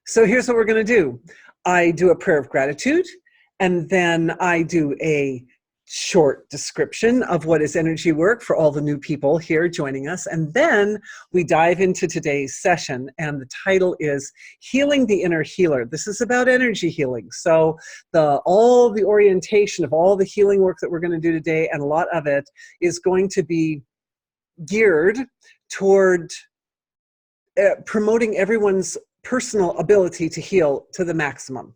So here's what we're going to do. I do a prayer of gratitude, and then I do a short description of what is energy work for all the new people here joining us. And then we dive into today's session, and the title is Healing the Inner Healer. This is about energy healing. So all the orientation of all the healing work that we're going to do today, and a lot of it is going to be geared toward promoting everyone's personal ability to heal to the maximum.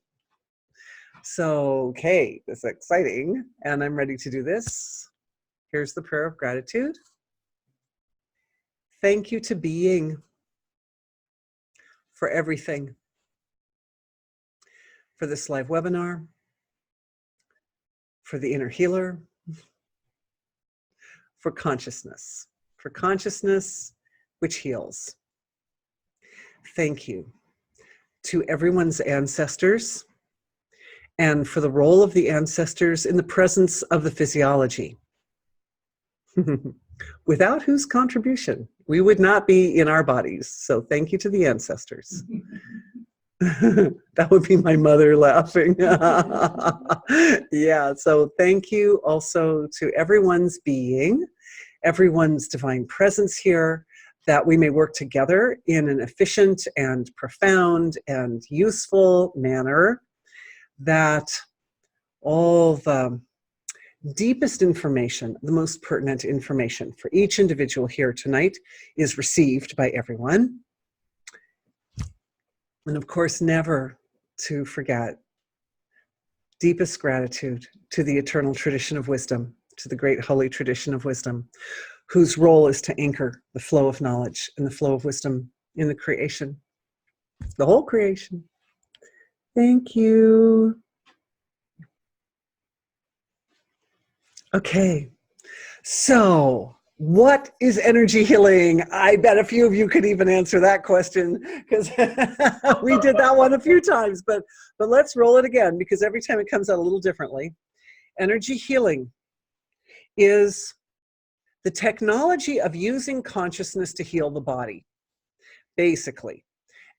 So, okay, this is exciting, and I'm ready to do this. Here's the prayer of gratitude. Thank you to being for everything, for this live webinar, for the inner healer, for consciousness which heals. Thank you to everyone's ancestors, and for the role of the ancestors in the presence of the physiology, without whose contribution we would not be in our bodies. So thank you to the ancestors. That would be my mother laughing. Yeah, so thank you also to everyone's being, everyone's divine presence here, that we may work together in an efficient and profound and useful manner, that all the deepest information, the most pertinent information for each individual here tonight is received by everyone. And of course, never to forget deepest gratitude to the eternal tradition of wisdom, to the great holy tradition of wisdom, whose role is to anchor the flow of knowledge and the flow of wisdom in the creation, the whole creation. Thank you. Okay, so what is energy healing? I bet a few of you could even answer that question, because we did that one a few times, but let's roll it again, because every time it comes out a little differently. Energy healing is the technology of using consciousness to heal the body, basically.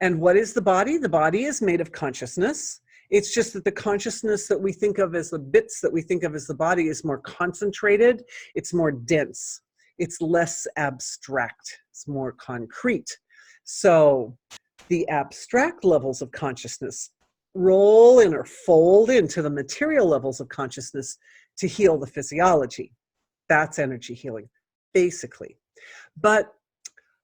And what is the body? The body is made of consciousness. It's just that the consciousness that we think of as the bits that we think of as the body is more concentrated, it's more dense, it's less abstract, it's more concrete. So the abstract levels of consciousness roll in or fold into the material levels of consciousness to heal the physiology. That's energy healing, basically. But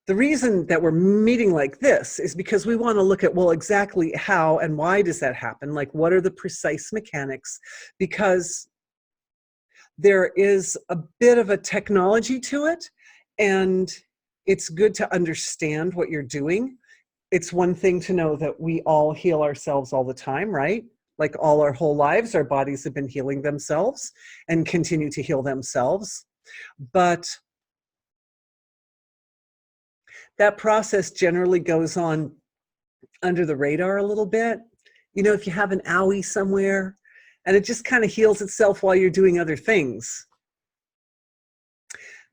the reason that we're meeting like this is because we want to look at, well, exactly how and why does that happen? Like, what are the precise mechanics? Because there is a bit of a technology to it, and it's good to understand what you're doing. It's one thing to know that we all heal ourselves all the time, right? Like all our whole lives, our bodies have been healing themselves and continue to heal themselves. But that process generally goes on under the radar a little bit. You know, if you have an owie somewhere and it just kind of heals itself while you're doing other things.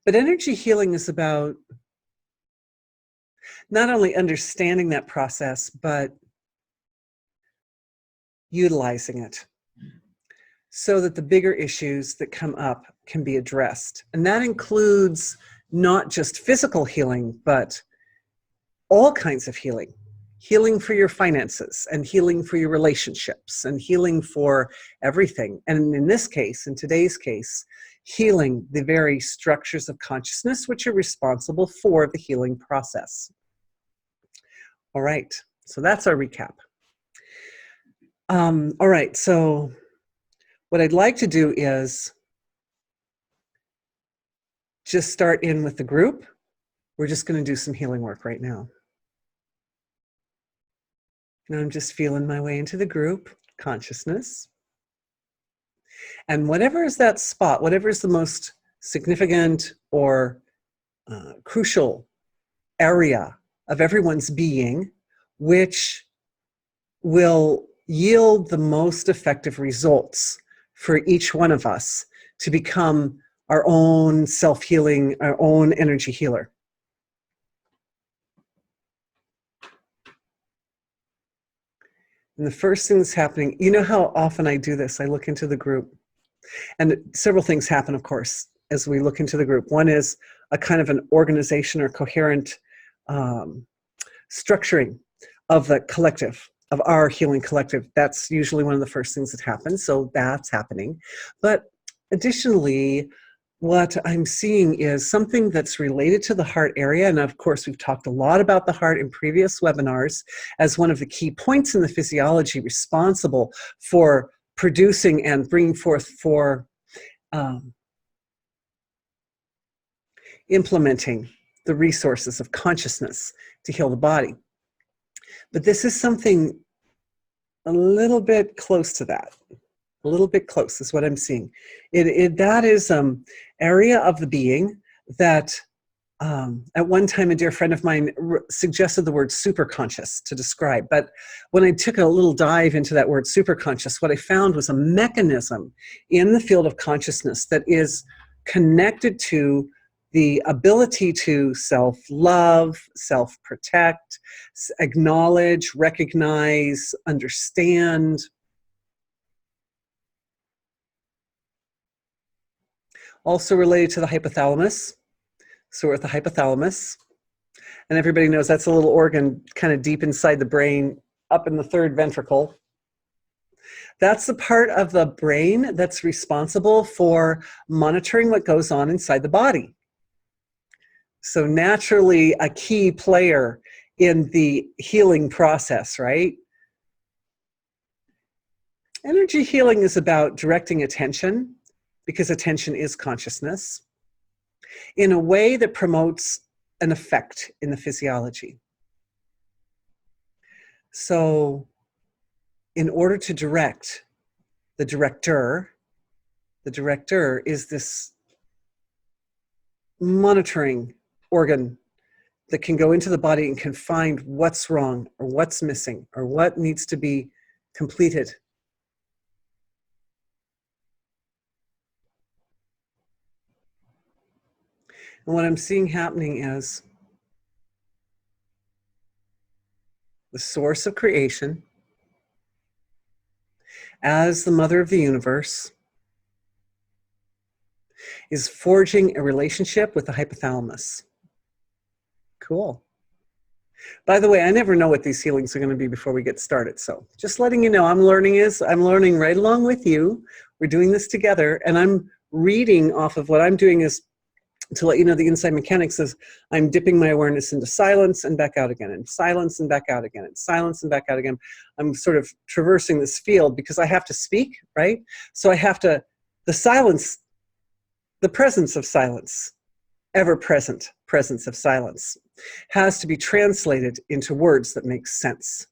But energy healing is about not only understanding that process, but utilizing it so that the bigger issues that come up can be addressed. And that includes not just physical healing, but all kinds of healing. Healing for your finances, and healing for your relationships, and healing for everything. And in this case, in today's case, healing the very structures of consciousness which are responsible for the healing process. All right, so that's our recap. All right, so what I'd like to do is just start in with the group. We're just going to do some healing work right now. And I'm just feeling my way into the group consciousness. And whatever is that spot, whatever is the most significant or crucial area of everyone's being, which will yield the most effective results for each one of us to become our own self-healing, our own energy healer. And the first thing that's happening, you know how often I do this? I look into the group, and several things happen, of course, as we look into the group. One is a kind of an organization or coherent structuring of the collective, of our healing collective. That's usually one of the first things that happens. So that's happening. But additionally, what I'm seeing is something that's related to the heart area. And of course, we've talked a lot about the heart in previous webinars as one of the key points in the physiology responsible for producing and bringing forth for implementing the resources of consciousness to heal the body. But this is something a little bit close to that. A little bit close is what I'm seeing. That is area of the being that at one time a dear friend of mine suggested the word superconscious to describe. But when I took a little dive into that word superconscious, what I found was a mechanism in the field of consciousness that is connected to the ability to self-love, self-protect, acknowledge, recognize, understand. Also related to the hypothalamus. So we're at the hypothalamus. And everybody knows that's a little organ kind of deep inside the brain, up in the third ventricle. That's the part of the brain that's responsible for monitoring what goes on inside the body. So naturally a key player in the healing process, right? Energy healing is about directing attention, because attention is consciousness, in a way that promotes an effect in the physiology. So in order to direct, the director is this monitoring organ that can go into the body and can find what's wrong or what's missing or what needs to be completed. And what I'm seeing happening is the source of creation, as the mother of the universe, is forging a relationship with the hypothalamus. Cool. By the way, I never know what these healings are going to be before we get started. So just letting you know, I'm learning right along with you. We're doing this together, and I'm reading off of what I'm doing is to let you know the inside mechanics is I'm dipping my awareness into silence and back out again, and silence and back out again, and silence and back out again. I'm sort of traversing this field because I have to speak, right? So I have to, the silence, the presence of silence, ever-present presence of silence, has to be translated into words that make sense.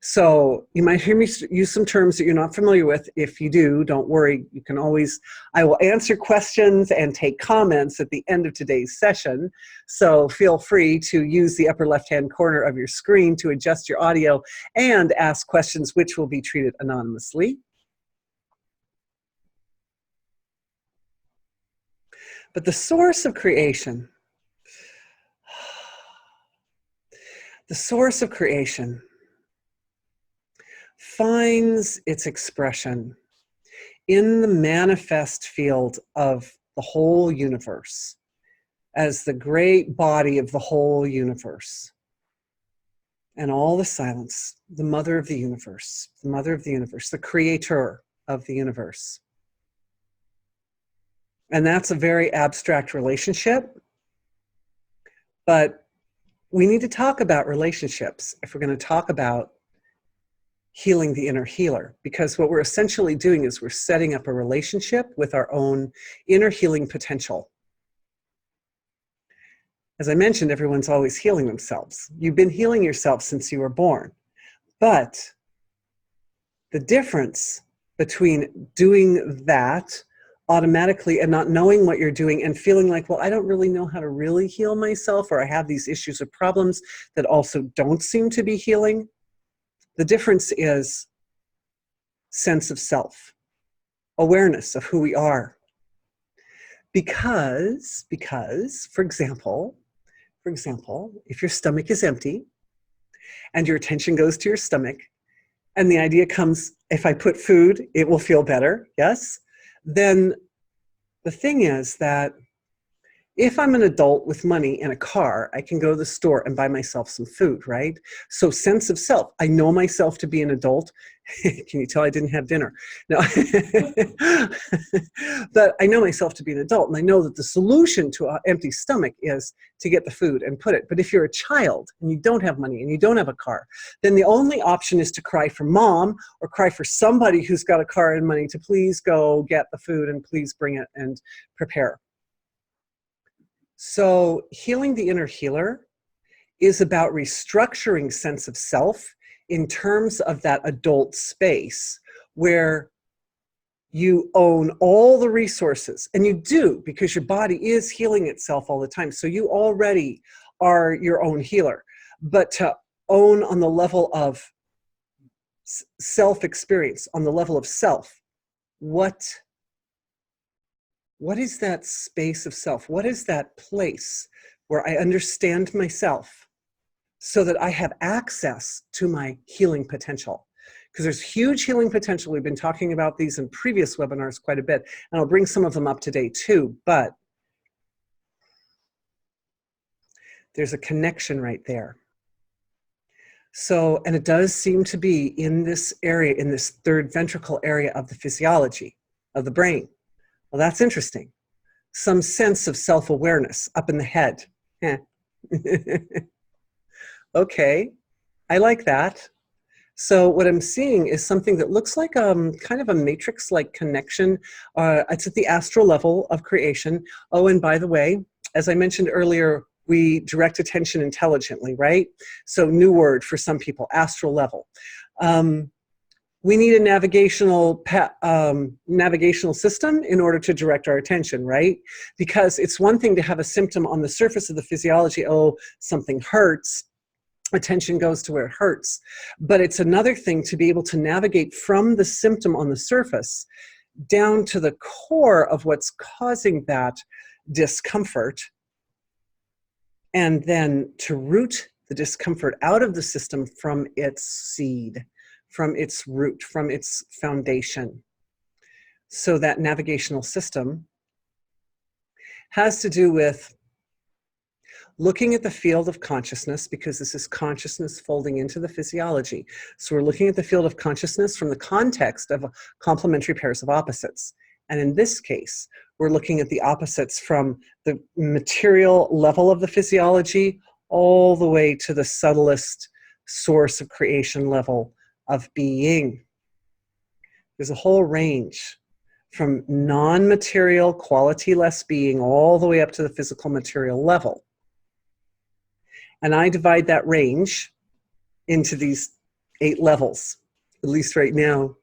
So you might hear me use some terms that you're not familiar with. If you do, don't worry. You can always, I will answer questions and take comments at the end of today's session. So feel free to use the upper left-hand corner of your screen to adjust your audio and ask questions which will be treated anonymously. But the source of creation, finds its expression in the manifest field of the whole universe as the great body of the whole universe. And all the silence, the mother of the universe, the creator of the universe. And that's a very abstract relationship, but we need to talk about relationships if we're going to talk about healing the inner healer, because what we're essentially doing is we're setting up a relationship with our own inner healing potential. As I mentioned, everyone's always healing themselves. You've been healing yourself since you were born. But the difference between doing that automatically and not knowing what you're doing and feeling like, well, I don't really know how to really heal myself, or I have these issues or problems that also don't seem to be healing. The difference is sense of self, awareness of who we are. Because, for example, if your stomach is empty and your attention goes to your stomach, and the idea comes, if I put food, it will feel better, yes? Then the thing is that if I'm an adult with money and a car, I can go to the store and buy myself some food, right? So sense of self, I know myself to be an adult. Can you tell I didn't have dinner? No. But I know myself to be an adult, and I know that the solution to an empty stomach is to get the food and put it. But if you're a child and you don't have money and you don't have a car, then the only option is to cry for mom or cry for somebody who's got a car and money to please go get the food and please bring it and prepare. So healing the inner healer is about restructuring sense of self in terms of that adult space where you own all the resources, and you do, because your body is healing itself all the time. So you already are your own healer. But to own on the level of self-experience, on the level of self, what is that space of self? What is that place where I understand myself so that I have access to my healing potential? Because there's huge healing potential. We've been talking about these in previous webinars quite a bit, and I'll bring some of them up today too, but there's a connection right there. So, and it does seem to be in this area, in this third ventricle area of the physiology of the brain. Well, that's interesting. Some sense of self-awareness up in the head. Okay, I like that. So what I'm seeing is something that looks like kind of a matrix-like connection. It's at the astral level of creation. Oh, and by the way, as I mentioned earlier, we direct attention intelligently, right? So new word for some people, astral level. We need a navigational system in order to direct our attention, right? Because it's one thing to have a symptom on the surface of the physiology, oh, something hurts, attention goes to where it hurts. But it's another thing to be able to navigate from the symptom on the surface down to the core of what's causing that discomfort, and then to root the discomfort out of the system from its seed, from its root, from its foundation. So that navigational system has to do with looking at the field of consciousness, because this is consciousness folding into the physiology. So we're looking at the field of consciousness from the context of complementary pairs of opposites. And in this case, we're looking at the opposites from the material level of the physiology all the way to the subtlest source of creation level of being. There's a whole range from non-material, quality-less being all the way up to the physical material level. And I divide that range into these 8 levels, at least right now.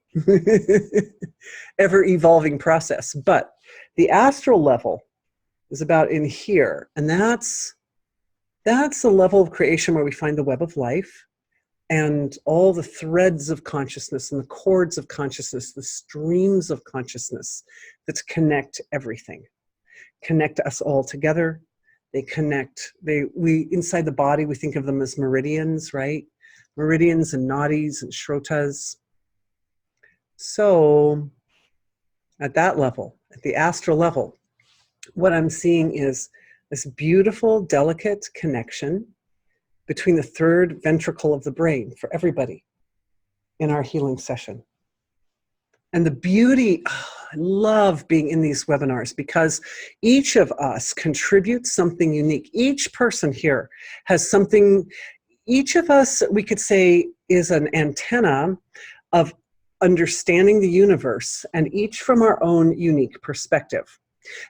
Ever-evolving process. But the astral level is about in here, and that's the level of creation where we find the web of life and all the threads of consciousness and the cords of consciousness, the streams of consciousness that connect everything, connect us all together. They connect, we inside the body, we think of them as meridians, right? Meridians and nadis and shrotas. So at that level, at the astral level, what I'm seeing is this beautiful, delicate connection between the third ventricle of the brain for everybody in our healing session. And the beauty, I love being in these webinars because each of us contributes something unique. Each person here has something, each of us, we could say, is an antenna of understanding the universe, and each from our own unique perspective.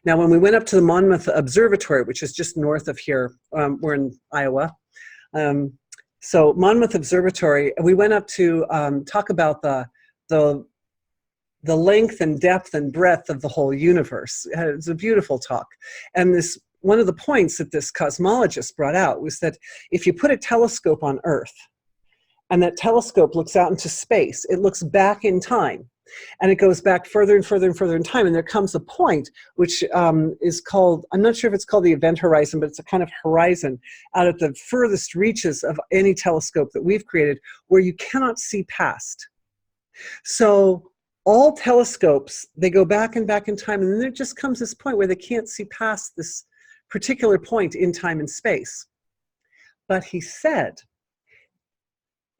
Now, when we went up to the Monmouth Observatory, which is just north of here, we're in Iowa, so Monmouth Observatory, we went up to talk about the length and depth and breadth of the whole universe. It's a beautiful talk. And this, one of the points that this cosmologist brought out was that if you put a telescope on Earth, and that telescope looks out into space, it looks back in time. And it goes back further and further and further in time. And there comes a point which is called, I'm not sure if it's called the event horizon, but it's a kind of horizon out at the furthest reaches of any telescope that we've created where you cannot see past. So all telescopes, they go back and back in time, and then there just comes this point where they can't see past this particular point in time and space. But he said,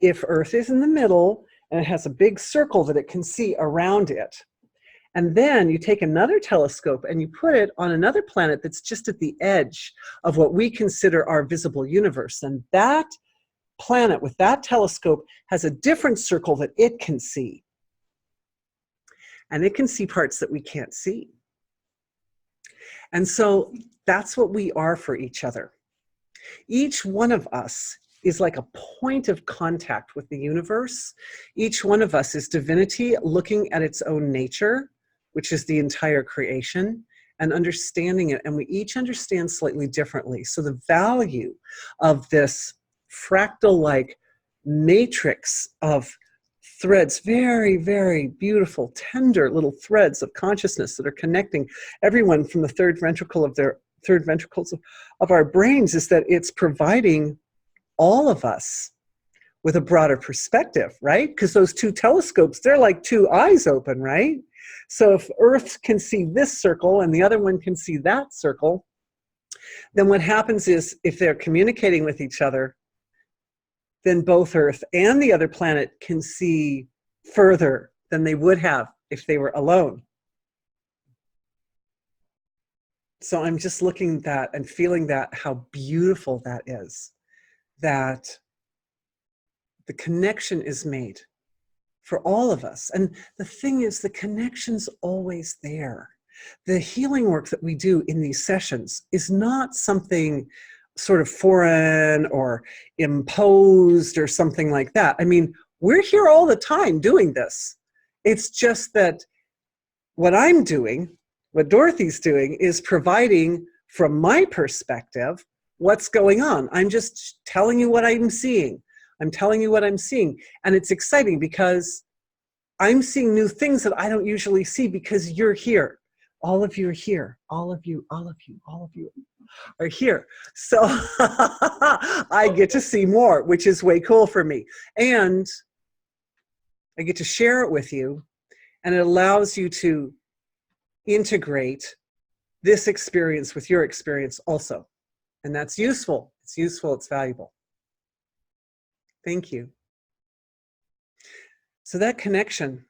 if Earth is in the middle and it has a big circle that it can see around it, and then you take another telescope and you put it on another planet that's just at the edge of what we consider our visible universe, and that planet with that telescope has a different circle that it can see. And it can see parts that we can't see. And so that's what we are for each other. Each one of us is like a point of contact with the universe. Each one of us is divinity looking at its own nature, which is the entire creation, and understanding it. And we each understand slightly differently. So the value of this fractal-like matrix of threads, very, very beautiful, tender little threads of consciousness that are connecting everyone from the third ventricles of our brains, is that it's providing all of us with a broader perspective, right? Because those two telescopes, they're like two eyes open, right? So if Earth can see this circle and the other one can see that circle, then what happens is if they're communicating with each other, then both Earth and the other planet can see further than they would have if they were alone. So I'm just looking at that and feeling that, how beautiful that is, that the connection is made for all of us. And the thing is, the connection's always there. The healing work that we do in these sessions is not something sort of foreign or imposed or something like that. I mean, we're here all the time doing this. It's just that what I'm doing, what Dorothy's doing, is providing from my perspective what's going on. I'm just telling you what I'm seeing. I'm telling you what I'm seeing. And it's exciting because I'm seeing new things that I don't usually see because you're here. All of you are here. All of you, all of you, all of you are here. So I get to see more, which is way cool for me. And I get to share it with you, and it allows you to integrate this experience with your experience also. And that's useful. It's useful, it's valuable. Thank you. So that connection,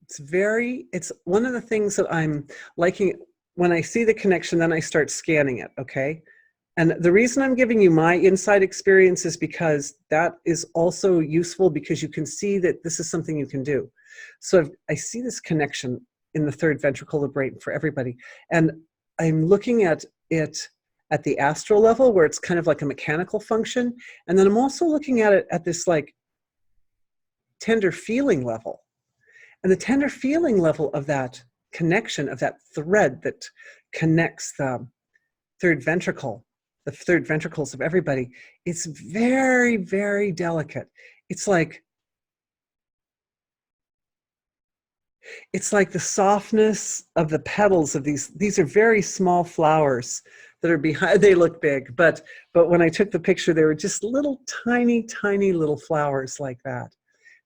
it's one of the things that I'm liking. When I see the connection, then I start scanning it, okay? And the reason I'm giving you my inside experience is because that is also useful, because you can see that this is something you can do. So I see this connection in the third ventricle of the brain for everybody. And I'm looking at it at the astral level, where it's kind of like a mechanical function. And then I'm also looking at it at this like tender feeling level. And the tender feeling level of that connection, of that thread that connects the third ventricle, the third ventricles of everybody, it's very, very delicate. It's like the softness of the petals of these are very small flowers that are behind. They look big, but when I took the picture, they were just little tiny, tiny little flowers like that,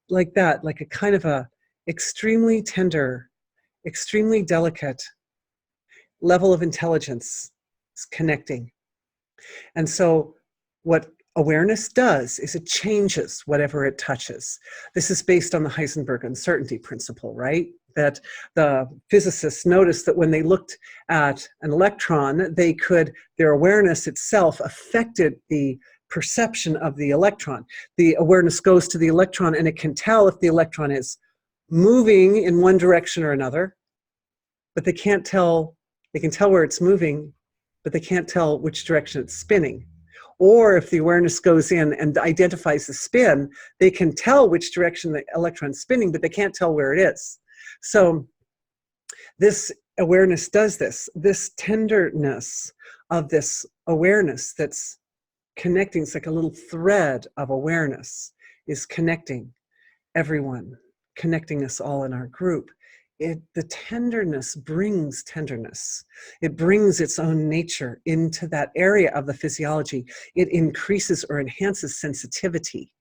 like a kind of a extremely tender, extremely delicate level of intelligence is connecting. And so what awareness does is it changes whatever it touches. This is based on the Heisenberg uncertainty principle, right? That the physicists noticed that when they looked at an electron, their awareness itself affected the perception of the electron. The awareness goes to the electron and it can tell if the electron is moving in one direction or another, but they can tell where it's moving, but they can't tell which direction it's spinning. Or if the awareness goes in and identifies the spin, they can tell which direction the electron's spinning, but they can't tell where it is. So this awareness does this tenderness of this awareness that's connecting. It's like a little thread of awareness is connecting everyone connecting us all in our group, the tenderness brings tenderness. It brings its own nature into that area of the physiology. It increases or enhances sensitivity.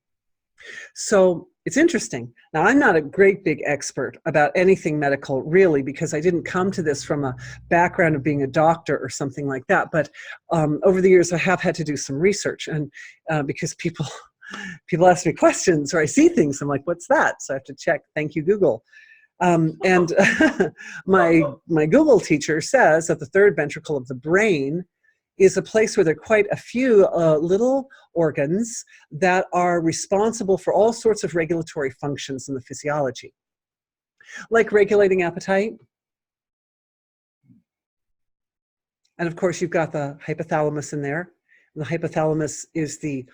So it's interesting. Now, I'm not a great big expert about anything medical, really, because I didn't come to this from a background of being a doctor or something like that. But over the years, I have had to do some research, and because people ask me questions or I see things, I'm like, what's that? So I have to check. Thank you, Google. And my Google teacher says that the third ventricle of the brain is a place where there are quite a few little organs that are responsible for all sorts of regulatory functions in the physiology, like regulating appetite. And of course, you've got the hypothalamus in there. And the hypothalamus is the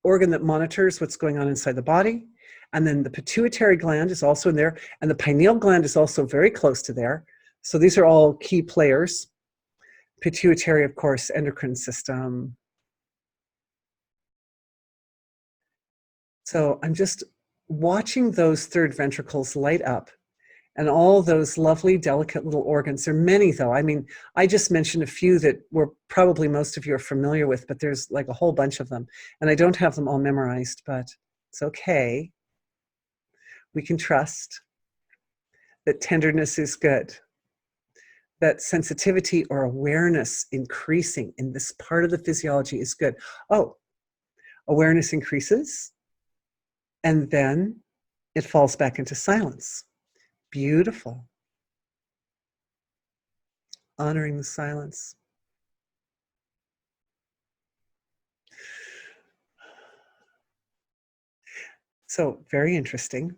organ that monitors what's going on inside the body. And then the pituitary gland is also in there. And the pineal gland is also very close to there. So these are all key players. Pituitary, of course, endocrine system. So I'm just watching those third ventricles light up and all those lovely, delicate little organs. There are many, though. I mean, I just mentioned a few that were probably most of you are familiar with, but there's like a whole bunch of them. And I don't have them all memorized, but it's okay. We can trust that tenderness is good, that sensitivity or awareness increasing in this part of the physiology is good. Oh, awareness increases, and then it falls back into silence. Beautiful. Honoring the silence. So, very interesting.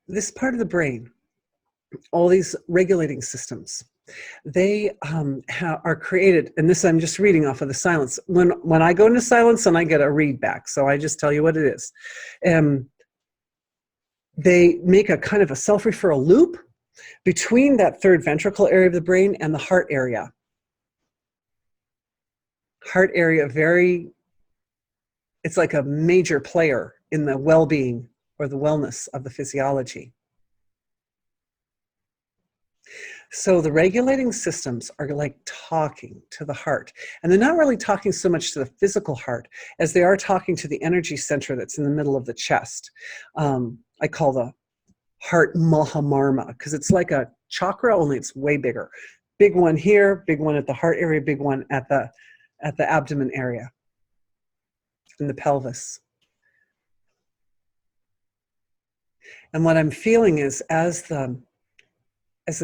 This part of the brain, all these regulating systems, they are created, and this I'm just reading off of the silence. When I go into silence, then I get a read back, so I just tell you what it is. They make a kind of a self-referral loop between that third ventricle area of the brain and the heart area. Heart area, it's like a major player in the well-being or the wellness of the physiology. So the regulating systems are like talking to the heart. And they're not really talking so much to the physical heart as they are talking to the energy center that's in the middle of the chest. I call the heart Mahamarma because it's like a chakra, only it's way bigger. Big one here, big one at the heart area, big one at the abdomen area, in the pelvis. And what I'm feeling is as the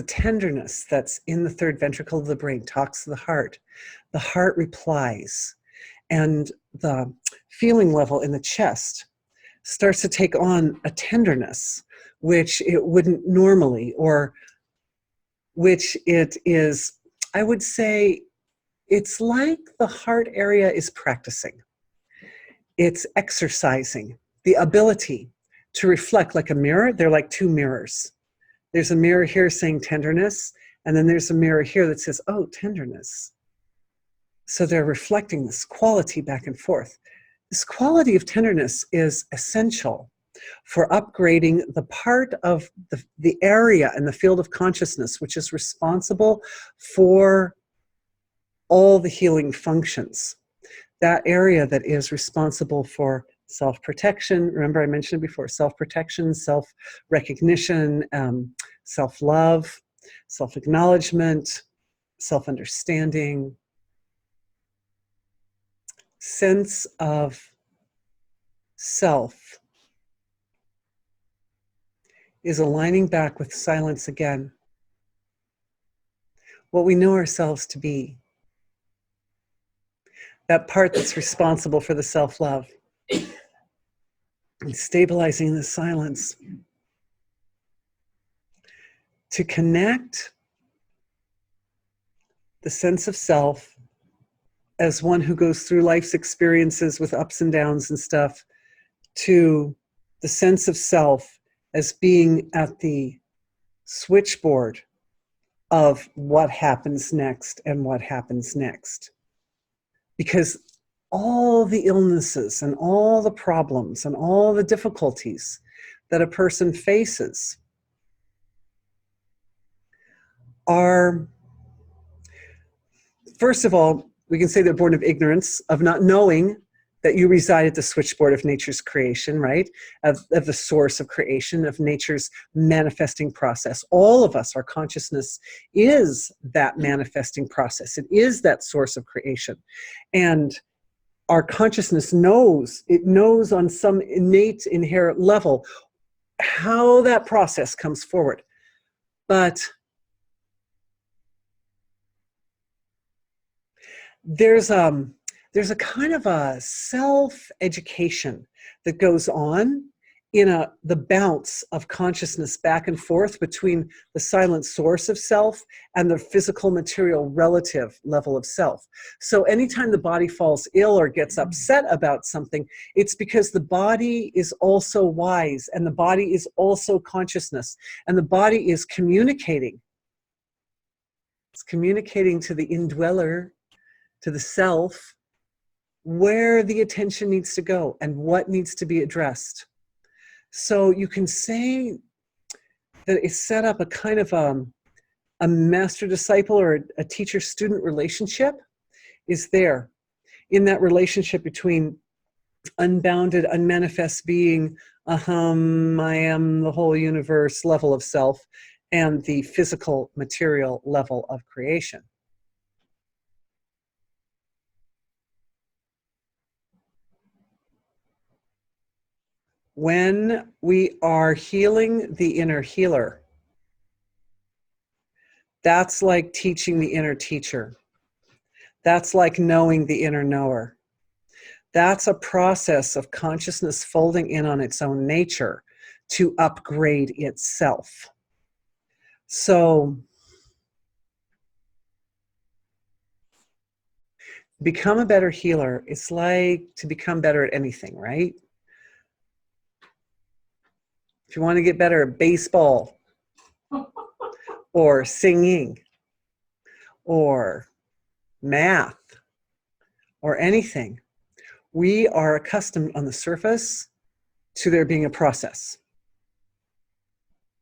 tenderness that's in the third ventricle of the brain talks to the heart replies. And the feeling level in the chest starts to take on a tenderness, which it wouldn't normally, or which it is, I would say, it's like the heart area is practicing. It's exercising the ability to reflect like a mirror. They're like two mirrors. There's a mirror here saying tenderness, and then there's a mirror here that says, oh, tenderness. So they're reflecting this quality back and forth. This quality of tenderness is essential for upgrading the part of the area in the field of consciousness, which is responsible for all the healing functions. That area that is responsible for self-protection. Remember, I mentioned it before, self-protection, self-recognition, self-love, self-acknowledgement, self-understanding, sense of self is aligning back with silence again. What we know ourselves to be. That part that's responsible for the self-love. And stabilizing the silence. To connect the sense of self as one who goes through life's experiences with ups and downs and stuff, to the sense of self as being at the switchboard of what happens next and what happens next. Because all the illnesses and all the problems and all the difficulties that a person faces are, first of all, we can say they're born of ignorance, of not knowing that you reside at the switchboard of nature's creation, right? Of the source of creation, of nature's manifesting process. All of us, our consciousness is that manifesting process. It is that source of creation. And our consciousness knows, it knows on some innate, inherent level how that process comes forward. But there's a kind of a self-education that goes on in the bounce of consciousness back and forth between the silent source of self and the physical material relative level of self. So anytime the body falls ill or gets upset about something, it's because the body is also wise, and the body is also consciousness, and the body is communicating. It's communicating to the indweller, to the self, where the attention needs to go and what needs to be addressed. So you can say that it's set up a kind of a master-disciple or a teacher-student relationship is there. In that relationship between unbounded, unmanifest being, aham, I am the whole universe level of self, and the physical material level of creation. When we are healing the inner healer, that's like teaching the inner teacher. That's like knowing the inner knower. That's a process of consciousness folding in on its own nature to upgrade itself. So, become a better healer. It's like to become better at anything, right? If you want to get better at baseball or singing or math or anything, we are accustomed on the surface to there being a process.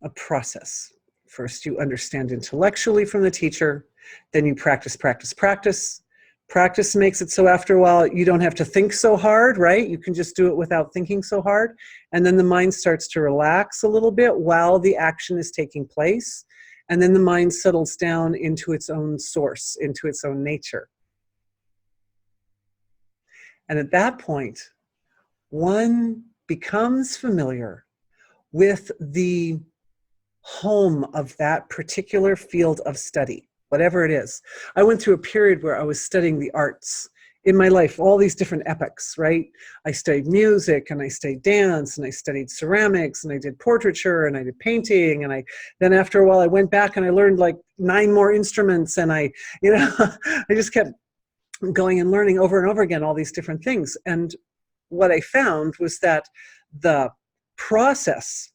A process. First you understand intellectually from the teacher, then you practice, practice, practice. Practice makes it so after a while you don't have to think so hard, right? You can just do it without thinking so hard. And then the mind starts to relax a little bit while the action is taking place. And then the mind settles down into its own source, into its own nature. And at that point, one becomes familiar with the home of that particular field of study, whatever it is. I went through a period where I was studying the arts in my life, all these different epochs, right? I studied music, and I studied dance, and I studied ceramics, and I did portraiture, and I did painting, and then after a while I went back and I learned like 9 more instruments, and I just kept going and learning over and over again all these different things. And what I found was that the process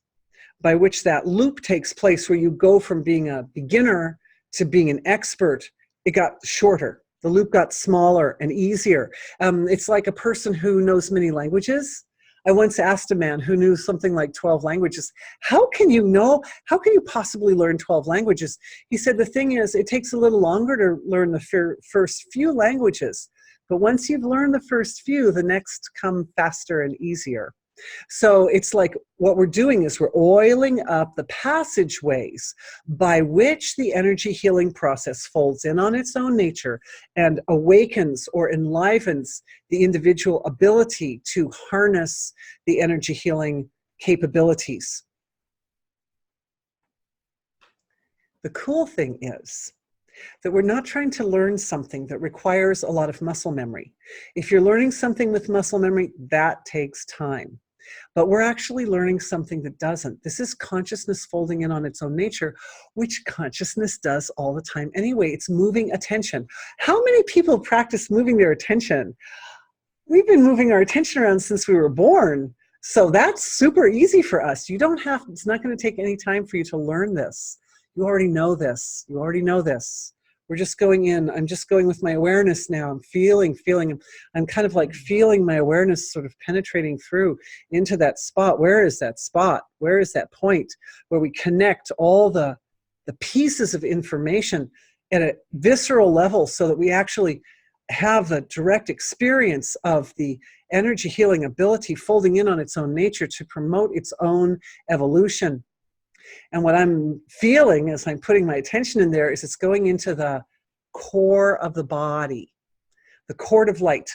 by which that loop takes place, where you go from being a beginner to being an expert, it got shorter. The loop got smaller and easier. It's like a person who knows many languages. I once asked a man who knew something like 12 languages, how can you possibly learn 12 languages? He said, the thing is, it takes a little longer to learn the first few languages, but once you've learned the first few, the next come faster and easier. So it's like what we're doing is we're oiling up the passageways by which the energy healing process folds in on its own nature and awakens or enlivens the individual ability to harness the energy healing capabilities. The cool thing is that we're not trying to learn something that requires a lot of muscle memory. If you're learning something with muscle memory, that takes time. But we're actually learning something that doesn't. This is consciousness folding in on its own nature, which consciousness does all the time anyway. It's moving attention. How many people practice moving their attention? We've been moving our attention around since we were born. So that's super easy for us. It's not going to take any time for you to learn this. You already know this. You already know this. We're just going in. I'm just going with my awareness now. I'm feeling. I'm kind of like feeling my awareness sort of penetrating through into that spot. Where is that spot? Where is that point where we connect all the pieces of information at a visceral level so that we actually have a direct experience of the energy healing ability folding in on its own nature to promote its own evolution. And what I'm feeling as I'm putting my attention in there is it's going into the core of the body, the cord of light.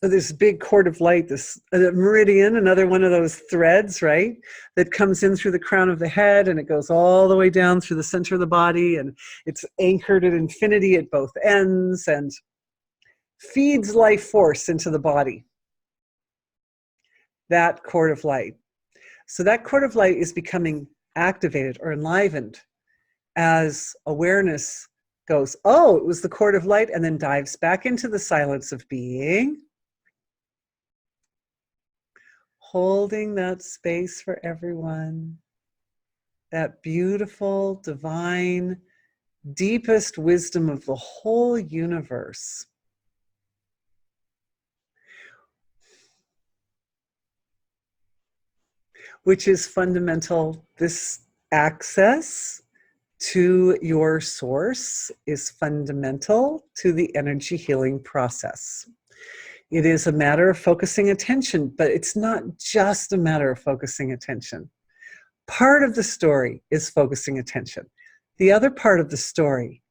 So this big cord of light, this meridian, another one of those threads, right, that comes in through the crown of the head and it goes all the way down through the center of the body, and it's anchored at infinity at both ends and feeds life force into the body. That cord of light. So that cord of light is becoming activated or enlivened as awareness goes, oh, it was the cord of light, and then dives back into the silence of being, holding that space for everyone, that beautiful, divine, deepest wisdom of the whole universe. Which is fundamental. This access to your source is fundamental to the energy healing process. It is a matter of focusing attention, but it's not just a matter of focusing attention. Part of the story is focusing attention. The other part of the story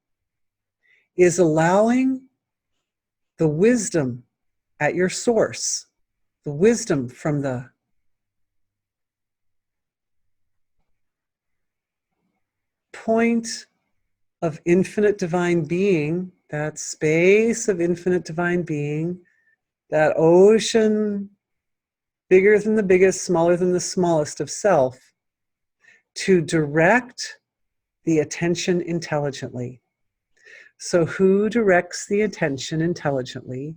is allowing the wisdom at your source, the wisdom from the point of infinite divine being, that space of infinite divine being, that ocean bigger than the biggest, smaller than the smallest of self, to direct the attention intelligently. So who directs the attention intelligently?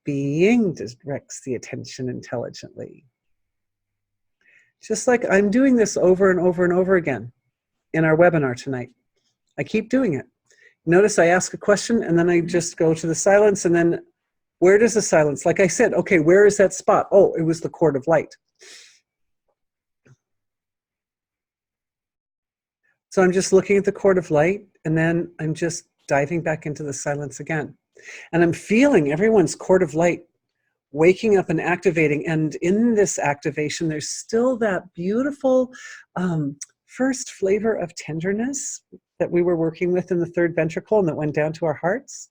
Being directs the attention intelligently. Just like I'm doing this over and over and over again in our webinar tonight. I keep doing it. Notice I ask a question and then I just go to the silence, and then where does the silence? Like I said, okay, where is that spot? Oh, it was the cord of light. So I'm just looking at the cord of light, and then I'm just diving back into the silence again. And I'm feeling everyone's cord of light waking up and activating. And in this activation, there's still that beautiful first flavor of tenderness that we were working with in the third ventricle and that went down to our hearts.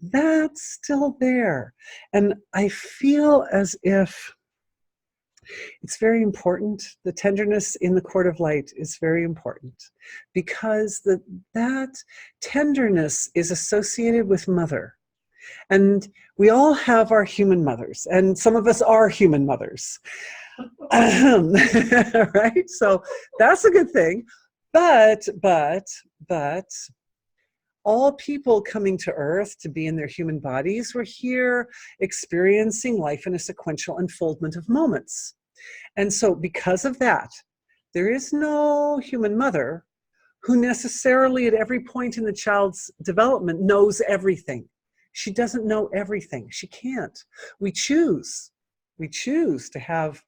That's still there. And I feel as if it's very important. The tenderness in the cord of light is very important because that tenderness is associated with mother. And we all have our human mothers, and some of us are human mothers. Right? So that's a good thing. But all people coming to Earth to be in their human bodies were here experiencing life in a sequential unfoldment of moments. And so because of that, there is no human mother who necessarily at every point in the child's development knows everything. She doesn't know everything. She can't. We choose to have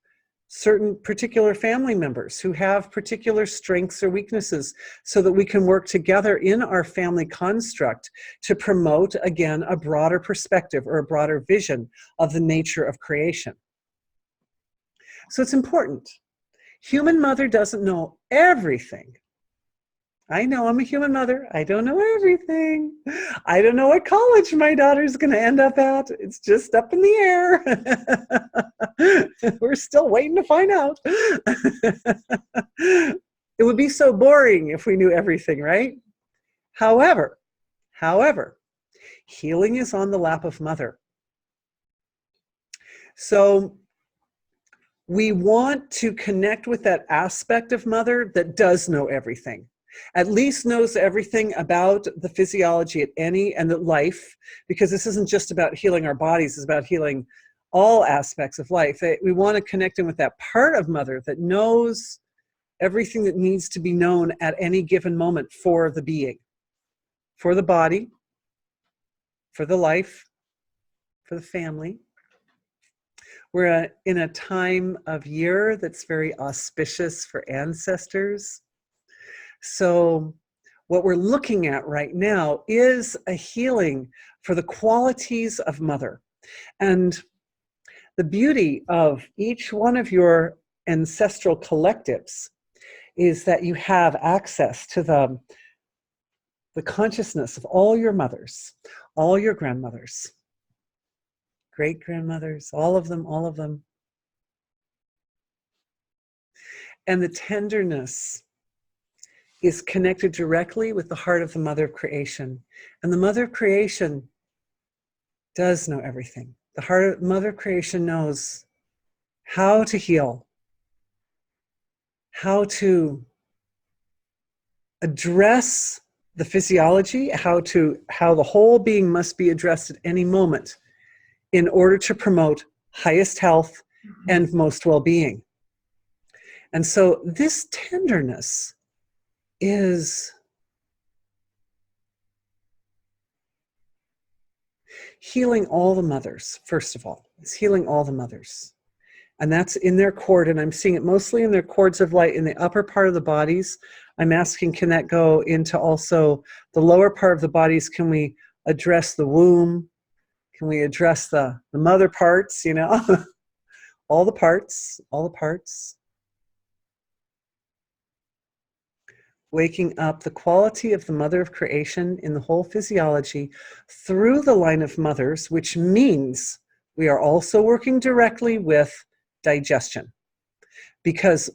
certain particular family members who have particular strengths or weaknesses so that we can work together in our family construct to promote, again, a broader perspective or a broader vision of the nature of creation. So it's important. Human mother doesn't know everything. I know I'm a human mother. I don't know everything. I don't know what college my daughter's going to end up at. It's just up in the air. We're still waiting to find out. It would be so boring if we knew everything, right? However, healing is on the lap of mother. So we want to connect with that aspect of mother that does know everything. At least knows everything about the physiology and the life, because this isn't just about healing our bodies, it's about healing all aspects of life. We want to connect in with that part of mother that knows everything that needs to be known at any given moment for the being, for the body, for the life, for the family. We're in a time of year that's very auspicious for ancestors. So what we're looking at right now is a healing for the qualities of mother. And the beauty of each one of your ancestral collectives is that you have access to the consciousness of all your mothers, all your grandmothers, great-grandmothers, all of them, all of them. And the tenderness is connected directly with the heart of the mother of creation. And the mother of creation does know everything. The heart of mother of creation knows how to heal, how to address the physiology, how the whole being must be addressed at any moment in order to promote highest health and most well-being. And so this tenderness is healing all the mothers, first of all. It's healing all the mothers. And that's in their cord, and I'm seeing it mostly in their cords of light in the upper part of the bodies. I'm asking, can that go into also the lower part of the bodies? Can we address the womb? Can we address the mother parts, you know? All the parts, all the parts. Waking up the quality of the mother of creation in the whole physiology through the line of mothers, which means we are also working directly with digestion, because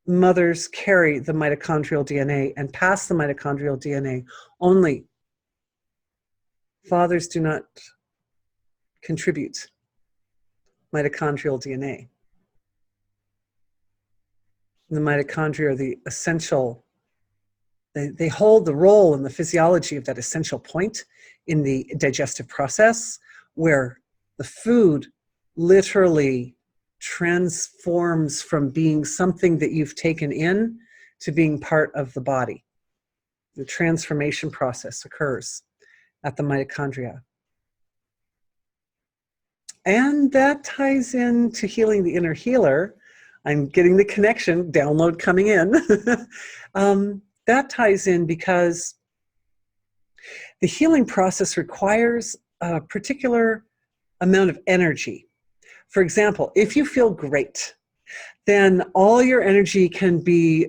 mothers carry the mitochondrial DNA and pass the mitochondrial DNA. Only fathers do not contribute mitochondrial DNA. The mitochondria are the essential, they hold the role in the physiology of that essential point in the digestive process where the food literally transforms from being something that you've taken in to being part of the body. The transformation process occurs at the mitochondria. And that ties into healing the inner healer. I'm getting the connection, download coming in. That ties in because the healing process requires a particular amount of energy. For example, if you feel great, then all your energy can be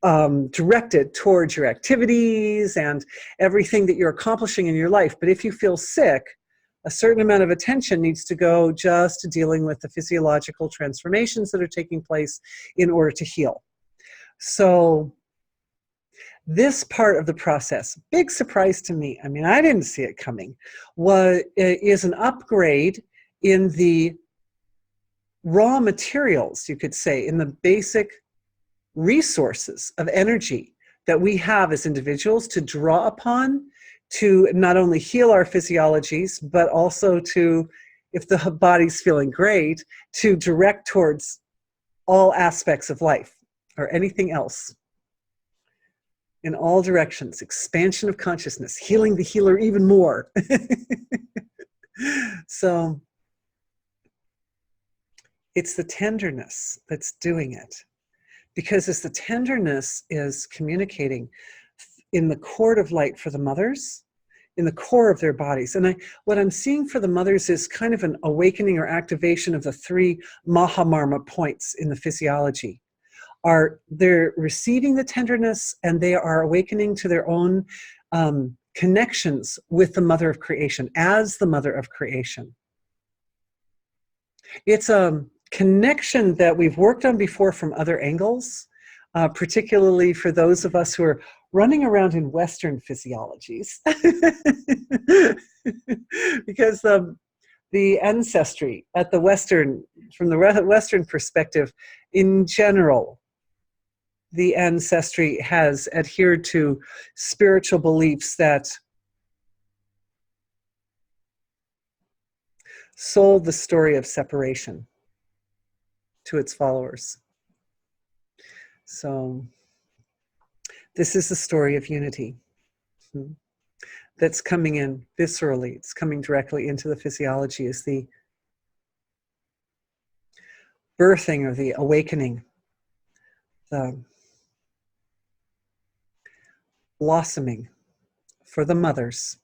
directed towards your activities and everything that you're accomplishing in your life. But if you feel sick, a certain amount of attention needs to go just to dealing with the physiological transformations that are taking place in order to heal. So this part of the process, big surprise to me, I mean, I didn't see it coming, is an upgrade in the raw materials, you could say, in the basic resources of energy that we have as individuals to draw upon to not only heal our physiologies, but also to, if the body's feeling great, to direct towards all aspects of life or anything else. In all directions, expansion of consciousness, healing the healer even more. So it's the tenderness that's doing it. Because as the tenderness is communicating in the cord of light for the mothers, in the core of their bodies. And what I'm seeing for the mothers is kind of an awakening or activation of the 3 Mahamarma points in the physiology. They're receiving the tenderness and they are awakening to their own connections with the mother of creation as the mother of creation. It's a connection that we've worked on before from other angles, particularly for those of us who are running around in Western physiologies. Because the ancestry at the Western, from the Western perspective, in general, the ancestry has adhered to spiritual beliefs that sold the story of separation to its followers. So this is the story of unity. Mhm. That's coming in viscerally. It's coming directly into the physiology, is the birthing or the awakening, the blossoming for the mothers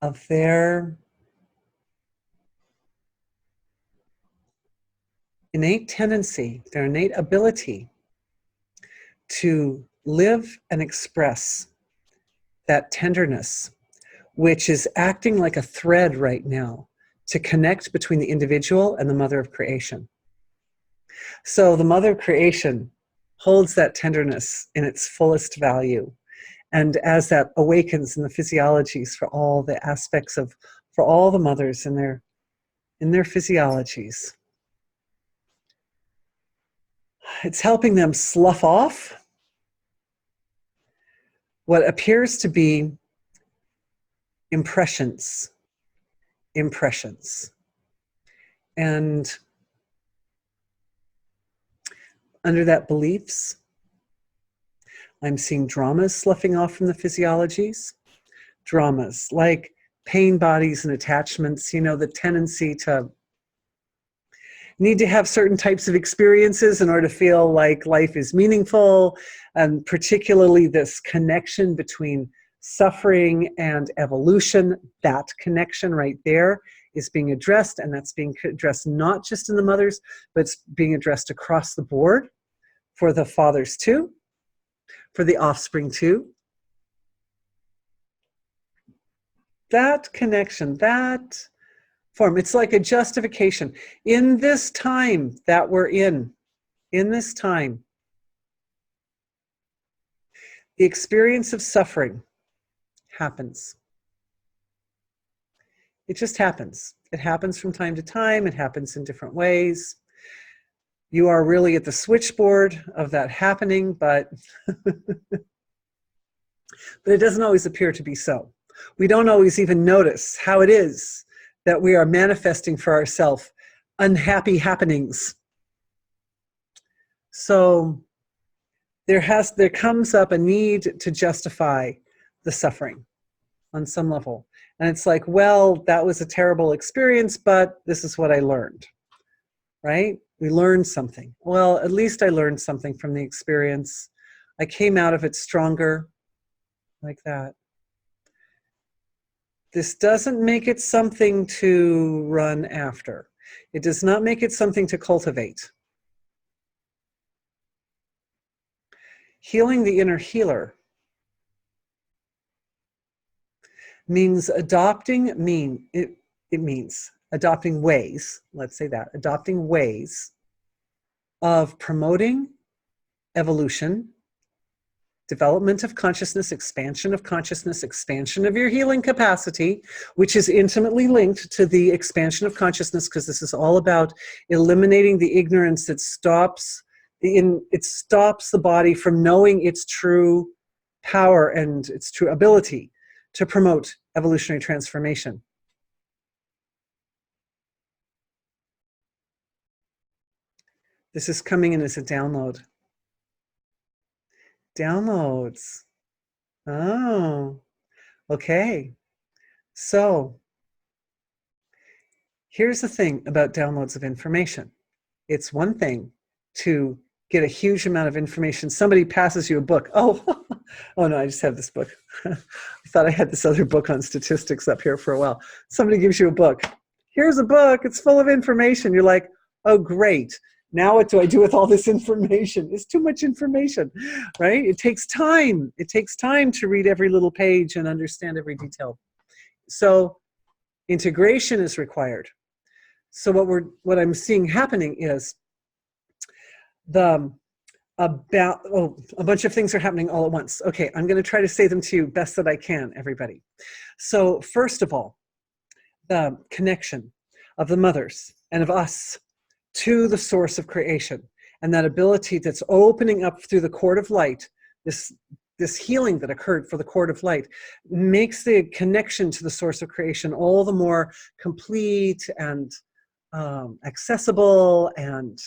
of their innate tendency, their innate ability to live and express that tenderness, which is acting like a thread right now to connect between the individual and the mother of creation. So the mother of creation holds that tenderness in its fullest value. And as that awakens in the physiologies for all the aspects of, for all the mothers in their physiologies, it's helping them slough off what appears to be impressions. And under that beliefs, I'm seeing dramas sloughing off from the physiologies. Dramas like pain bodies and attachments, you know, the tendency to need to have certain types of experiences in order to feel like life is meaningful, and particularly this connection between suffering and evolution. That connection right there is being addressed, and that's being addressed not just in the mothers, but it's being addressed across the board for the fathers too, for the offspring too. That connection, that form, it's like a justification. In this time that we're in this time, the experience of suffering happens. It just happens. It happens from time to time. It happens in different ways. You are really at the switchboard of that happening, but it doesn't always appear to be so. We don't always even notice how it is that we are manifesting for ourselves unhappy happenings. So there comes up a need to justify the suffering on some level. And it's like, well, that was a terrible experience, but this is what I learned, right? We learned something. Well, at least I learned something from the experience. I came out of it stronger, like that. This doesn't make it something to run after. It does not make it something to cultivate. Healing the inner healer means adopting ways, let's say that, adopting ways of promoting evolution, development of consciousness, expansion of your healing capacity, which is intimately linked to the expansion of consciousness, because this is all about eliminating the ignorance that stops the body from knowing its true power and its true ability to promote evolutionary transformation. This is coming in as a download. Downloads. Oh, okay. So here's the thing about downloads of information. It's one thing to get a huge amount of information. Somebody passes you a book. Oh, oh no, I just have this book. I thought I had this other book on statistics up here for a while. Somebody gives you a book. Here's a book. It's full of information. You're like, oh, great. Now what do I do with all this information? It's too much information, right? It takes time. It takes time to read every little page and understand every detail. So integration is required. So what I'm seeing happening is a bunch of things are happening all at once. Okay, I'm going to try to say them to you best that I can, everybody. So first of all, the connection of the mothers and of us to the source of creation, and that ability that's opening up through the cord of light, this healing that occurred for the cord of light makes the connection to the source of creation all the more complete and accessible and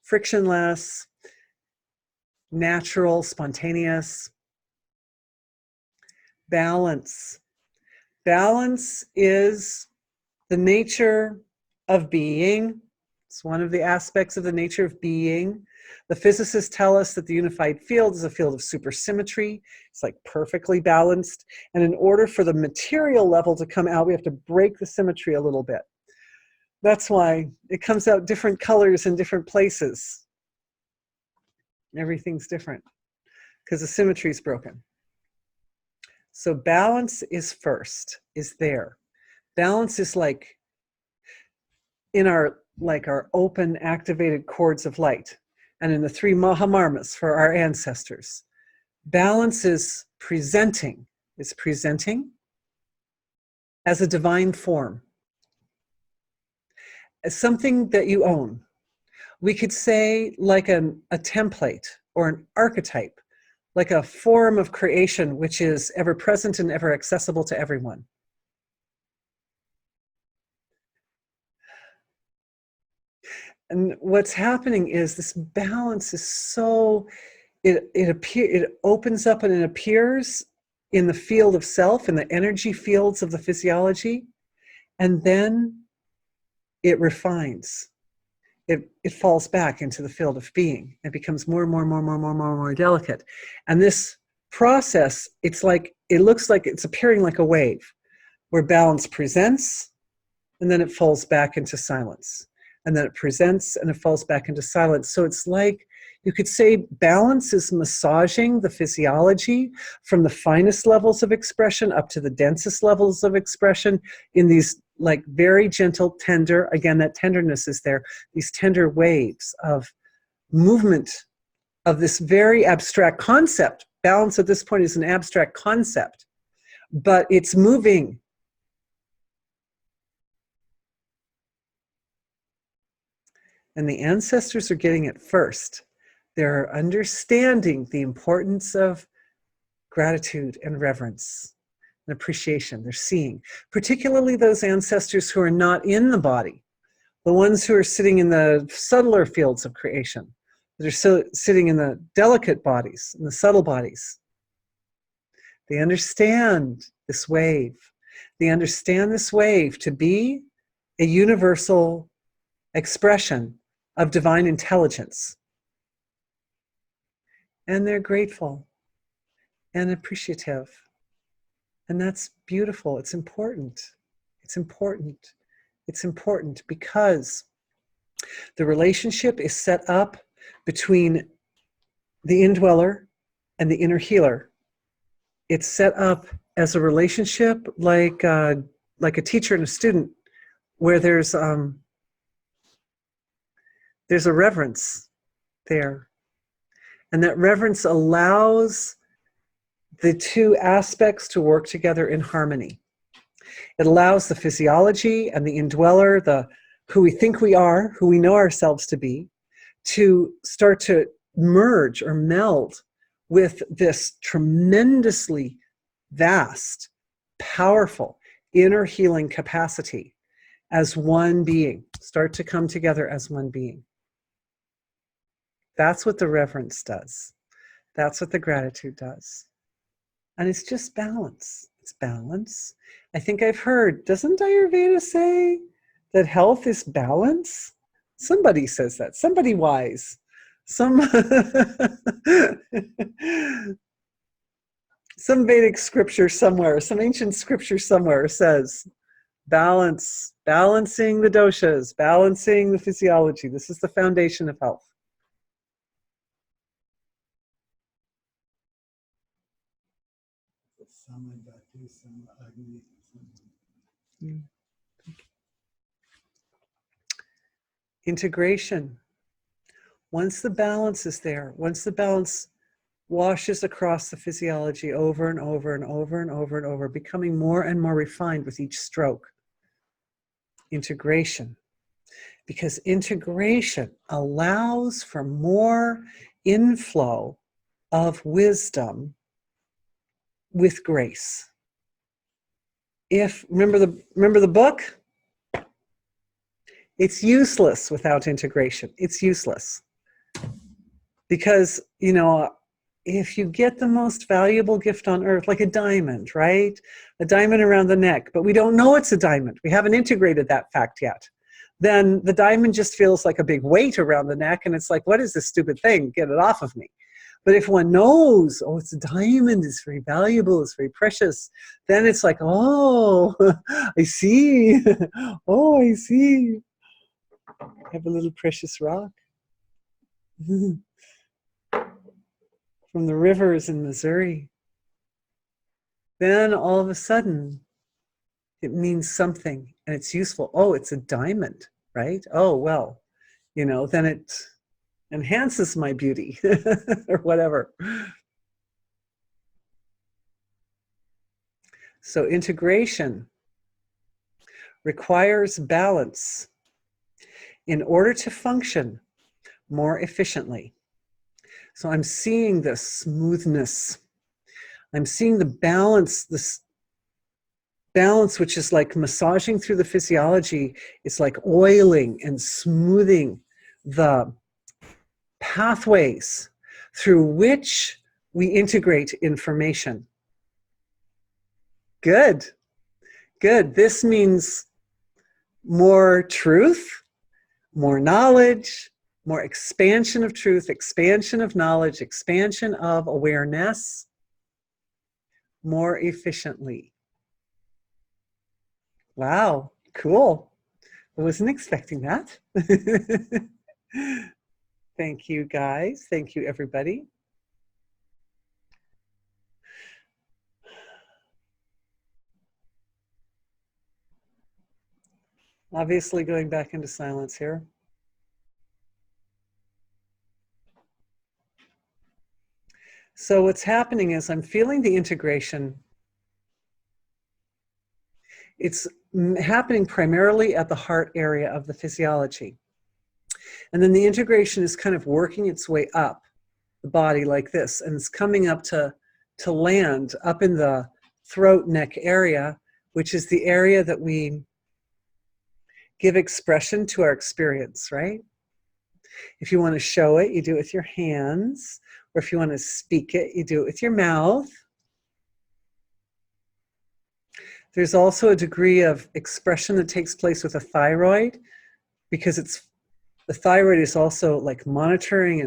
frictionless, natural, spontaneous. Balance. Balance is the nature of being. It's one of the aspects of the nature of being. The physicists tell us that the unified field is a field of supersymmetry. It's like perfectly balanced. And in order for the material level to come out, we have to break the symmetry a little bit. That's why it comes out different colors in different places. Everything's different because the symmetry is broken. So balance is first, is there. Balance is like in our open activated cords of light and in the three Mahamarmas for our ancestors. Balance is presenting as a divine form, as something that you own. We could say like a template or an archetype, like a form of creation which is ever present and ever accessible to everyone. And what's happening is this balance is so, it opens up and it appears in the field of self, in the energy fields of the physiology, and then it refines. It falls back into the field of being. It becomes more delicate. And this process, it looks like it's appearing like a wave, where balance presents, and then it falls back into silence. And then it presents and it falls back into silence. So it's like, you could say balance is massaging the physiology from the finest levels of expression up to the densest levels of expression in these like very gentle, tender, again, that tenderness is there, these tender waves of movement of this very abstract concept. Balance at this point is an abstract concept, but it's moving. And the ancestors are getting it first. They're understanding the importance of gratitude and reverence and appreciation. They're seeing, particularly those ancestors who are not in the body, the ones who are sitting in the subtler fields of creation, that are sitting in the delicate bodies, in the subtle bodies. They understand this wave. They understand this wave to be a universal expression of divine intelligence. And they're grateful and appreciative. And that's beautiful. It's important. It's important. It's important because the relationship is set up between the indweller and the inner healer. It's set up as a relationship like a teacher and a student, where there's a reverence there. And that reverence allows the two aspects to work together in harmony. It allows the physiology and the indweller, who we think we are, who we know ourselves to be, to start to merge or meld with this tremendously vast, powerful inner healing capacity as one being, start to come together as one being. That's what the reverence does. That's what the gratitude does. And it's just balance. It's balance. I think I've heard, doesn't Ayurveda say that health is balance? Somebody says that. Somebody wise. Some Vedic scripture somewhere, some ancient scripture somewhere says balance, balancing the doshas, balancing the physiology. This is the foundation of health. Integration. Once the balance is there, once the balance washes across the physiology over and over and over and over and over, becoming more and more refined with each stroke. Integration. Because integration allows for more inflow of wisdom with grace. Remember the book? It's useless without integration. It's useless. Because, you know, if you get the most valuable gift on earth, like a diamond, right? A diamond around the neck, but we don't know it's a diamond. We haven't integrated that fact yet. Then the diamond just feels like a big weight around the neck, and it's like, what is this stupid thing? Get it off of me. But if one knows, oh, it's a diamond, it's very valuable, it's very precious, then it's like, oh, I see. Oh, I see. I have a little precious rock. From the rivers in Missouri. Then all of a sudden, it means something and it's useful. Oh, it's a diamond, right? Oh, well, you know, then it enhances my beauty or whatever. So integration requires balance in order to function more efficiently. So I'm seeing the smoothness. I'm seeing the balance, this balance, which is like massaging through the physiology. It's like oiling and smoothing the pathways through which we integrate information. Good, good. This means more truth, more knowledge, more expansion of truth, expansion of knowledge, expansion of awareness, more efficiently. Wow, cool. I wasn't expecting that. Thank you, guys. Thank you, everybody. Obviously going back into silence here. So what's happening is I'm feeling the integration. It's happening primarily at the heart area of the physiology. And then the integration is kind of working its way up the body like this, and it's coming up to land up in the throat neck area, which is the area that we give expression to our experience, right? If you want to show it, you do it with your hands, or if you want to speak it, you do it with your mouth. There's also a degree of expression that takes place with the thyroid, because the thyroid is also like monitoring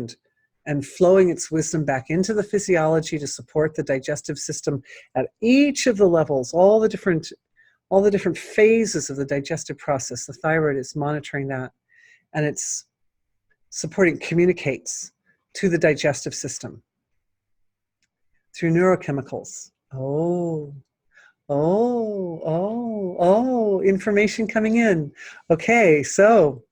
and flowing its wisdom back into the physiology to support the digestive system at each of the levels, all the different phases of the digestive process. The thyroid is monitoring that, and it's supporting, communicates to the digestive system through neurochemicals. Oh, information coming in. Okay, so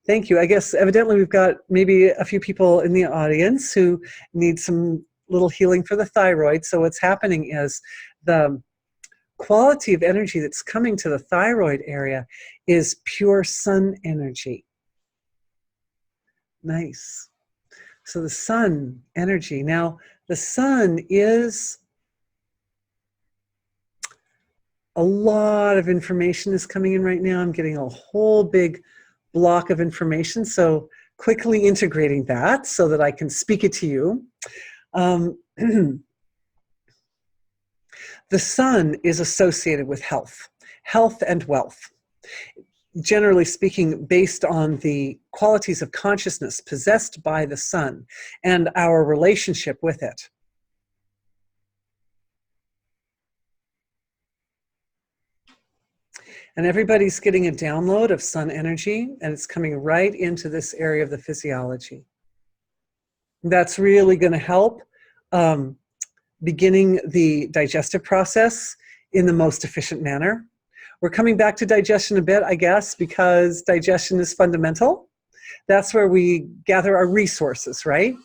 thank you. I guess evidently we've got maybe a few people in the audience who need some little healing for the thyroid. So what's happening is the quality of energy that's coming to the thyroid area is pure sun energy. Nice. So the sun energy. Now, the sun is a lot of information is coming in right now. I'm getting a whole big block of information. So quickly integrating that so that I can speak it to you. The sun is associated with health and wealth. Generally speaking, based on the qualities of consciousness possessed by the sun and our relationship with it. And everybody's getting a download of sun energy, and it's coming right into this area of the physiology. That's really going to help beginning the digestive process in the most efficient manner. We're coming back to digestion a bit, I guess, because digestion is fundamental. That's where we gather our resources, right?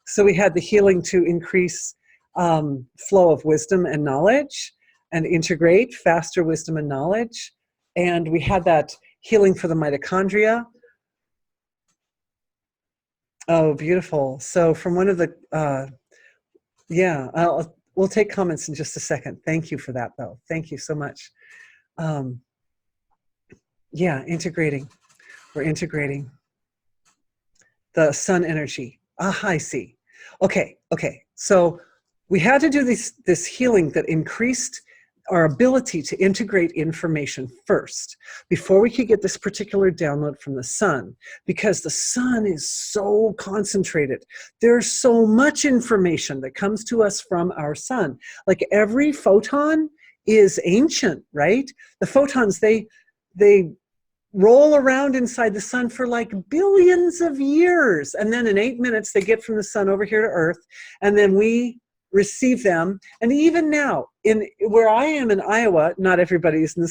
So we had the healing to increase flow of wisdom and knowledge and integrate faster wisdom and knowledge. And we had that healing for the mitochondria. Oh, beautiful. So from one of the, we'll take comments in just a second. Thank you for that, though. Thank you so much. Integrating. We're integrating the sun energy Ah, I see. Okay, okay. So we had to do this healing that increased our ability to integrate information first before we could get this particular download from the sun, because the sun is so concentrated. There's so much information that comes to us from our sun. Like every photon is ancient, right? The photons, they roll around inside the sun for like billions of years. And then in 8 minutes, they get from the sun over here to Earth. And then we receive them. And even now, in where I am in Iowa, not everybody is in the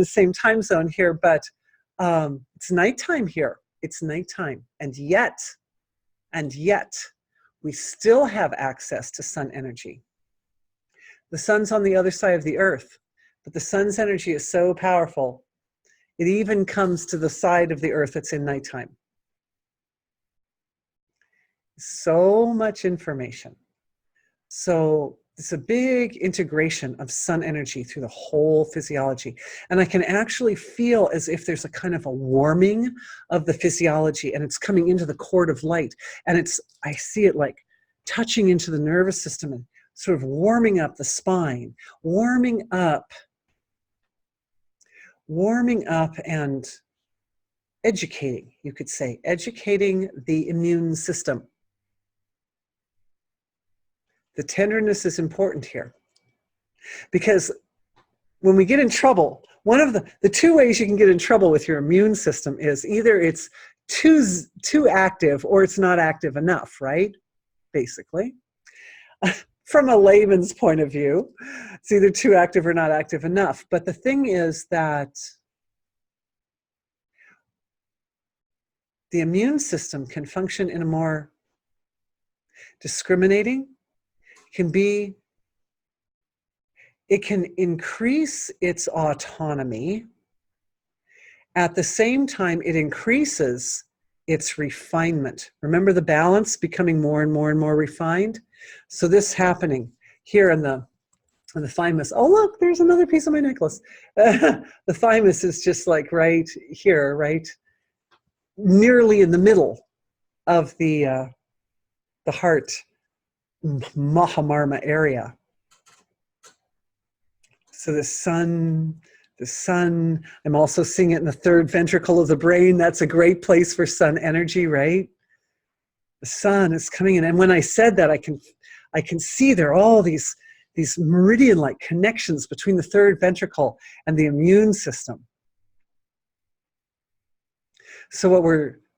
same time zone here, but it's nighttime here. It's nighttime. And yet, we still have access to sun energy. The sun's on the other side of the Earth, but the sun's energy is so powerful. It even comes to the side of the Earth that's in nighttime. So much information. So it's a big integration of sun energy through the whole physiology. And I can actually feel as if there's a kind of a warming of the physiology, and it's coming into the cord of light. And I see it like touching into the nervous system and sort of warming up the spine, warming up and educating, you could say, educating the immune system. The tenderness is important here, because when we get in trouble, one of the two ways you can get in trouble with your immune system is either it's too active or it's not active enough, right? Basically. From a layman's point of view, it's either too active or not active enough. But the thing is that the immune system can function in a more discriminating, it can increase its autonomy. At the same time, it increases its refinement. Remember the balance becoming more and more and more refined? So this happening here in the thymus. Oh, look, there's another piece of my necklace. The thymus is just like right here, right? Nearly in the middle of the heart Mahamarma area. So the sun, I'm also seeing it in the third ventricle of the brain. That's a great place for sun energy, right? The sun is coming in. And when I said that, I can see there are all these meridian-like connections between the third ventricle and the immune system. So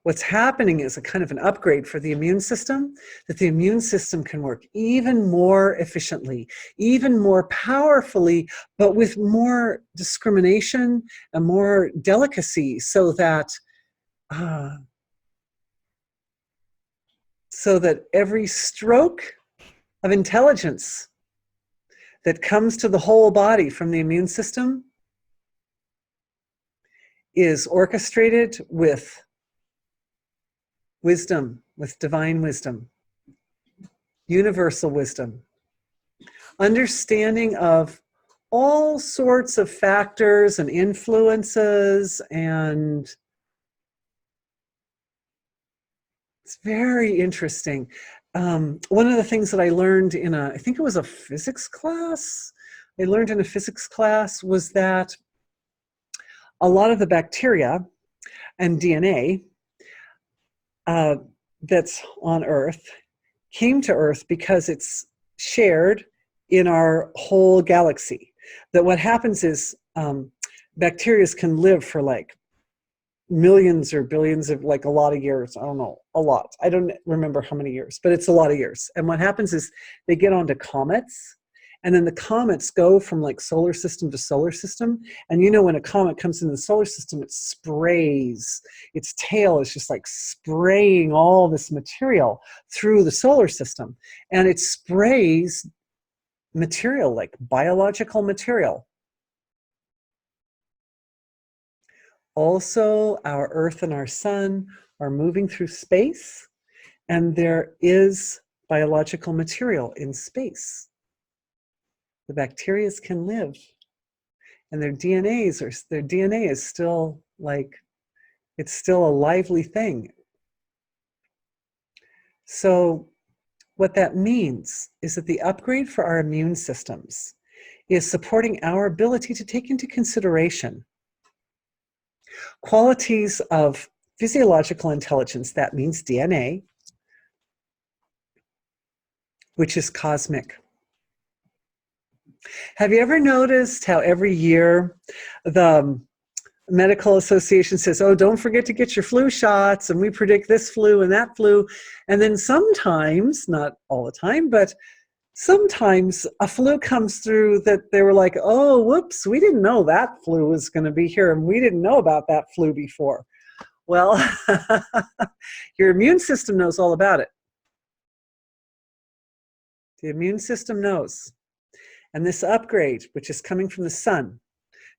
what's happening is a kind of an upgrade for the immune system, that the immune system can work even more efficiently, even more powerfully, but with more discrimination and more delicacy, so that every stroke of intelligence that comes to the whole body from the immune system is orchestrated with wisdom, with divine wisdom, universal wisdom, understanding of all sorts of factors and influences, and it's very interesting. One of the things that I learned I think it was a physics class, was that a lot of the bacteria and DNA that's on Earth came to Earth because it's shared in our whole galaxy. That what happens is bacteria can live for like millions or billions of, like, a lot of years. I don't know, a lot. I don't remember how many years, but it's a lot of years. And what happens is they get onto comets, and then the comets go from like solar system to solar system. And you know, when a comet comes in the solar system, it sprays. Its tail is just like spraying all this material through the solar system. And it sprays material, like biological material. Also, our Earth and our Sun are moving through space, and there is biological material in space. The bacteria can live, and their DNA is still like, it's still a lively thing. So what that means is that the upgrade for our immune systems is supporting our ability to take into consideration qualities of physiological intelligence. That means DNA, which is cosmic. Have you ever noticed how every year the medical association says, oh, don't forget to get your flu shots, and we predict this flu and that flu. And then sometimes, not all the time, but sometimes a flu comes through that they were like, oh, whoops, we didn't know that flu was going to be here, and we didn't know about that flu before. Well, your immune system knows all about it. The immune system knows. And this upgrade, which is coming from the sun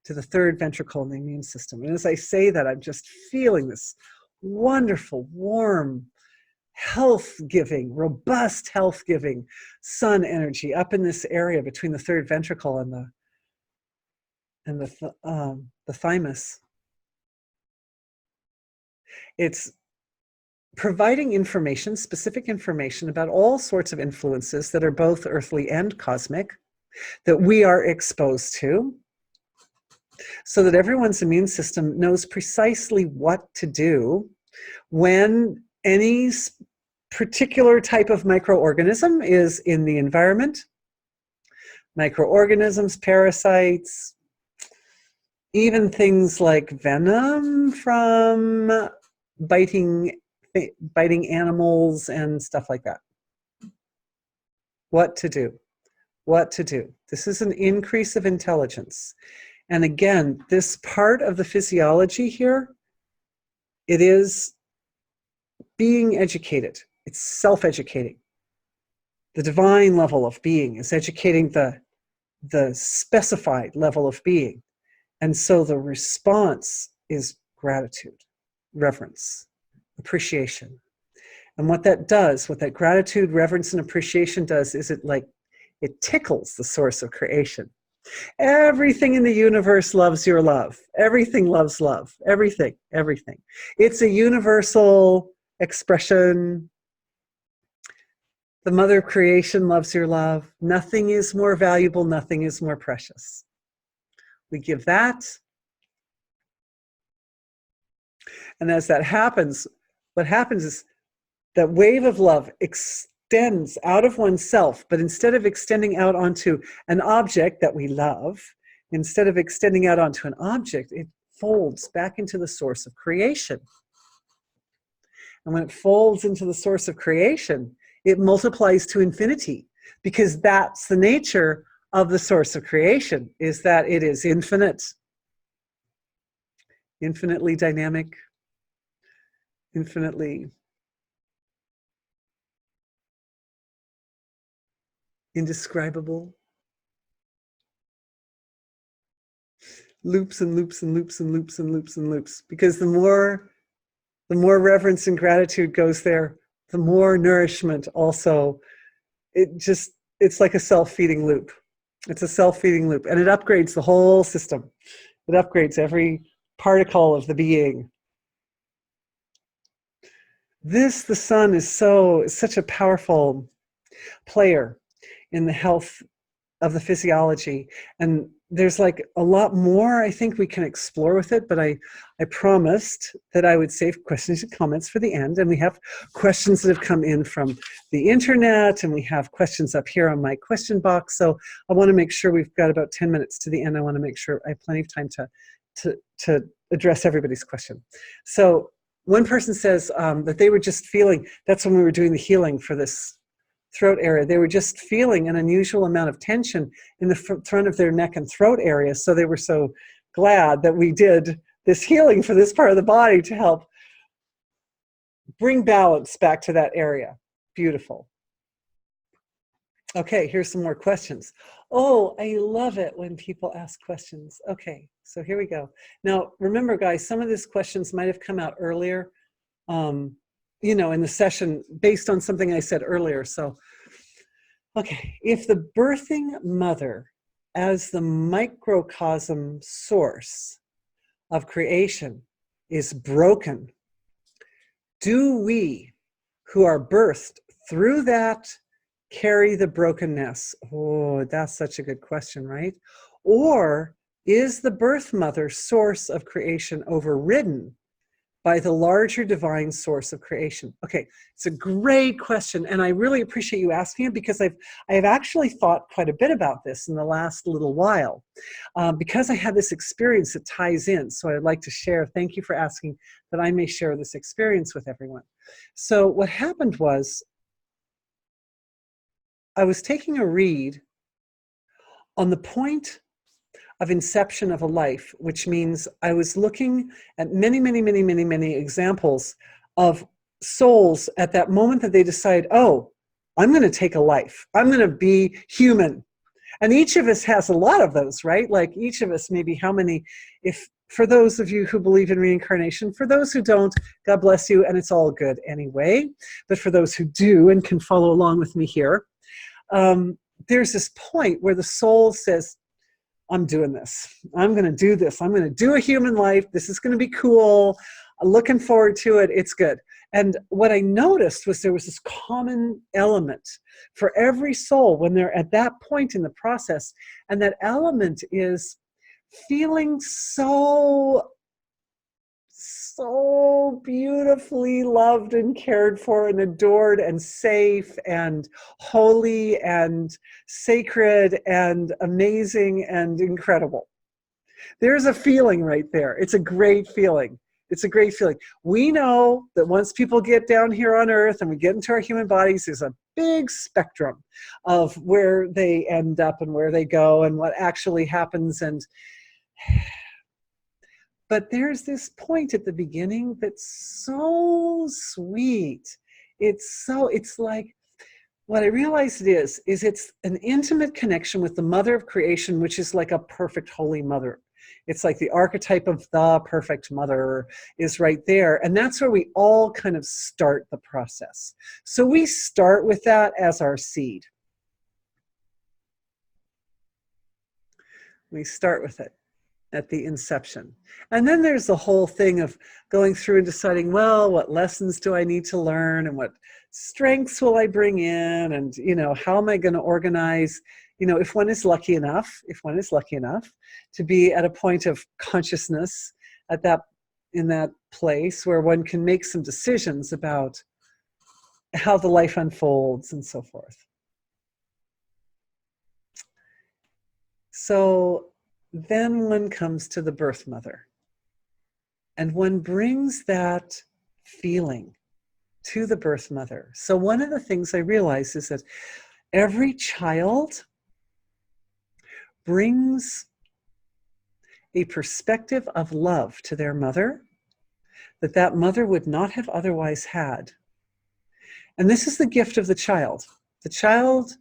to the third ventricle in the immune system. And as I say that, I'm just feeling this wonderful, warm, health-giving, robust health-giving sun energy up in this area between the third ventricle and the thymus. It's providing information, specific information about all sorts of influences that are both earthly and cosmic that we are exposed to, so that everyone's immune system knows precisely what to do when any particular type of microorganism is in the environment. Microorganisms, parasites, even things like venom from biting animals and stuff like that. What to do? What to do? This is an increase of intelligence. And again, this part of the physiology here, it is being educated. It's self-educating. The divine level of being is educating the specified level of being. And so the response is gratitude, reverence, appreciation. And what that does, what that gratitude, reverence, and appreciation does is it tickles the source of creation. Everything in the universe loves your love. Everything loves love. Everything, everything. It's a universal expression. The mother of creation loves your love. Nothing is more valuable. Nothing is more precious. We give that. And as that happens, what happens is that wave of love extends out of oneself, but instead of extending out onto an object that we love, instead of extending out onto an object, it folds back into the source of creation. And when it folds into the source of creation, it multiplies to infinity, because that's the nature of the source of creation, is that it is infinite, infinitely dynamic, infinitely indescribable. Loops and loops and loops and loops and loops and loops. Because the more reverence and gratitude goes there, the more nourishment also. It's like a self-feeding loop. It's a self-feeding loop, and it upgrades the whole system. It upgrades every particle of the being. The sun is such a powerful player in the health of the physiology, and there's like a lot more I think we can explore with it, but I promised that I would save questions and comments for the end, and we have questions that have come in from the internet, and we have questions up here on my question box, so I want to make sure we've got about 10 minutes to the end. I want to make sure I have plenty of time to address everybody's question. So one person says that they were just feeling, that's when we were doing the healing for this throat area, they were just feeling an unusual amount of tension in the front of their neck and throat area. So they were so glad that we did this healing for this part of the body to help bring balance back to that area. Beautiful. Okay, here's some more questions. Oh, I love it when people ask questions. Okay, so here we go. Now, remember, guys, some of these questions might have come out earlier, you know, in the session based on something I said earlier. So, okay, if the birthing mother as the microcosm source of creation is broken, do we who are birthed through that carry the brokenness? Oh, that's such a good question, right? Or is the birth mother source of creation overridden by the larger divine source of creation? Okay, it's a great question, and I really appreciate you asking it, because I have actually thought quite a bit about this in the last little while, because I had this experience that ties in. So I'd like to share. Thank you for asking that I may share this experience with everyone. So what happened was, I was taking a read on the point of inception of a life, which means I was looking at many examples of souls at that moment that they decide, oh, I'm going to take a life. I'm going to be human. And each of us has a lot of those, right? Like each of us, maybe how many, if for those of you who believe in reincarnation, for those who don't, God bless you, and it's all good anyway. But for those who do and can follow along with me here, there's this point where the soul says, I'm doing this. I'm going to do this. I'm going to do a human life. This is going to be cool. I'm looking forward to it. It's good. And what I noticed was there was this common element for every soul when they're at that point in the process. And that element is feeling so beautifully loved and cared for and adored and safe and holy and sacred and amazing and incredible. There's a feeling right there. It's a great feeling. It's a great feeling. We know that once people get down here on earth and we get into our human bodies, there's a big spectrum of where they end up and where they go and what actually happens. But there's this point at the beginning that's so sweet. It's like, what I realized it is it's an intimate connection with the mother of creation, which is like a perfect holy mother. It's like the archetype of the perfect mother is right there. And that's where we all kind of start the process. So we start with that as our seed. We start with it at the inception. And then there's the whole thing of going through and deciding, well, what lessons do I need to learn and what strengths will I bring in? And, how am I going to organize, if one is lucky enough to be at a point of consciousness in that place where one can make some decisions about how the life unfolds and so forth. So then one comes to the birth mother, and one brings that feeling to the birth mother. So one of the things I realize is that every child brings a perspective of love to their mother that mother would not have otherwise had. And this is the gift of the child. The child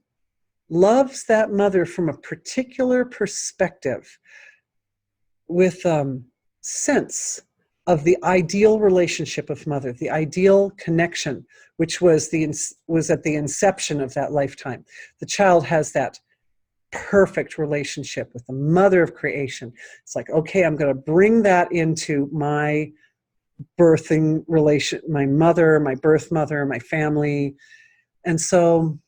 loves that mother from a particular perspective, with sense of the ideal relationship of mother, the ideal connection, which was at the inception of that lifetime. The child has that perfect relationship with the mother of creation. It's like, okay, I'm going to bring that into my birthing relation, my mother, my birth mother, my family. And so,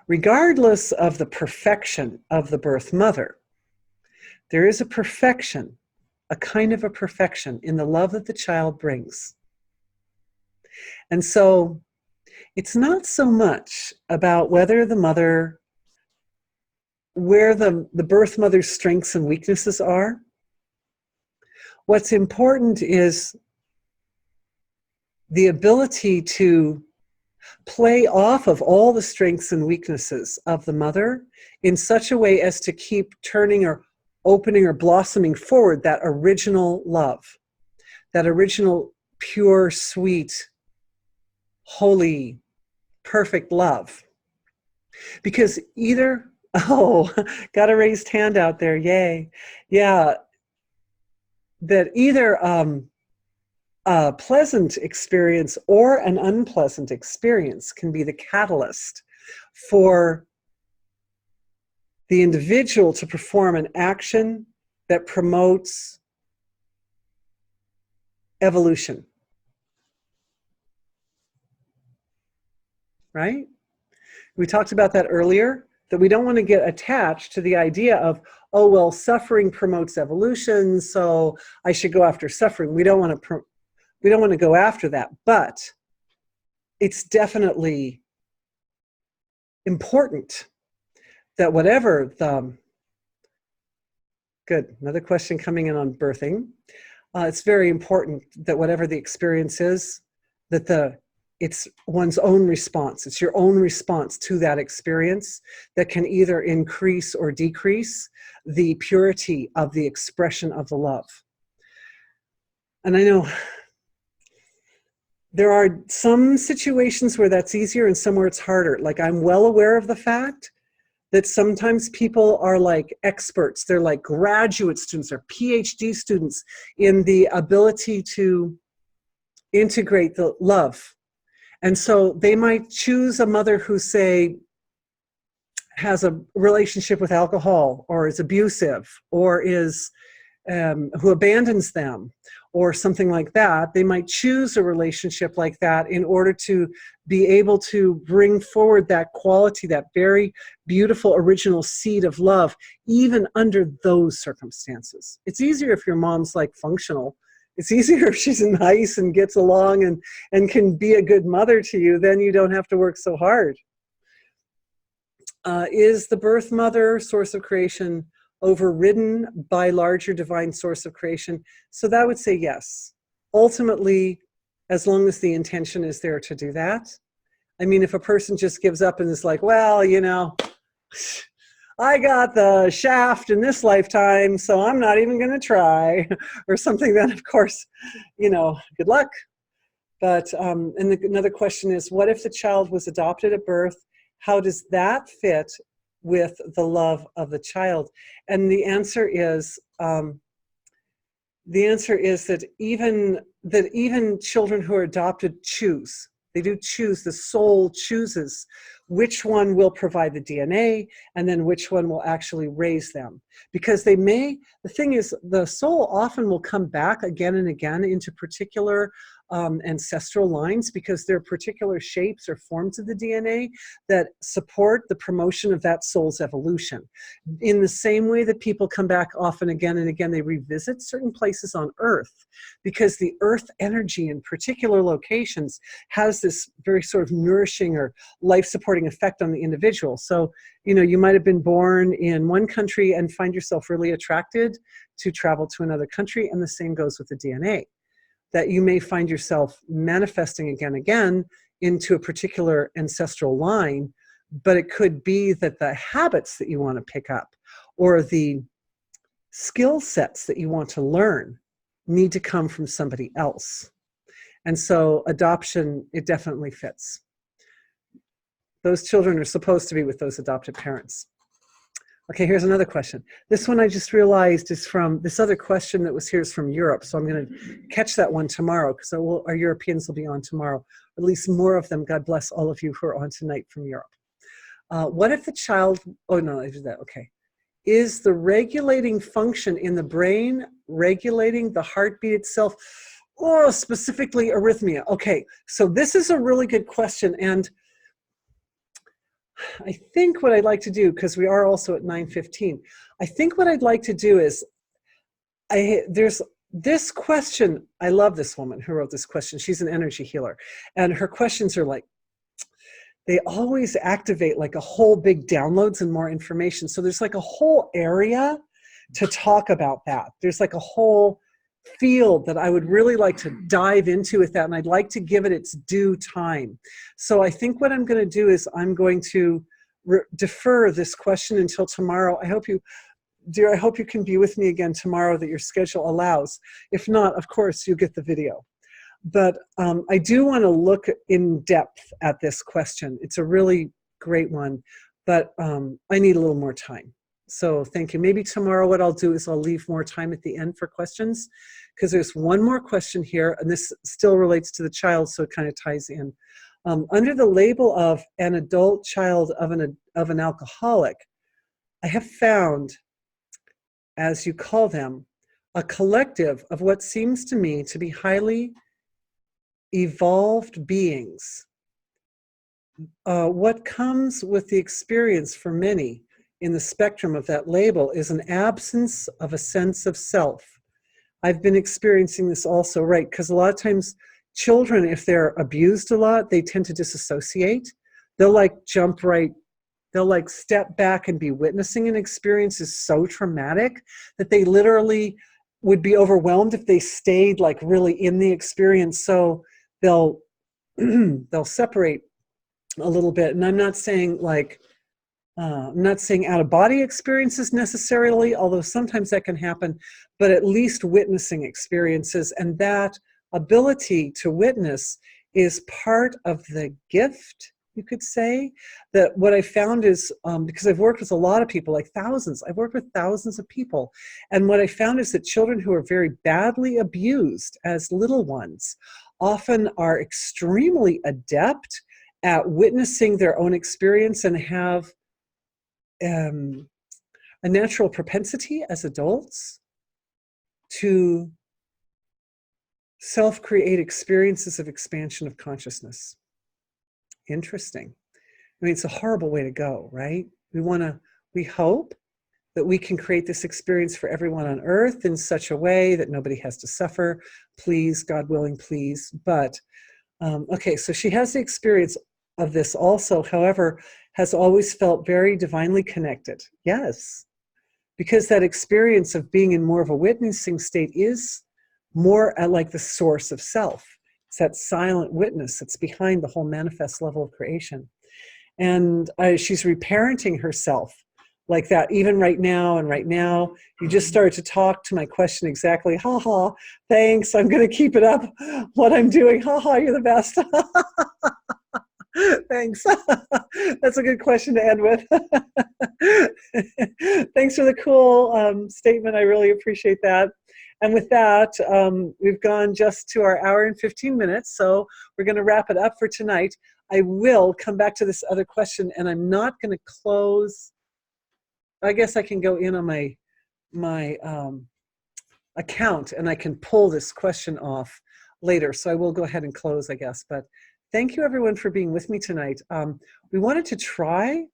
regardless of the perfection of the birth mother, there is a perfection, a kind of a perfection in the love that the child brings. And so it's not so much about where the birth mother's strengths and weaknesses are. What's important is the ability to play off of all the strengths and weaknesses of the mother in such a way as to keep turning or opening or blossoming forward that original love, that original pure, sweet, holy, perfect love. Because got a raised hand out there, yay. Yeah, that either a pleasant experience or an unpleasant experience can be the catalyst for the individual to perform an action that promotes evolution. right? We talked about that earlier, that we don't want to get attached to the idea of, oh, well, suffering promotes evolution, so I should go after suffering. We don't want to go after that, but it's definitely important that whatever another question coming in on birthing. It's very important that whatever the experience is, that it's one's own response. It's your own response to that experience that can either increase or decrease the purity of the expression of the love. And I know there are some situations where that's easier and some where it's harder. Like, I'm well aware of the fact that sometimes people are like experts. They're like graduate students or PhD students in the ability to integrate the love. And so they might choose a mother who, say, has a relationship with alcohol or is abusive or is who abandons them or something like that. They might choose a relationship like that in order to be able to bring forward that quality, that very beautiful original seed of love, even under those circumstances. It's easier if your mom's like functional. It's easier if she's nice and gets along and can be a good mother to you. Then you don't have to work so hard. Is the birth mother source of creation overridden by larger divine source of creation? So that would say yes. Ultimately, as long as the intention is there to do that. I mean, if a person just gives up and is like, well, you know, I got the shaft in this lifetime, so I'm not even going to try, or something, then of course, you know, good luck. But, another question is, what if the child was adopted at birth? How does that fit with the love of the child? And the answer is that even children who are adopted choose. They do choose. The soul chooses which one will provide the DNA and then which one will actually raise them. Because the thing is, the soul often will come back again and again into particular ancestral lines, because there are particular shapes or forms of the DNA that support the promotion of that soul's evolution. In the same way that people come back often again and again, they revisit certain places on Earth, because the Earth energy in particular locations has this very sort of nourishing or life-supporting effect on the individual. So, you know, you might have been born in one country and find yourself really attracted to travel to another country, and the same goes with the DNA. That you may find yourself manifesting again and again into a particular ancestral line, but it could be that the habits that you want to pick up or the skill sets that you want to learn need to come from somebody else. And so adoption, it definitely fits. Those children are supposed to be with those adoptive parents. Okay, here's another question. This one I just realized is from, this other question that was here is from Europe. So I'm going to catch that one tomorrow, because our Europeans will be on tomorrow. At least more of them. God bless all of you who are on tonight from Europe. What if the child, oh no, I did that, okay. Is the regulating function in the brain regulating the heartbeat itself? Or specifically arrhythmia? Okay, so this is a really good question. And I think what I'd like to do, because we are also at 9:15, I think what I'd like to do is, there's this question. I love this woman who wrote this question. She's an energy healer. And her questions are like, they always activate like a whole big downloads and more information. So there's like a whole area to talk about that. There's like a whole field that I would really like to dive into with that, and I'd like to give it its due time. So I think what I'm going to do is I'm going to defer this question until tomorrow. I hope you, dear, I hope you can be with me again tomorrow, that your schedule allows. If not, of course, you get the video. But I do want to look in depth at this question. It's a really great one, but I need a little more time. So thank you. Maybe tomorrow what I'll do is I'll leave more time at the end for questions, because there's one more question here, and this still relates to the child, so it kind of ties in. Under the label of an adult child of an alcoholic, I have found, as you call them, a collective of what seems to me to be highly evolved beings what comes with the experience for many in the spectrum of that label is an absence of a sense of self. I've been experiencing this also, right? Because a lot of times children, if they're abused a lot, they tend to disassociate. They'll like jump right, they'll like step back and be witnessing an experience is so traumatic that they literally would be overwhelmed if they stayed like really in the experience. So they'll they'll separate a little bit. And I'm not saying like I'm not saying out of body experiences necessarily, although sometimes that can happen, but at least witnessing experiences. And that ability to witness is part of the gift, you could say. That what I found is, because I've worked with a lot of people, like thousands, I've worked with thousands of people. And what I found is that children who are very badly abused as little ones often are extremely adept at witnessing their own experience and have a natural propensity as adults to self-create experiences of expansion of consciousness. Interesting. I mean, it's a horrible way to go, right? We hope that we can create this experience for everyone on earth in such a way that nobody has to suffer. Please, God willing, please. But, okay, so she has the experience of this also, however, has always felt very divinely connected. Yes, because that experience of being in more of a witnessing state is more at like the source of self. It's that silent witness that's behind the whole manifest level of creation. And she's reparenting herself like that, even right now. And right now, you just started to talk to my question exactly. Ha ha, thanks. I'm going to keep it up what I'm doing. Ha ha, you're the best. Thanks. That's a good question to end with. Thanks for the cool statement. I really appreciate that. And with that, we've gone just to our hour and 15 minutes. So we're going to wrap it up for tonight. I will come back to this other question, and I'm not going to close. I guess I can go in on my account, and I can pull this question off later. So I will go ahead and close, I guess. But thank you, everyone, for being with me tonight. We wanted to try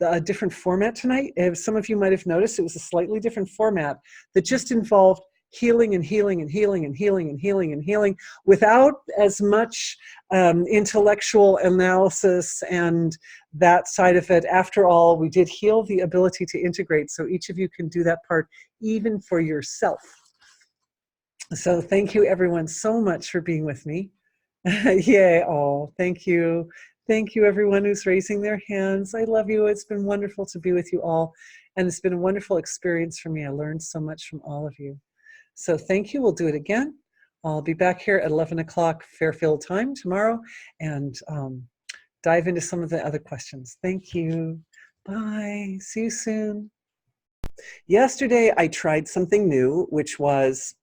a different format tonight. As some of you might have noticed, it was a slightly different format that just involved healing and healing and healing and healing and healing and healing without as much intellectual analysis and that side of it. After all, we did heal the ability to integrate, so each of you can do that part even for yourself. So thank you, everyone, so much for being with me. Yay, oh, thank you. Thank you, everyone who's raising their hands. I love you. It's been wonderful to be with you all, and it's been a wonderful experience for me. I learned so much from all of you. So thank you. We'll do it again. I'll be back here at 11 o'clock Fairfield time tomorrow and dive into some of the other questions. Thank you. Bye. See you soon. Yesterday, I tried something new, which was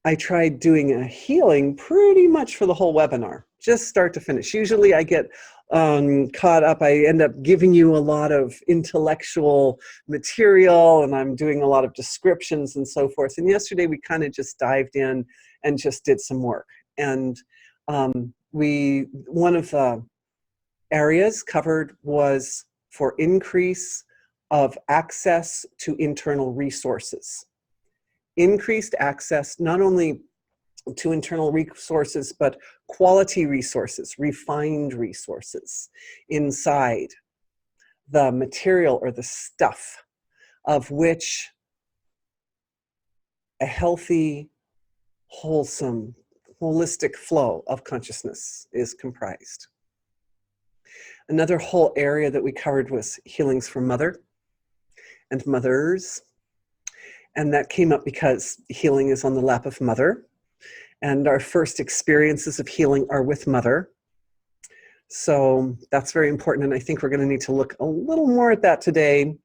I tried doing a healing pretty much for the whole webinar, just start to finish. Usually I get caught up. I end up giving you a lot of intellectual material, and I'm doing a lot of descriptions and so forth. And yesterday we kind of just dived in and just did some work. And one of the areas covered was for increase of access to internal resources. Increased access not only to internal resources, but quality resources, refined resources inside the material or the stuff of which a healthy, wholesome, holistic flow of consciousness is comprised. Another whole area that we covered was healings for mother and mothers. And that came up because healing is on the lap of mother. And our first experiences of healing are with mother. So that's very important. And I think we're going to need to look a little more at that today.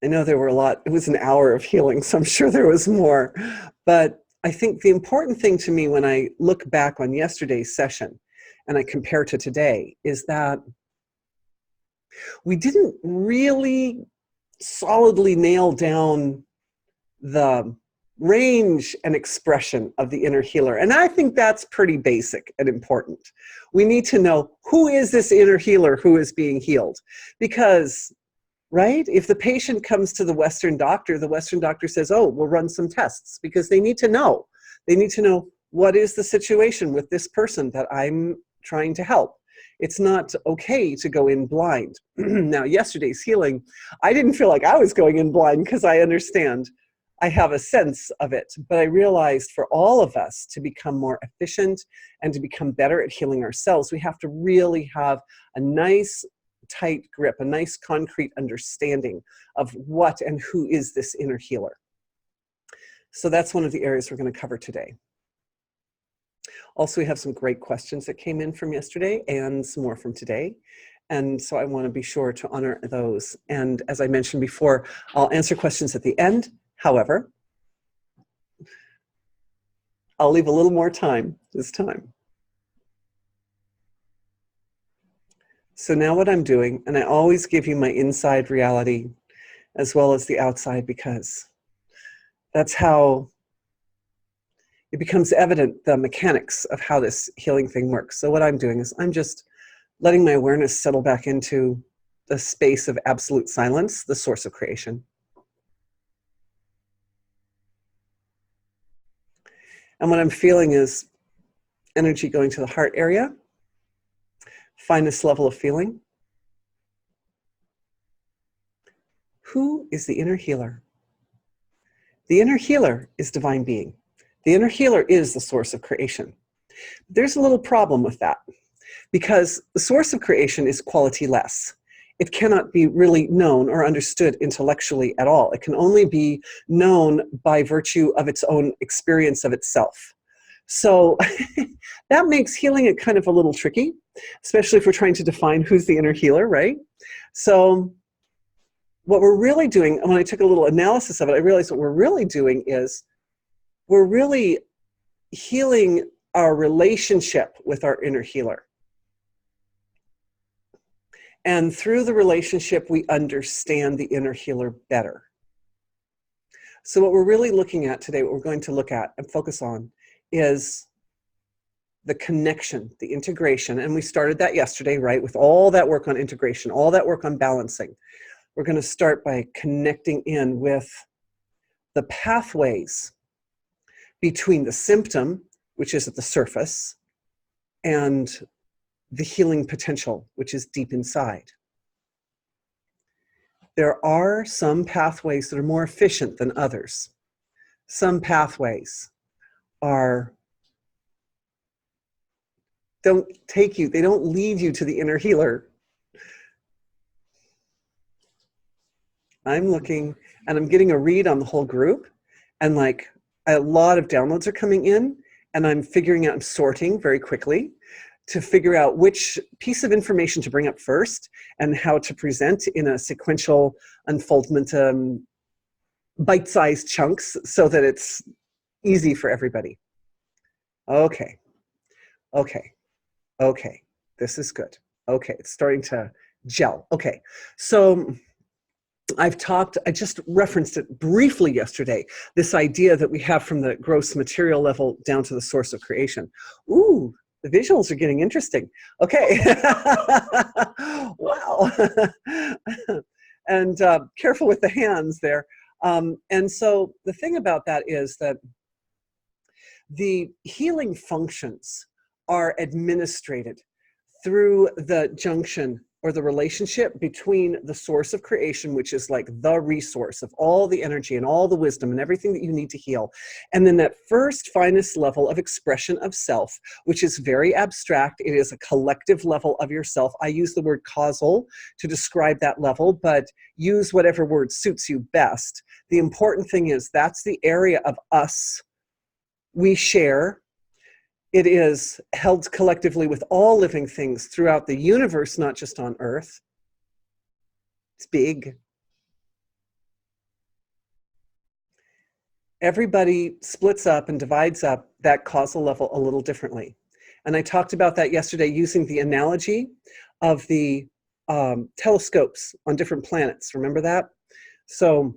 I know there were a lot, it was an hour of healing, so I'm sure there was more. But I think the important thing to me when I look back on yesterday's session and I compare to today is that we didn't really solidly nail down the range and expression of the inner healer. And I think that's pretty basic and important. We need to know, who is this inner healer who is being healed? Because, right, if the patient comes to the Western doctor says, oh, we'll run some tests, because they need to know. They need to know, what is the situation with this person that I'm trying to help? It's not okay to go in blind. Now, yesterday's healing, I didn't feel like I was going in blind, because I understand. I have a sense of it, but I realized for all of us to become more efficient and to become better at healing ourselves, we have to really have a nice tight grip, a nice concrete understanding of what and who is this inner healer. So that's one of the areas we're going to cover today. Also, we have some great questions that came in from yesterday and some more from today. And so I want to be sure to honor those. And as I mentioned before, I'll answer questions at the end. However, I'll leave a little more time this time. So now what I'm doing, and I always give you my inside reality as well as the outside, because that's how it becomes evident, the mechanics of how this healing thing works. So what I'm doing is I'm just letting my awareness settle back into the space of absolute silence, the source of creation. And what I'm feeling is energy going to the heart area, finest level of feeling. Who is the inner healer? The inner healer is divine being. The inner healer is the source of creation. There's a little problem with that, because the source of creation is quality-less. It cannot be really known or understood intellectually at all. It can only be known by virtue of its own experience of itself. So that makes healing it kind of a little tricky, especially if we're trying to define who's the inner healer, right? So what we're really doing, and when I took a little analysis of it, I realized what we're really doing is we're really healing our relationship with our inner healer. And through the relationship, we understand the inner healer better. So what we're really looking at today, what we're going to look at and focus on, is the connection, the integration. And we started that yesterday, right? With all that work on integration, all that work on balancing. We're going to start by connecting in with the pathways between the symptom, which is at the surface, and the healing potential, which is deep inside. There are some pathways that are more efficient than others. Some pathways don't lead you to the inner healer. I'm looking, and I'm getting a read on the whole group, and like a lot of downloads are coming in, and I'm sorting very quickly to figure out which piece of information to bring up first and how to present in a sequential unfoldment, bite-sized chunks, so that it's easy for everybody. Okay, this is good. Okay, it's starting to gel. Okay, so I just referenced it briefly yesterday, this idea that we have from the gross material level down to the source of creation. Ooh, the visuals are getting interesting. Okay. Wow. And careful with the hands there. And so the thing about that is that the healing functions are administrated through the junction or the relationship between the source of creation, which is like the resource of all the energy and all the wisdom and everything that you need to heal. And then that first finest level of expression of self, which is very abstract. It is a collective level of yourself. I use the word causal to describe that level, but use whatever word suits you best. The important thing is that's the area of us we share. It is held collectively with all living things throughout the universe, not just on Earth. It's big. Everybody splits up and divides up that causal level a little differently. And I talked about that yesterday using the analogy of the telescopes on different planets. Remember that? So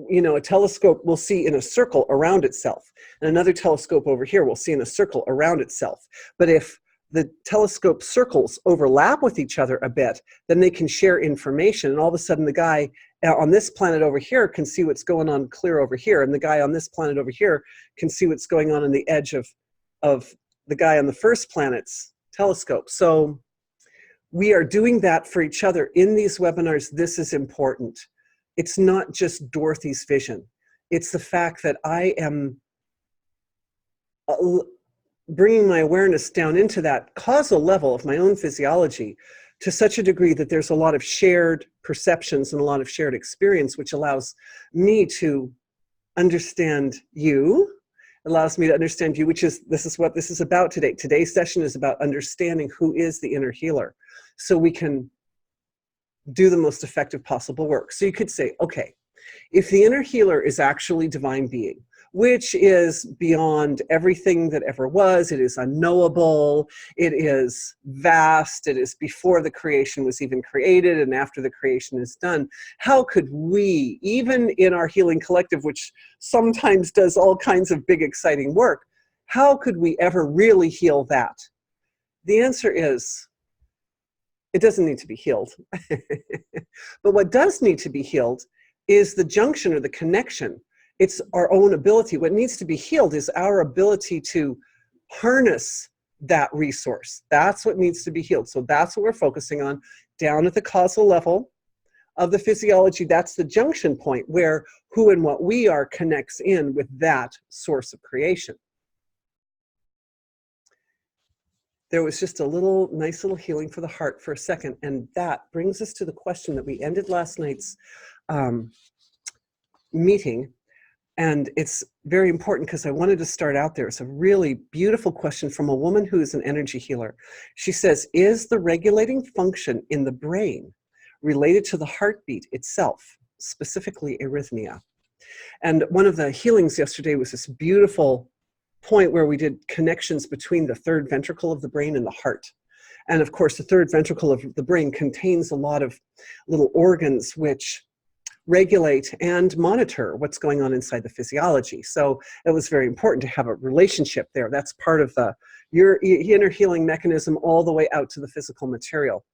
you know, a telescope will see in a circle around itself, and another telescope over here will see in a circle around itself. But if the telescope circles overlap with each other a bit, then they can share information, and all of a sudden the guy on this planet over here can see what's going on clear over here, and the guy on this planet over here can see what's going on the edge of the guy on the first planet's telescope. So we are doing that for each other in these webinars. This is important. It's not just Dorothy's vision. It's the fact that I am bringing my awareness down into that causal level of my own physiology to such a degree that there's a lot of shared perceptions and a lot of shared experience, which allows me to understand you, allows me to understand you, which is, this is what this is about today. Today's session is about understanding who is the inner healer, so we can do the most effective possible work. So you could say, okay, if the inner healer is actually divine being, which is beyond everything that ever was, it is unknowable, it is vast, it is before the creation was even created and after the creation is done, how could we, even in our healing collective, which sometimes does all kinds of big exciting work, how could we ever really heal that? The answer is, it doesn't need to be healed. But what does need to be healed is the junction or the connection. It's our own ability. What needs to be healed is our ability to harness that resource. That's what needs to be healed. So that's what we're focusing on down at the causal level of the physiology. That's the junction point where who and what we are connects in with that source of creation. There was just a nice little healing for the heart for a second. And that brings us to the question that we ended last night's meeting. And it's very important because I wanted to start out there. It's a really beautiful question from a woman who is an energy healer. She says, is the regulating function in the brain related to the heartbeat itself, specifically arrhythmia? And one of the healings yesterday was this beautiful point where we did connections between the third ventricle of the brain and the heart. And of course, the third ventricle of the brain contains a lot of little organs which regulate and monitor what's going on inside the physiology. So it was very important to have a relationship there. That's part of your inner healing mechanism all the way out to the physical material.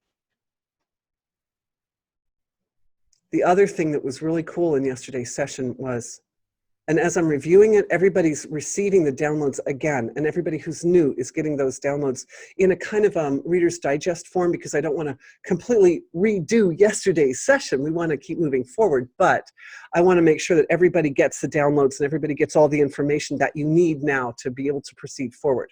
The other thing that was really cool in yesterday's session was, and as I'm reviewing it, everybody's receiving the downloads again, and everybody who's new is getting those downloads in a kind of Reader's Digest form, because I don't want to completely redo yesterday's session. We want to keep moving forward, but I want to make sure that everybody gets the downloads and everybody gets all the information that you need now to be able to proceed forward.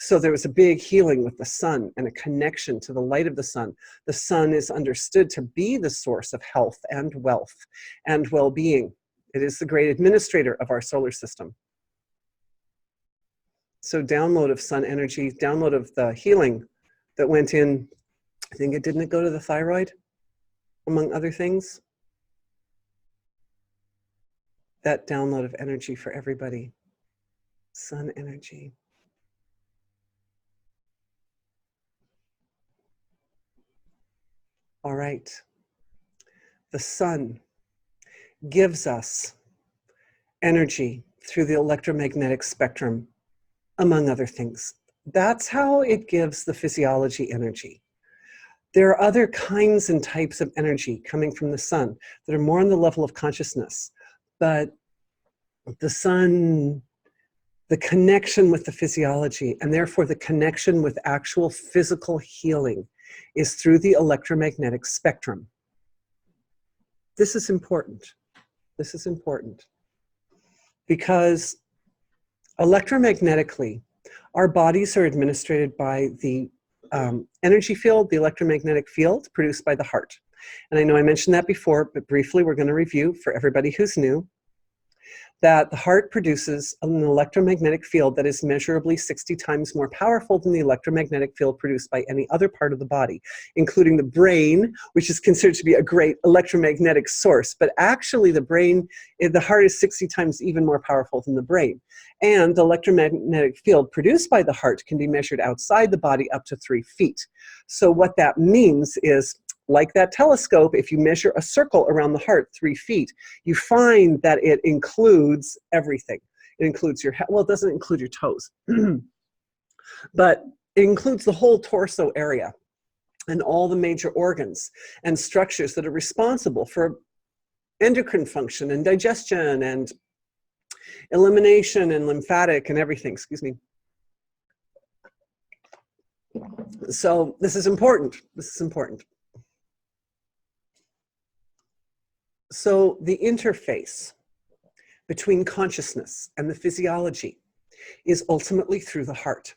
So there was a big healing with the sun and a connection to the light of the sun. The sun is understood to be the source of health and wealth and well-being. It is the great administrator of our solar system. So download of sun energy, download of the healing that went in, I think it didn't go to the thyroid, among other things. That download of energy for everybody. Sun energy. All right. The sun gives us energy through the electromagnetic spectrum, among other things. That's how it gives the physiology energy. There are other kinds and types of energy coming from the sun that are more on the level of consciousness, but the sun, the connection with the physiology, and therefore the connection with actual physical healing, is through the electromagnetic spectrum. This is important. This is important because electromagnetically, our bodies are administered by the energy field, the electromagnetic field produced by the heart. And I know I mentioned that before, but briefly we're going to review for everybody who's new that the heart produces an electromagnetic field that is measurably 60 times more powerful than the electromagnetic field produced by any other part of the body, including the brain, which is considered to be a great electromagnetic source. But actually the brain, the heart is 60 times even more powerful than the brain. And the electromagnetic field produced by the heart can be measured outside the body up to 3 feet. So what that means is, like that telescope, if you measure a circle around the heart 3 feet, you find that it includes everything. It includes your head. Well, it doesn't include your toes, but it includes the whole torso area and all the major organs and structures that are responsible for endocrine function and digestion and elimination and lymphatic and everything. Excuse me. So this is important. This is important. So the interface between consciousness and the physiology is ultimately through the heart.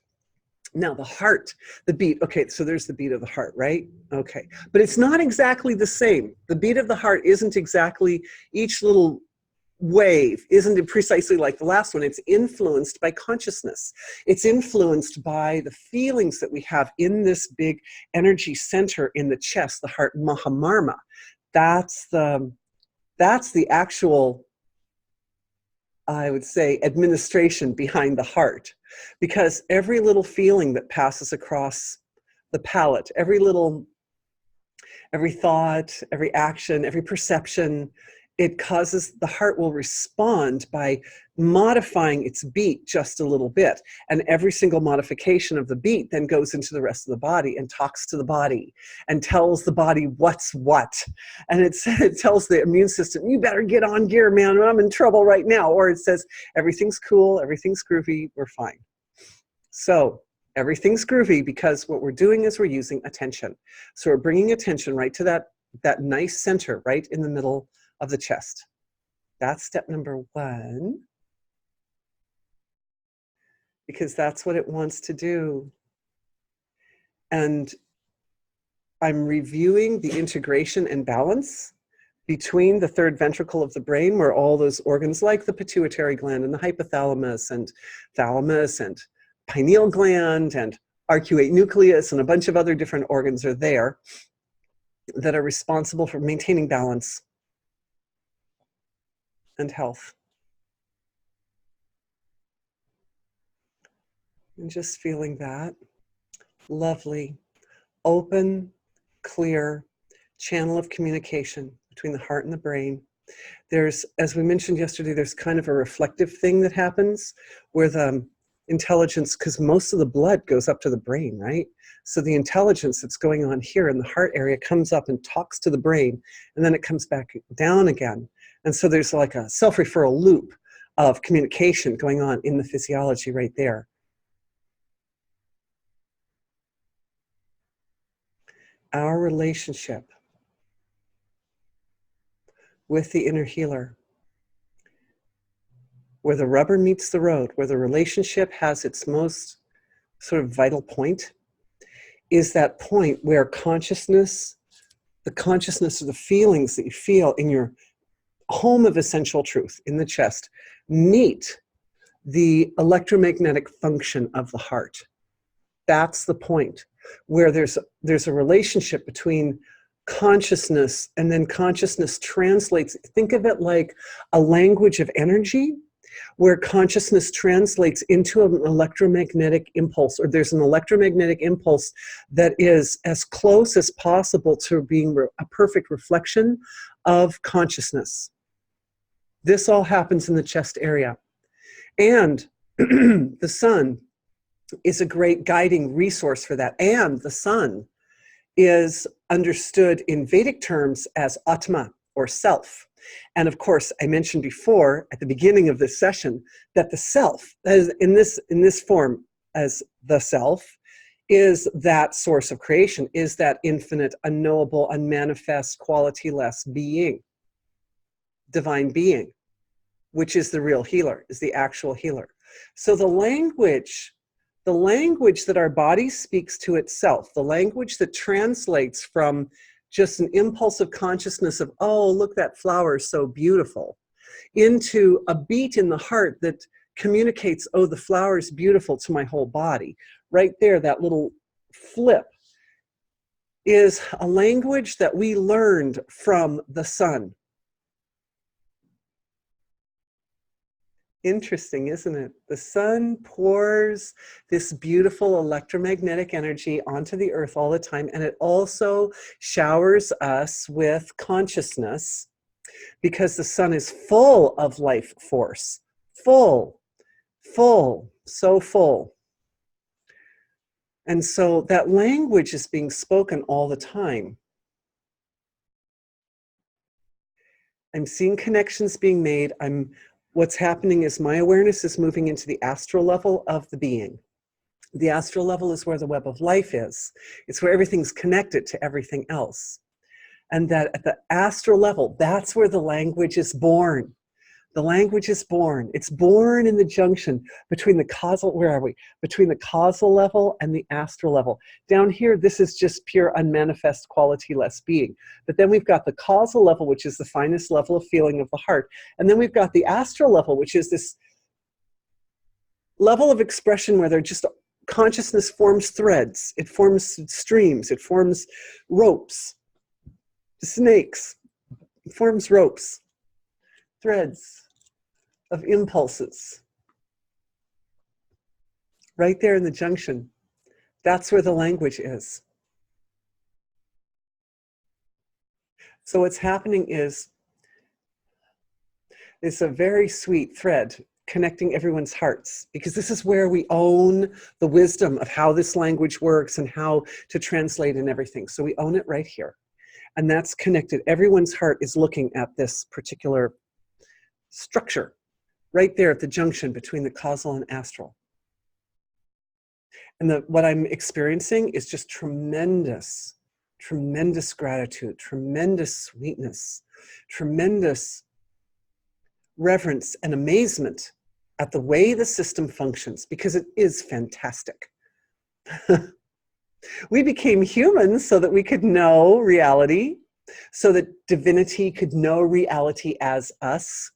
Now the heart, the beat, okay, so there's the beat of the heart, right? Okay, but it's not exactly the same. The beat of the heart isn't exactly, each little wave isn't precisely like the last one. It's influenced by consciousness. It's influenced by the feelings that we have in this big energy center in the chest, the heart Mahamarma. That's the actual, I would say, administration behind the heart, because every little feeling that passes across the palate, every thought, every action, every perception, it causes, the heart will respond by modifying its beat just a little bit. And every single modification of the beat then goes into the rest of the body and talks to the body and tells the body what's what. And it tells the immune system, you better get on gear, man, I'm in trouble right now. Or it says, everything's cool, everything's groovy, we're fine. So everything's groovy because what we're doing is we're using attention. So we're bringing attention right to that nice center right in the middle of the chest. That's step number 1, because that's what it wants to do. And I'm reviewing the integration and balance between the third ventricle of the brain, where all those organs like the pituitary gland and the hypothalamus and thalamus and pineal gland and arcuate nucleus and a bunch of other different organs are there that are responsible for maintaining balance and health. And just feeling that lovely, open, clear channel of communication between the heart and the brain. There's, as we mentioned yesterday, there's kind of a reflective thing that happens where the intelligence, because most of the blood goes up to the brain, right? So the intelligence that's going on here in the heart area comes up and talks to the brain, and then it comes back down again. And so there's like a self-referral loop of communication going on in the physiology right there. Our relationship with the inner healer, where the rubber meets the road, where the relationship has its most sort of vital point, is that point where consciousness, the consciousness of the feelings that you feel in your home of essential truth in the chest, meet the electromagnetic function of the heart. That's the point where there's a relationship between consciousness, and then consciousness translates. Think of it like a language of energy, where consciousness translates into an electromagnetic impulse, or there's an electromagnetic impulse that is as close as possible to being a perfect reflection of consciousness. This all happens in the chest area. And the sun is a great guiding resource for that. And the sun is understood in Vedic terms as Atma, or self. And of course, I mentioned before at the beginning of this session that the self, as in this form as the self, is that source of creation, is that infinite, unknowable, unmanifest, quality-less being, divine being, which is the real healer, is the actual healer. So the language that our body speaks to itself, the language that translates from just an impulse of consciousness of, oh, look, that flower is so beautiful, into a beat in the heart that communicates, oh, the flower is beautiful to my whole body. Right there, that little flip is a language that we learned from the sun. Interesting, isn't it? The sun pours this beautiful electromagnetic energy onto the earth all the time, and it also showers us with consciousness because the sun is full of life force. Full, full, so full. And so that language is being spoken all the time. I'm seeing connections being made. What's happening is my awareness is moving into the astral level of the being. The astral level is where the web of life is. It's where everything's connected to everything else. And that at the astral level, that's where the language is born. The language is born. It's born in the junction between the causal, where are we? Between the causal level and the astral level. Down here, this is just pure unmanifest quality-less being. But then we've got the causal level, which is the finest level of feeling of the heart. And then we've got the astral level, which is this level of expression where they're just consciousness forms threads. It forms streams. It forms ropes, snakes. It forms ropes, threads of impulses. Right there in the junction. That's where the language is. So what's happening is it's a very sweet thread connecting everyone's hearts, because this is where we own the wisdom of how this language works and how to translate and everything. So we own it right here. And that's connected. Everyone's heart is looking at this particular structure right there at the junction between the causal and astral. And what I'm experiencing is just tremendous, tremendous gratitude, tremendous sweetness, tremendous reverence and amazement at the way the system functions, because it is fantastic. We became humans so that we could know reality, so that divinity could know reality as us.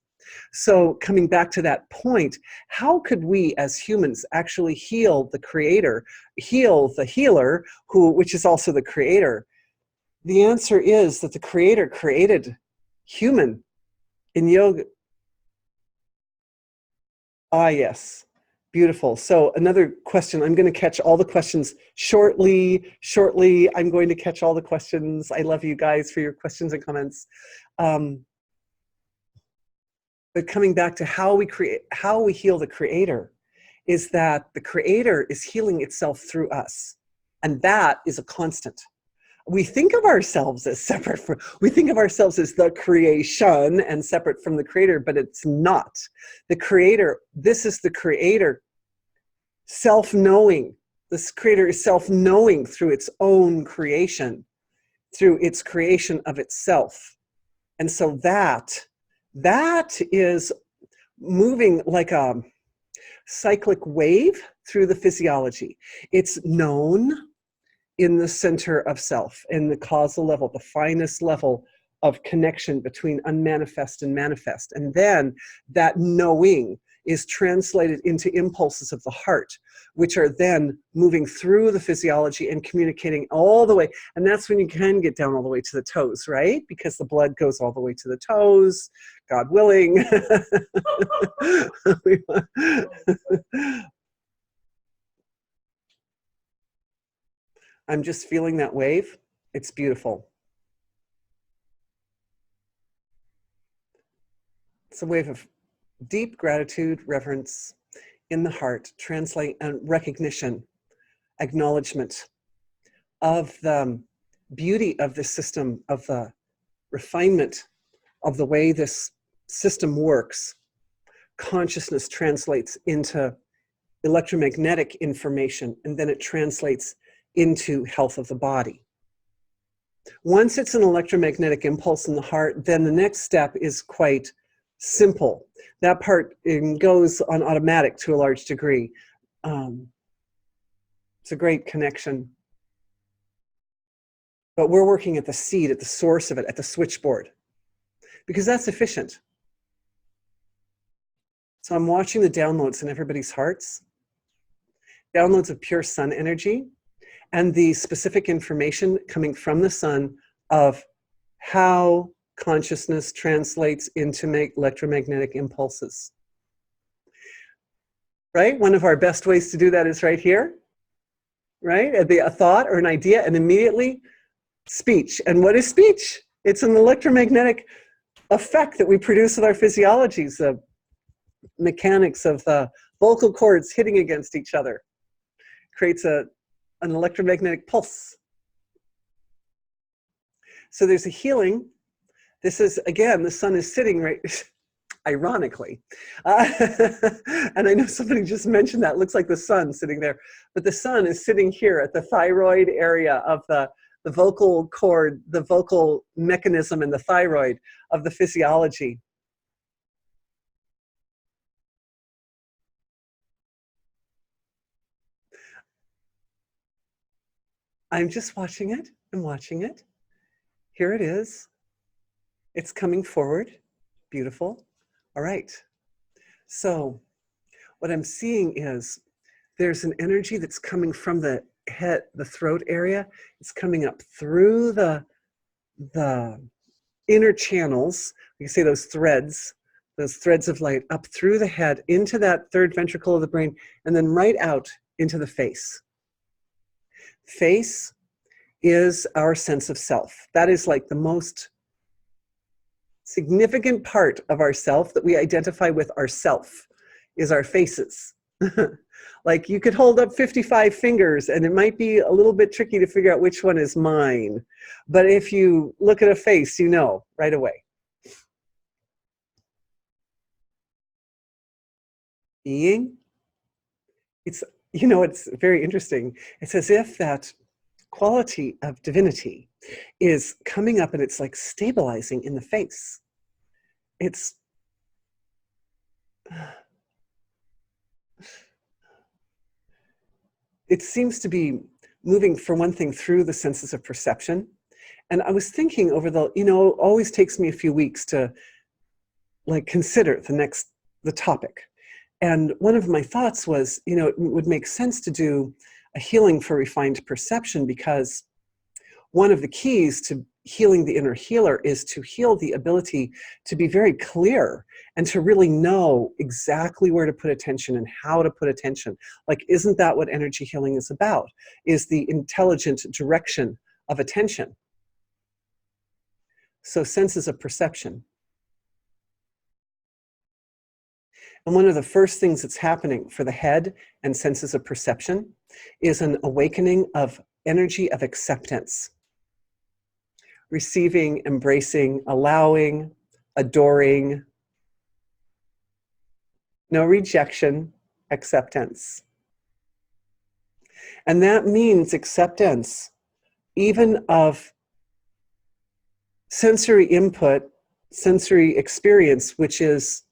So coming back to that point, how could we as humans actually heal the creator, heal the healer, which is also the creator? The answer is that the creator created human in yoga. Ah, yes. Beautiful. So another question. I'm going to catch all the questions shortly. I'm going to catch all the questions. I love you guys for your questions and comments. But coming back to how we heal the creator, is that the creator is healing itself through us. And that is a constant. We think of ourselves as separate we think of ourselves as the creation and separate from the creator, but it's not. The creator, this is the creator self-knowing. This creator is self-knowing through its own creation, through its creation of itself. And so that is moving like a cyclic wave through the physiology. It's known in the center of self, in the causal level, the finest level of connection between unmanifest and manifest. And then that knowing is translated into impulses of the heart, which are then moving through the physiology and communicating all the way. And that's when you can get down all the way to the toes, right? Because the blood goes all the way to the toes, God willing. I'm just feeling that wave. It's beautiful. It's a wave of deep gratitude, reverence in the heart, translate and recognition, acknowledgement of the beauty of this system, of the refinement of the way this system works. Consciousness translates into electromagnetic information, and then it translates into health of the body. Once it's an electromagnetic impulse in the heart, then the next step is quite simple. That part goes on automatic to a large degree. It's a great connection. But we're working at the seed, at the source of it, at the switchboard, because that's efficient. So I'm watching the downloads in everybody's hearts, downloads of pure sun energy, and the specific information coming from the sun of how consciousness translates into electromagnetic impulses. right? One of our best ways to do that is right here, right? A thought or an idea, and immediately speech. And what is speech? It's an electromagnetic effect that we produce with our physiologies, the mechanics of the vocal cords hitting against each other creates an electromagnetic pulse. So there's a healing. This is, again, the sun is sitting right, ironically. And I know somebody just mentioned that. It looks like the sun sitting there. But the sun is sitting here at the thyroid area of the vocal cord, the vocal mechanism in the thyroid of the physiology. I'm just watching it. I'm watching it. Here it is. It's coming forward. Beautiful. All right. So what I'm seeing is there's an energy that's coming from the head, the throat area. It's coming up through the inner channels. You can see those threads of light up through the head into that third ventricle of the brain, and then right out into the face. Face is our sense of self. That is like the most significant part of ourself that we identify with ourself is our faces. Like you could hold up 55 fingers and it might be a little bit tricky to figure out which one is mine. But if you look at a face, you know right away. Being, it's, you know, it's very interesting. It's as if that quality of divinity is coming up and it's like stabilizing in the face. It's it seems to be moving, for one thing, through the senses of perception. And I was thinking over the, you know, it always takes me a few weeks to like consider the topic. And one of my thoughts was, you know, it would make sense to do a healing for refined perception, because one of the keys to healing the inner healer is to heal the ability to be very clear and to really know exactly where to put attention and how to put attention. Like, isn't that what energy healing is about? Is the intelligent direction of attention. So senses of perception. And one of the first things that's happening for the head and senses of perception is an awakening of energy of acceptance. Receiving, embracing, allowing, adoring. No rejection, acceptance. And that means acceptance even of sensory input, sensory experience, which is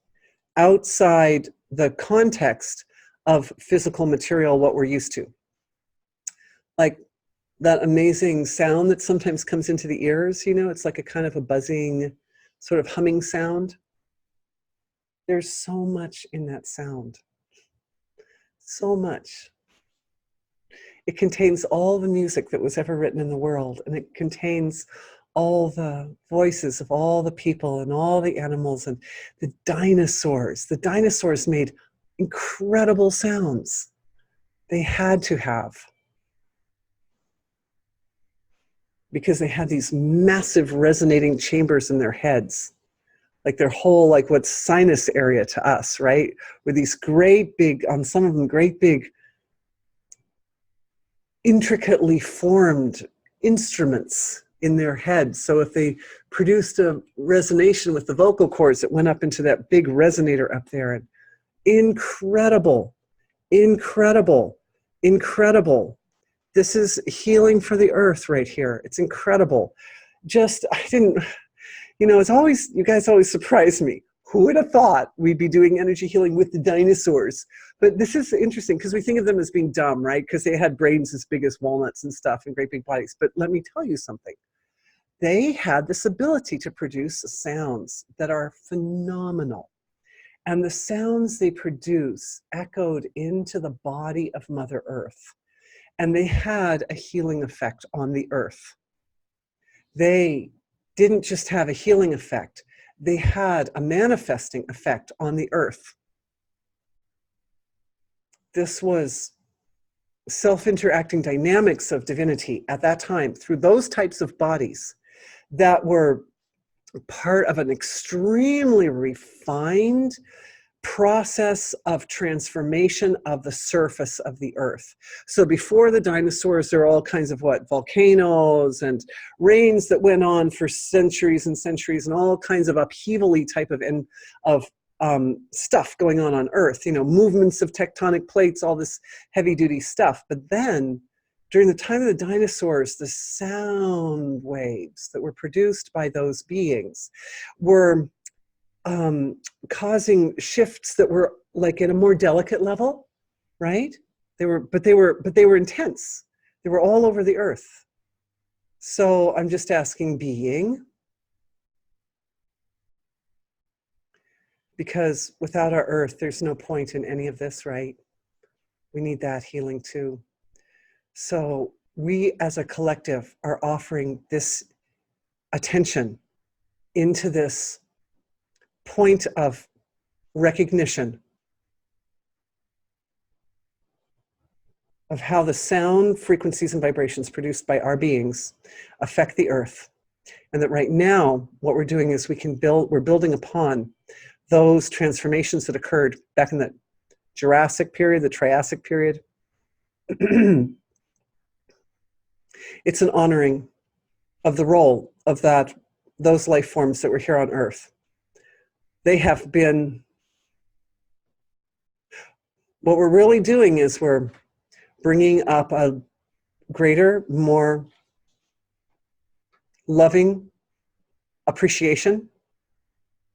outside the context of physical material, what we're used to. Like that amazing sound that sometimes comes into the ears, you know, it's like a kind of a buzzing, sort of humming sound. There's so much in that sound. So much. It contains all the music that was ever written in the world, and it contains all the voices of all the people and all the animals and the dinosaurs. The dinosaurs made incredible sounds. They had to have, because they had these massive resonating chambers in their heads, like their whole, like what's sinus area to us, right? With these great big, on some of them, great big, intricately formed instruments in their heads. So if they produced a resonation with the vocal cords, it went up into that big resonator up there. And incredible, incredible, incredible. This is healing for the earth right here. It's incredible. Just, I didn't, you know, it's always, you guys always surprise me. Who would have thought we'd be doing energy healing with the dinosaurs? But this is interesting because we think of them as being dumb, right? Because they had brains as big as walnuts and stuff and great big bodies. But let me tell you something. They had this ability to produce sounds that are phenomenal. And the sounds they produce echoed into the body of Mother Earth. And they had a healing effect on the earth. They didn't just have a healing effect, they had a manifesting effect on the earth. this was self-interacting dynamics of divinity at that time through those types of bodies that were part of an extremely refined process of transformation of the surface of the earth. So before the dinosaurs, there are all kinds of volcanoes and rains that went on for centuries and centuries, and all kinds of upheaval-y type of stuff going on earth, movements of tectonic plates, all this heavy duty stuff. But then during the time of the dinosaurs, the sound waves that were produced by those beings were causing shifts that were like at a more delicate level, right? They were intense. They were all over the earth. So I'm just asking, being, because without our earth, there's no point in any of this, right? We need that healing too. So we as a collective are offering this attention into this point of recognition of how the sound frequencies and vibrations produced by our beings affect the earth. And that right now, what we're doing is we're building upon those transformations that occurred back in the Jurassic period, the Triassic period. It's an honoring of the role of those life forms that were here on Earth. They have been, what we're really doing is we're bringing up a greater, more loving appreciation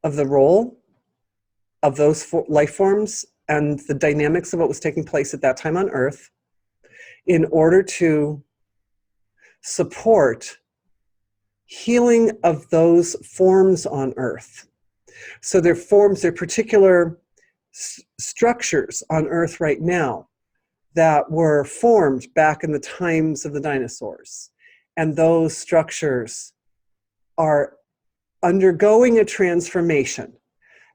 of the role of those life forms and the dynamics of what was taking place at that time on Earth, in order to support healing of those forms on Earth. So their forms, their particular structures on Earth right now that were formed back in the times of the dinosaurs. And those structures are undergoing a transformation.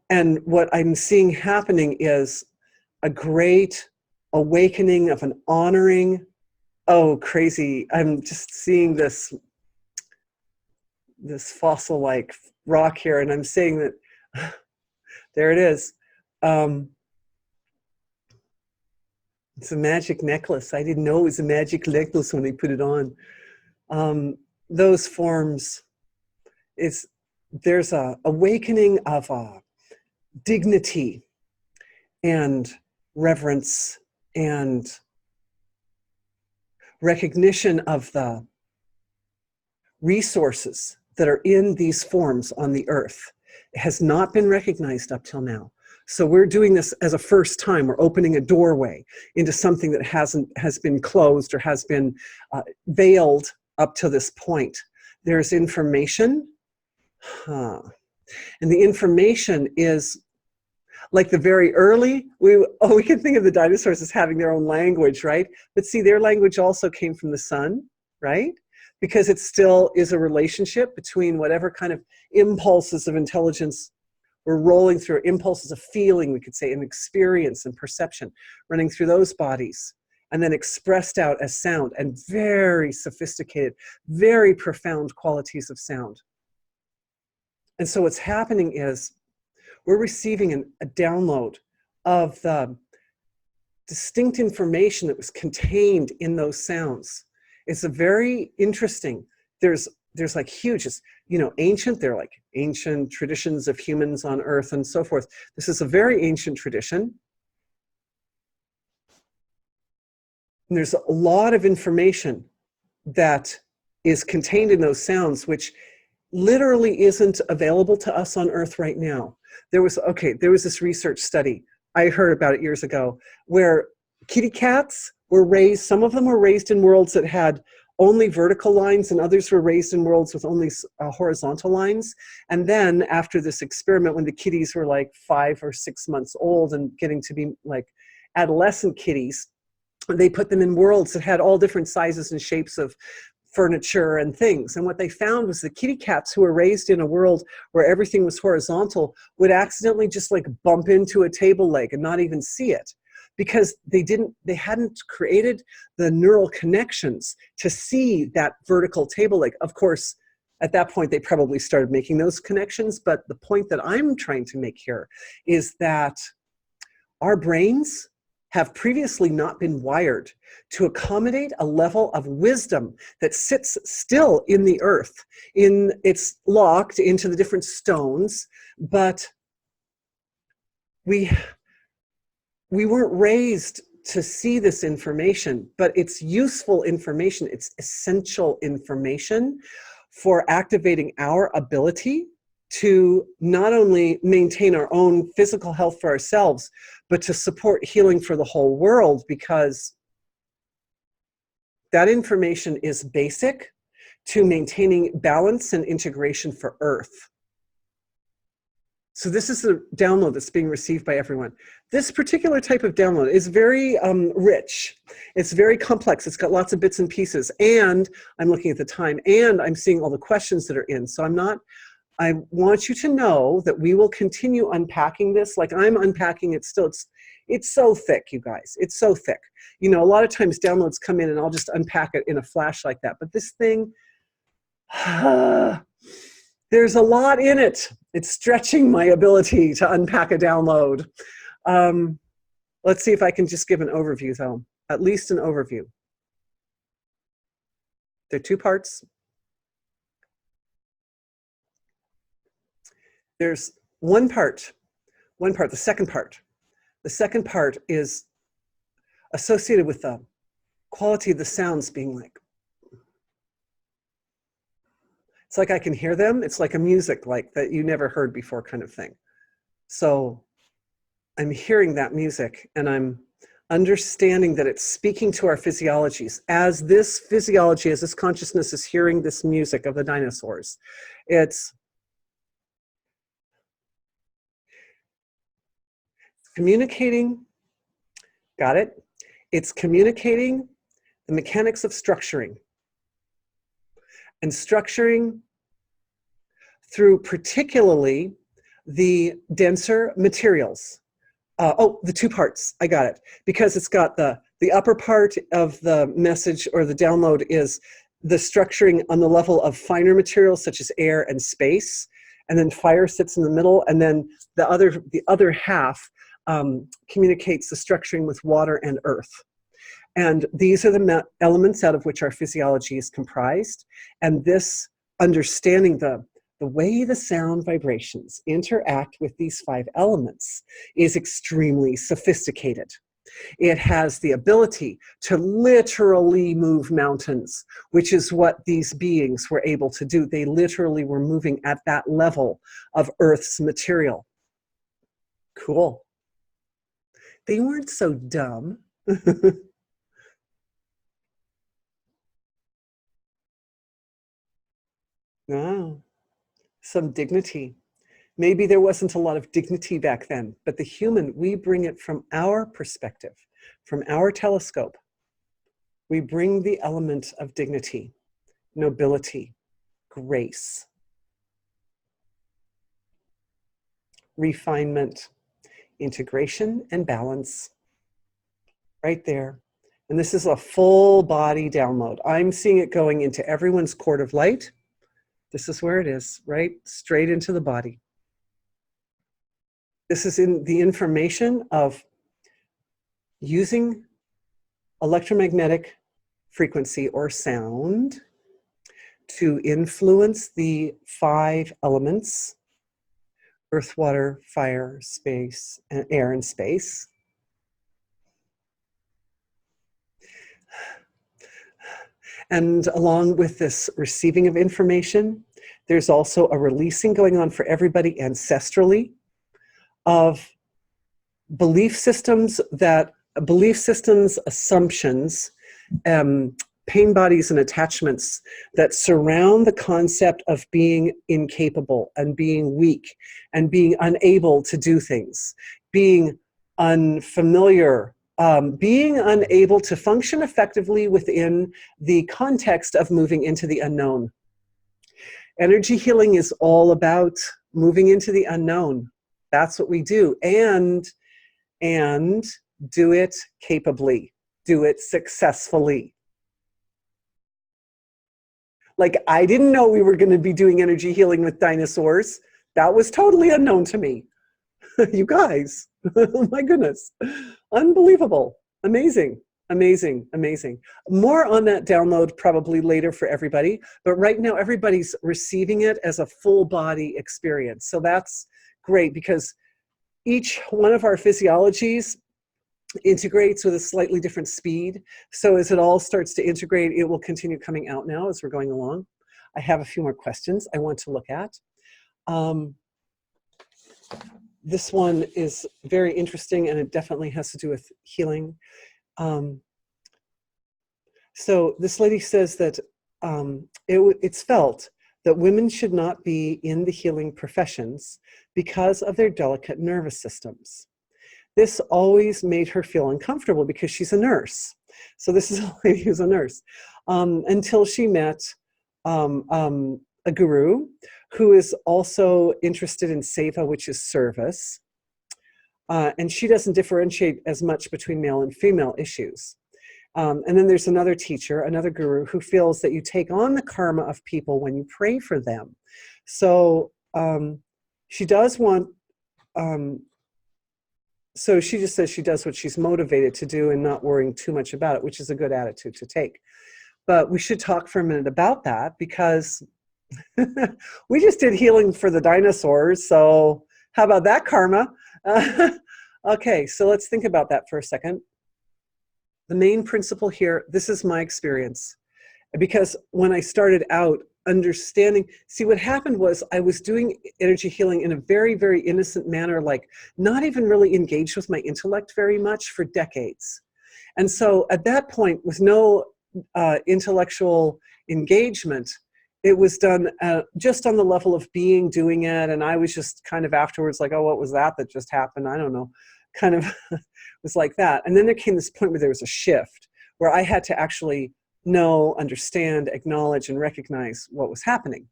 And what I'm seeing happening is a great awakening of an honoring. Oh, crazy. I'm just seeing this fossil-like rock here, and I'm saying that there it is. It's a magic necklace. I didn't know it was a magic necklace when they put it on. Those forms, there's a awakening of dignity and reverence and recognition of the resources that are in these forms on the earth. It has not been recognized up till now. So we're doing this as a first time. We're opening a doorway into something that has been closed or has been veiled up to this point. There's information, and the information is like the very early, we can think of the dinosaurs as having their own language, right? But see, their language also came from the sun, right? Because it still is a relationship between whatever kind of impulses of intelligence were rolling through, impulses of feeling, we could say, and experience and perception running through those bodies, and then expressed out as sound, and very sophisticated, very profound qualities of sound. And so what's happening is we're receiving a download of the distinct information that was contained in those sounds. It's a very interesting, there's like huge, ancient, they're like ancient traditions of humans on Earth and so forth. This is a very ancient tradition. And there's a lot of information that is contained in those sounds, which literally isn't available to us on Earth right now. There was this research study, I heard about it years ago, where kitty cats were raised, some of them were raised in worlds that had only vertical lines, and others were raised in worlds with only horizontal lines. And then after this experiment, when the kitties were like 5 or 6 months old and getting to be like adolescent kitties, they put them in worlds that had all different sizes and shapes of furniture and things. And what they found was the kitty cats who were raised in a world where everything was horizontal would accidentally just like bump into a table leg and not even see it, because they hadn't created the neural connections to see that vertical table leg. Of course, at that point, they probably started making those connections. But the point that I'm trying to make here is that our brains have previously not been wired to accommodate a level of wisdom that sits still in the earth. It's locked into the different stones, but we weren't raised to see this information, but it's useful information. It's essential information for activating our ability to not only maintain our own physical health for ourselves, but to support healing for the whole world, because that information is basic to maintaining balance and integration for Earth. So this is the download that's being received by everyone. This particular type of download is very rich. It's very complex. It's got lots of bits and pieces. And I'm looking at the time, and I'm seeing all the questions that are in. So I want you to know that we will continue unpacking this. Like I'm unpacking it still. It's so thick, you guys. It's so thick. You know, a lot of times downloads come in and I'll just unpack it in a flash like that. But this thing, there's a lot in it. It's stretching my ability to unpack a download. Let's see if I can just give an overview, though. At least an overview. There are two parts. There's one part, the second part. The second part is associated with the quality of the sounds being like, it's like I can hear them. It's like a music like that you never heard before kind of thing. So I'm hearing that music and I'm understanding that it's speaking to our physiologies. As this physiology, as this consciousness is hearing this music of the dinosaurs, it's communicating, got it? It's communicating the mechanics of structuring. And structuring through particularly the denser materials. The two parts, I got it. Because it's got the upper part of the message or the download is the structuring on the level of finer materials such as air and space. And then fire sits in the middle. And then the other half communicates the structuring with water and earth. And these are the elements out of which our physiology is comprised. And this understanding the way the sound vibrations interact with these 5 elements is extremely sophisticated. It has the ability to literally move mountains, which is what these beings were able to do. They literally were moving at that level of Earth's material. Cool. They weren't so dumb. No, some dignity. Maybe there wasn't a lot of dignity back then, but the human, we bring it from our perspective, from our telescope. We bring the element of dignity, nobility, grace, refinement, integration, and balance. Right there. And this is a full body download. I'm seeing it going into everyone's cord of light. This is where it is, right? Straight into the body. This is in the information of using electromagnetic frequency or sound to influence the 5 elements: earth, water, fire, space, and air and space. And along with this receiving of information, there's also a releasing going on for everybody ancestrally of belief systems, assumptions, pain bodies and attachments that surround the concept of being incapable and being weak and being unable to do things, being unfamiliar, being unable to function effectively within the context of moving into the unknown. Energy healing is all about moving into the unknown. That's what we do. And do it capably, do it successfully. Like, I didn't know we were going to be doing energy healing with dinosaurs. That was totally unknown to me. You guys, oh my goodness. Unbelievable. Amazing, amazing, amazing. More on that download probably later for everybody, but right now everybody's receiving it as a full body experience. So that's great, because each one of our physiologies integrates with a slightly different speed. So as it all starts to integrate, it will continue coming out now as we're going along. I have a few more questions I want to look at. This one is very interesting, and it definitely has to do with healing. So this lady says that it's felt that women should not be in the healing professions because of their delicate nervous systems. This always made her feel uncomfortable because she's a nurse. So this is a lady who's a nurse, until she met a guru who is also interested in seva, which is service. And she doesn't differentiate as much between male and female issues. And then there's another teacher, another guru, who feels that you take on the karma of people when you pray for them. So she does want, so she just says she does what she's motivated to do and not worrying too much about it, which is a good attitude to take. But we should talk for a minute about that, because we just did healing for the dinosaurs. So how about that karma? Okay, so let's think about that for a second. The main principle here, this is my experience, because when I started out understanding, see, what happened was I was doing energy healing in a very, very innocent manner, like not even really engaged with my intellect very much for decades. And so at that point, with no intellectual engagement, it was done just on the level of being, doing it. And I was just kind of afterwards like, oh, what was that just happened? I don't know, kind of was like that. And then there came this point where there was a shift where I had to actually know, understand, acknowledge, and recognize what was happening.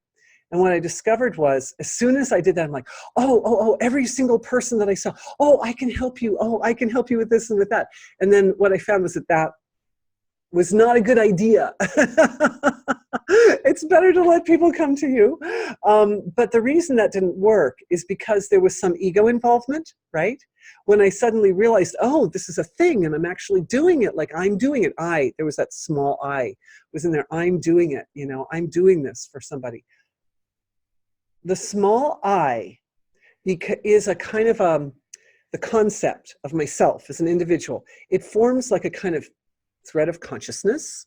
And what I discovered was, as soon as I did that, I'm like, oh, every single person that I saw, oh, I can help you. Oh, I can help you with this and with that. And then what I found was that that was not a good idea. It's better to let people come to you. But the reason that didn't work is because there was some ego involvement, right? When I suddenly realized, oh, this is a thing and I'm actually doing it, like I'm doing it. There was that small I was in there. I'm doing it, you know, I'm doing this for somebody. The small I is a kind of the concept of myself as an individual. It forms like a kind of thread of consciousness.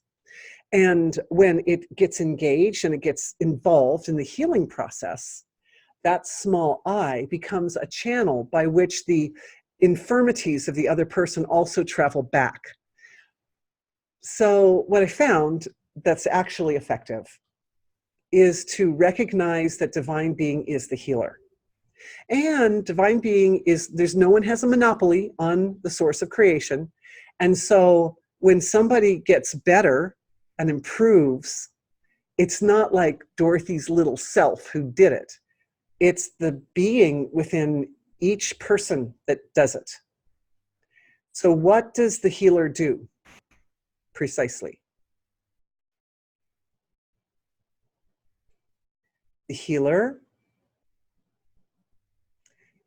And when it gets engaged and it gets involved in the healing process, that small I becomes a channel by which the infirmities of the other person also travel back. So what I found that's actually effective is to recognize that divine being is the healer. And divine being is, there's no one has a monopoly on the source of creation. And so when somebody gets better and improves, it's not like Dorothy's little self who did it. It's the being within each person that does it. So what does the healer do precisely? The healer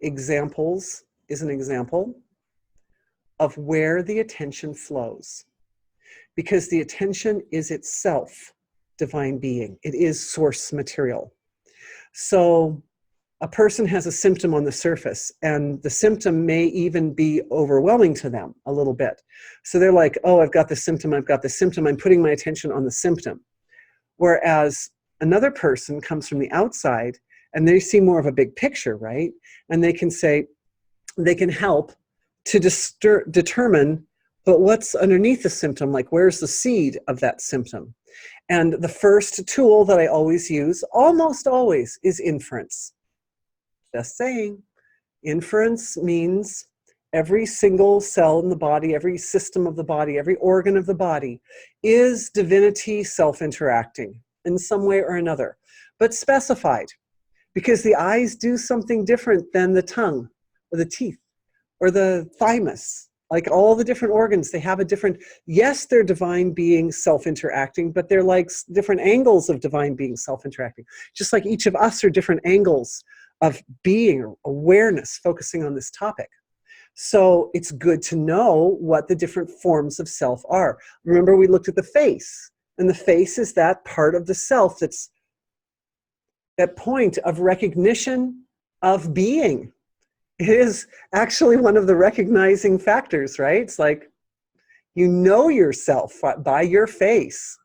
examples is an example of where the attention flows, because the attention is itself divine being. It is source material. So a person has a symptom on the surface, and the symptom may even be overwhelming to them a little bit. So they're like, oh, I've got the symptom, I've got the symptom, I'm putting my attention on the symptom. Whereas another person comes from the outside and they see more of a big picture, right? And they can say, they can help to determine, but what's underneath the symptom? Like, where's the seed of that symptom? And the first tool that I always use, almost always, is inference. Just saying. Inference means every single cell in the body, every system of the body, every organ of the body is divinity self-interacting in some way or another, but specified, because the eyes do something different than the tongue or the teeth or the thymus Like all the different organs, they have a different, yes, they're divine beings self-interacting, but they're like different angles of divine beings self-interacting. Just like each of us are different angles of being or awareness focusing on this topic. So it's good to know what the different forms of self are. Remember, we looked at the face, and the face is that part of the self that's that point of recognition of being. It is actually one of the recognizing factors, right? It's like you know yourself by your face.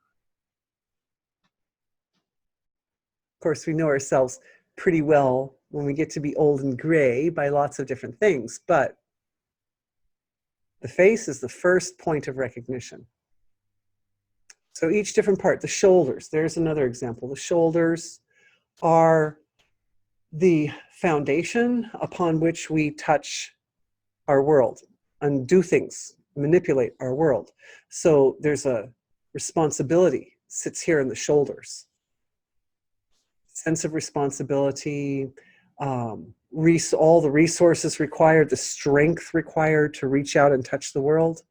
Of course, we know ourselves pretty well when we get to be old and gray by lots of different things, but the face is the first point of recognition. So each different part, the shoulders, there's another example. The shoulders are the foundation upon which we touch our world and do things, manipulate our world. So there's a responsibility sits here in the shoulders. Sense of responsibility, all the resources required, the strength required to reach out and touch the world.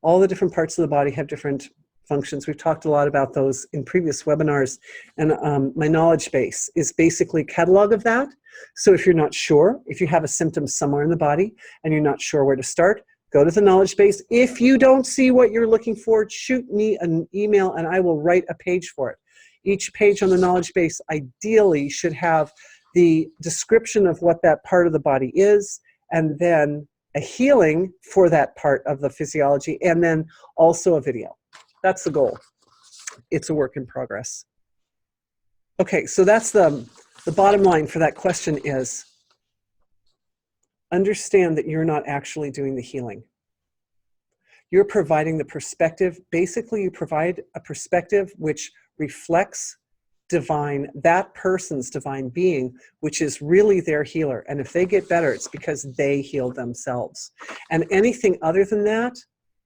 All the different parts of the body have different functions. We've talked a lot about those in previous webinars, and my knowledge base is basically a catalog of that. So if you're not sure, if you have a symptom somewhere in the body and you're not sure where to start, go to the knowledge base. If you don't see what you're looking for, shoot me an email and I will write a page for it. Each page on the knowledge base ideally should have the description of what that part of the body is, and then a healing for that part of the physiology, and then also a video. That's the goal. It's a work in progress. Okay, so that's the bottom line for that question is understand that you're not actually doing the healing. You're providing the perspective. Basically, you provide a perspective which reflects divine, that person's divine being, which is really their healer. And if they get better, it's because they healed themselves. And anything other than that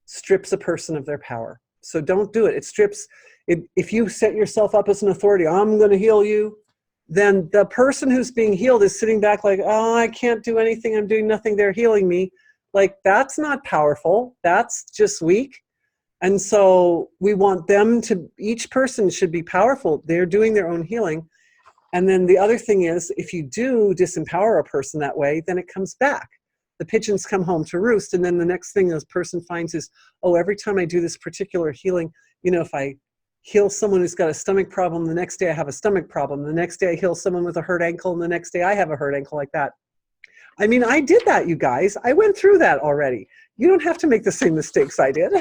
strips a person of their power. So don't do it. It strips, if you set yourself up as an authority, I'm going to heal you, then the person who's being healed is sitting back like, oh, I can't do anything. I'm doing nothing. They're healing me. Like, that's not powerful. That's just weak. And so we want them to, each person should be powerful. They're doing their own healing. And then the other thing is, if you do disempower a person that way, then it comes back. The pigeons come home to roost. And then the next thing this person finds is, oh, every time I do this particular healing, you know, if I heal someone who's got a stomach problem, the next day I have a stomach problem. The next day I heal someone with a hurt ankle, and the next day I have a hurt ankle, like that. I mean, I did that, you guys. I went through that already. You don't have to make the same mistakes I did.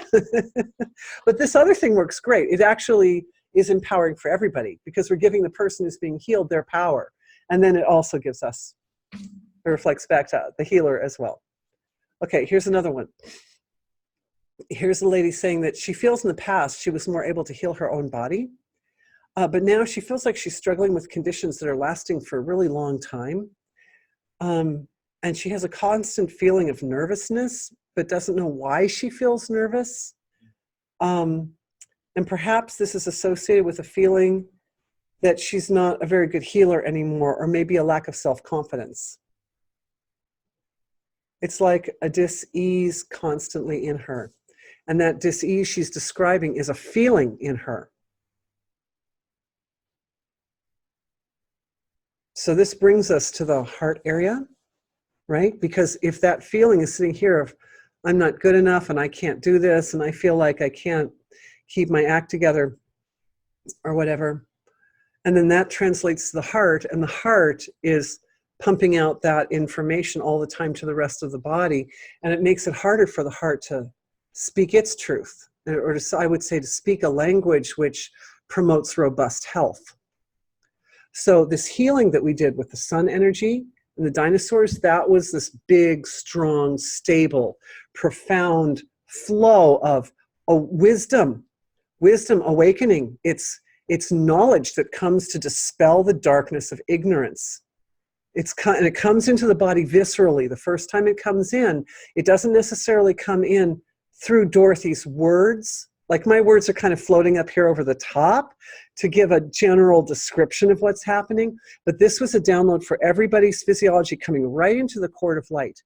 But this other thing works great. It actually is empowering for everybody because we're giving the person who's being healed their power. And then it also gives us, it reflects back to the healer as well. Okay, here's another one. Here's a lady saying that she feels in the past she was more able to heal her own body. But now she feels like she's struggling with conditions that are lasting for a really long time. And she has a constant feeling of nervousness, but doesn't know why she feels nervous. And perhaps this is associated with a feeling that she's not a very good healer anymore, or maybe a lack of self-confidence. It's like a dis-ease constantly in her. And that dis-ease she's describing is a feeling in her. So this brings us to the heart area, right? Because if that feeling is sitting here of, I'm not good enough and I can't do this and I feel like I can't keep my act together or whatever, and then that translates to the heart, and the heart is pumping out that information all the time to the rest of the body, and it makes it harder for the heart to speak its truth, or to, I would say, to speak a language which promotes robust health. So this healing that we did with the sun energy and the dinosaurs, that was this big, strong, stable, profound flow of wisdom awakening. It's knowledge that comes to dispel the darkness of ignorance. And it comes into the body viscerally. The first time it comes in, it doesn't necessarily come in through Dorothy's words. Like, my words are kind of floating up here over the top to give a general description of what's happening. But this was a download for everybody's physiology coming right into the cord of light.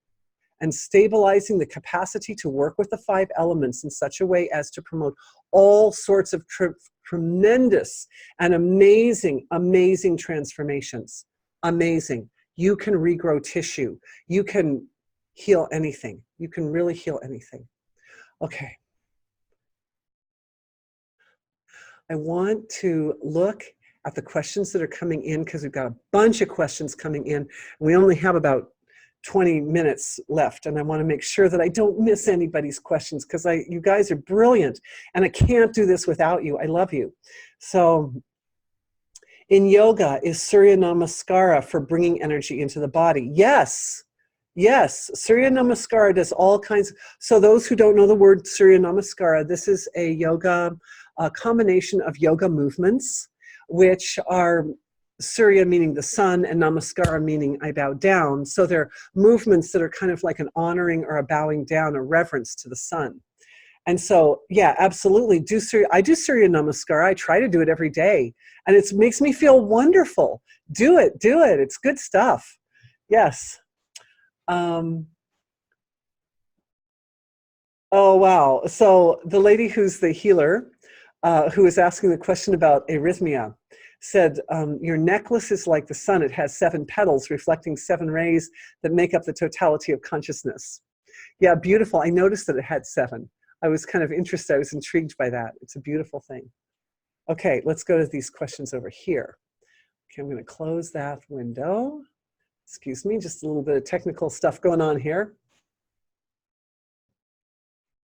and stabilizing the capacity to work with the 5 elements in such a way as to promote all sorts of tremendous and amazing, amazing transformations. Amazing. You can regrow tissue. You can heal anything. You can really heal anything. Okay. I want to look at the questions that are coming in because we've got a bunch of questions coming in. We only have about 20 minutes left, and I want to make sure that I don't miss anybody's questions because you guys are brilliant, and I can't do this without you. I love you. So in yoga, is Surya Namaskara for bringing energy into the body? Yes. Yes, Surya Namaskara does all kinds. So those who don't know the word Surya Namaskara, this is a yoga, a combination of yoga movements, which are Surya meaning the sun and Namaskara meaning I bow down. So they're movements that are kind of like an honoring or a bowing down, a reverence to the sun. And so, yeah, absolutely. I do Surya Namaskara. I try to do it every day. And it makes me feel wonderful. Do it. It's good stuff. Yes. Oh, wow. So the lady who's the healer, who was asking the question about arrhythmia, said, your necklace is like the sun. It has 7 petals reflecting 7 rays that make up the totality of consciousness. Yeah, beautiful. I noticed that it had 7. I was kind of interested. I was intrigued by that. It's a beautiful thing. Okay, let's go to these questions over here. Okay, I'm going to close that window. Excuse me, just a little bit of technical stuff going on here.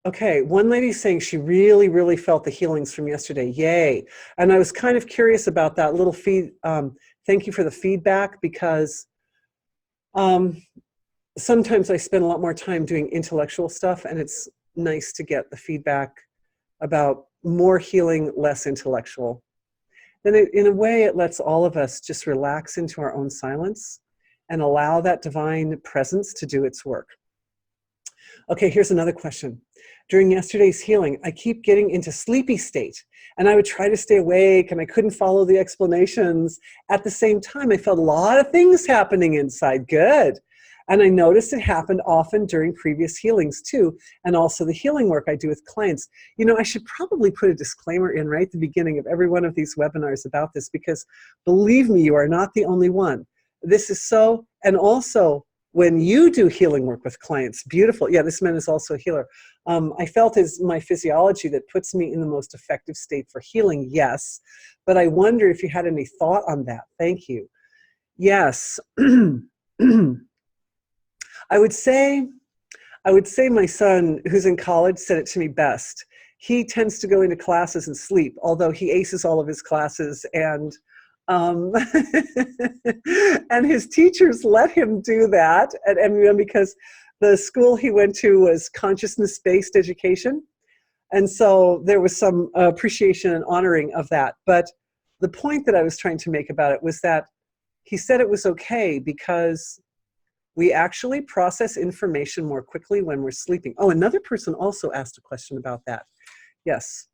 Okay, one lady's saying she really, really felt the healings from yesterday. Yay. And I was kind of curious about that little thank you for the feedback, because sometimes I spend a lot more time doing intellectual stuff, and it's nice to get the feedback about more healing, less intellectual. Then in a way, it lets all of us just relax into our own silence and allow that divine presence to do its work. Okay, here's another question. During yesterday's healing, I keep getting into sleepy state, and I would try to stay awake, and I couldn't follow the explanations. At the same time, I felt a lot of things happening inside. Good. And I noticed it happened often during previous healings too, and also the healing work I do with clients. You know, I should probably put a disclaimer in right at the beginning of every one of these webinars about this, because believe me, you are not the only one. This is so, and also when you do healing work with clients, beautiful. Yeah, this man is also a healer. I felt as my physiology that puts me in the most effective state for healing, yes. But I wonder if you had any thought on that. Thank you. Yes. I would say my son, who's in college, said it to me best. He tends to go into classes and sleep, although he aces all of his classes, and and his teachers let him do that at MUM because the school he went to was consciousness-based education. And so there was some appreciation and honoring of that. But the point that I was trying to make about it was that he said it was okay because we actually process information more quickly when we're sleeping. Oh, another person also asked a question about that. Yes.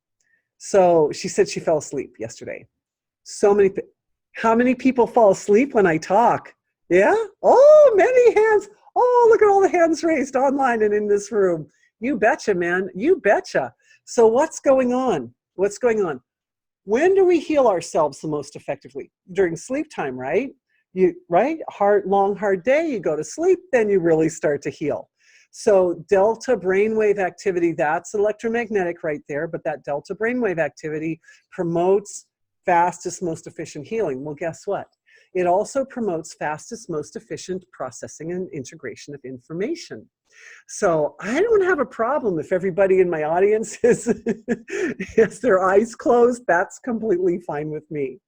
So she said she fell asleep yesterday. How many people fall asleep when I talk? Yeah? Oh, many hands. Oh, look at all the hands raised online and in this room. You betcha, man. You betcha. So what's going on? What's going on? When do we heal ourselves the most effectively? During sleep time, right? Long, hard day, you go to sleep, then you really start to heal. So delta brainwave activity, that's electromagnetic right there, but that delta brainwave activity promotes fastest, most efficient healing. Well, guess what? It also promotes fastest, most efficient processing and integration of information. So I don't have a problem if everybody in my audience has their eyes closed. That's completely fine with me.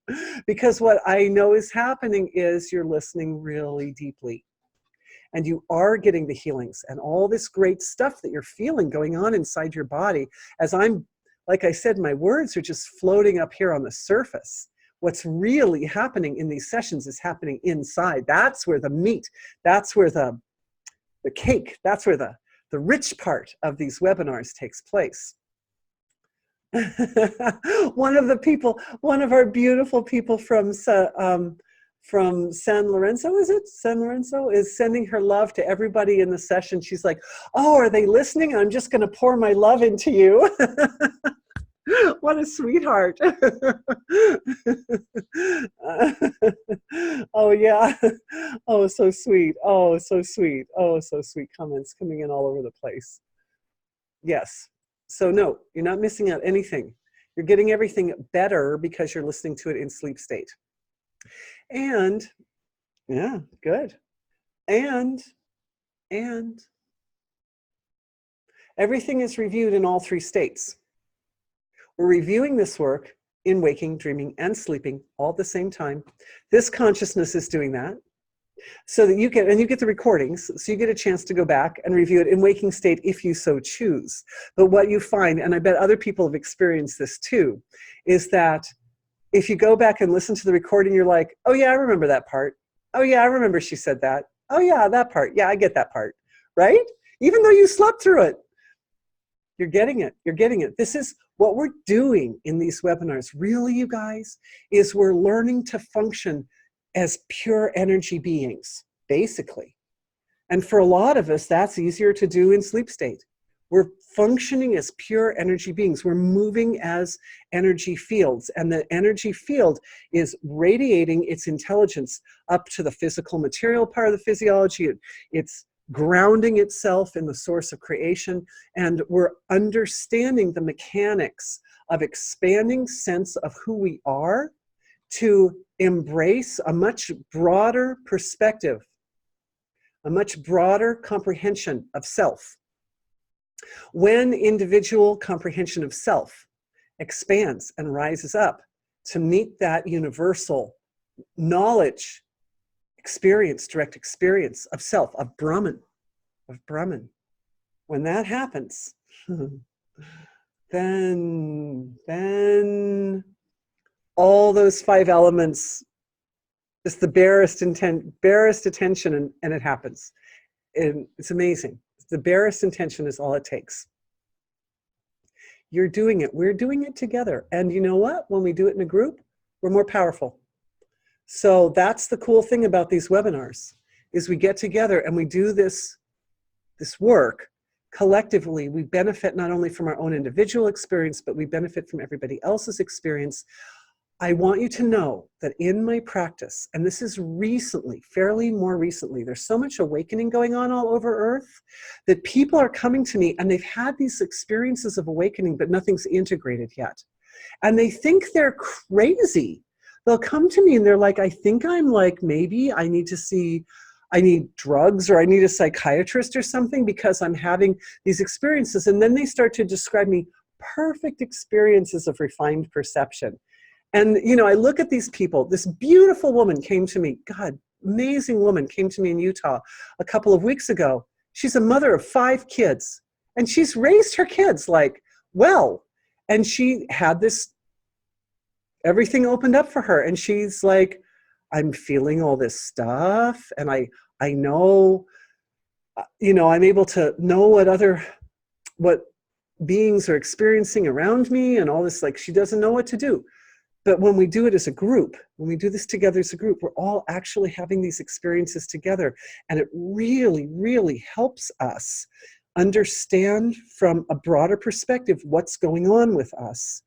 Because what I know is happening is you're listening really deeply. And you are getting the healings and all this great stuff that you're feeling going on inside your body. As like I said, my words are just floating up here on the surface. What's really happening in these sessions is happening inside. That's where the meat, that's where the cake, that's where the rich part of these webinars takes place. One of our beautiful people from from San Lorenzo, is it? San Lorenzo is sending her love to everybody in the session. She's like, oh, are they listening? I'm just going to pour my love into you. What a sweetheart. Oh, yeah. Oh, so sweet. Oh, so sweet. Oh, so sweet comments coming in all over the place. Yes. So no, you're not missing out anything. You're getting everything better because you're listening to it in sleep state. And yeah, good. And everything is reviewed in all three states. We're reviewing this work in waking, dreaming, and sleeping all at the same time. This consciousness is doing that so that you get the recordings, so you get a chance to go back and review it in waking state if you so choose. But what you find, and I bet other people have experienced this too, is that if you go back and listen to the recording, you're like, oh yeah, I remember that part. Oh yeah, I remember she said that. Oh yeah, that part. Yeah, I get that part, right? Even though you slept through it. You're getting it. You're getting it. This is what we're doing in these webinars. Really, you guys, is we're learning to function as pure energy beings, basically. And for a lot of us, that's easier to do in sleep state. We're functioning as pure energy beings. We're moving as energy fields. And the energy field is radiating its intelligence up to the physical material part of the physiology. It's grounding itself in the source of creation, and we're understanding the mechanics of expanding sense of who we are to embrace a much broader perspective, a much broader comprehension of self. When individual comprehension of self expands and rises up to meet that universal knowledge, experience, direct experience of self, of Brahman. When that happens, then all those five elements, just the barest attention, and it happens. And it's amazing. The barest intention is all it takes. You're doing it. We're doing it together. And you know what? When we do it in a group, we're more powerful. So that's the cool thing about these webinars, is we get together and we do this work collectively. We benefit not only from our own individual experience, but we benefit from everybody else's experience. I want you to know that in my practice, and this is recently, fairly more recently, there's so much awakening going on all over Earth that people are coming to me and they've had these experiences of awakening, but nothing's integrated yet. And they think they're crazy. They'll come to me and they're like, I think I'm like, maybe I need drugs, or I need a psychiatrist or something because I'm having these experiences. And then they start to describe me perfect experiences of refined perception. And, you know, I look at these people. This beautiful woman came to me, God, amazing woman came to me in Utah a couple of weeks ago. She's a mother of 5 kids, and she's raised her kids like, well, and she had this, everything opened up for her. And she's like, I'm feeling all this stuff. And I know, you know, I'm able to know what beings are experiencing around me and all this, like she doesn't know what to do. But when we do it as a group, when we do this together as a group, we're all actually having these experiences together. And it really, really helps us understand from a broader perspective what's going on with us.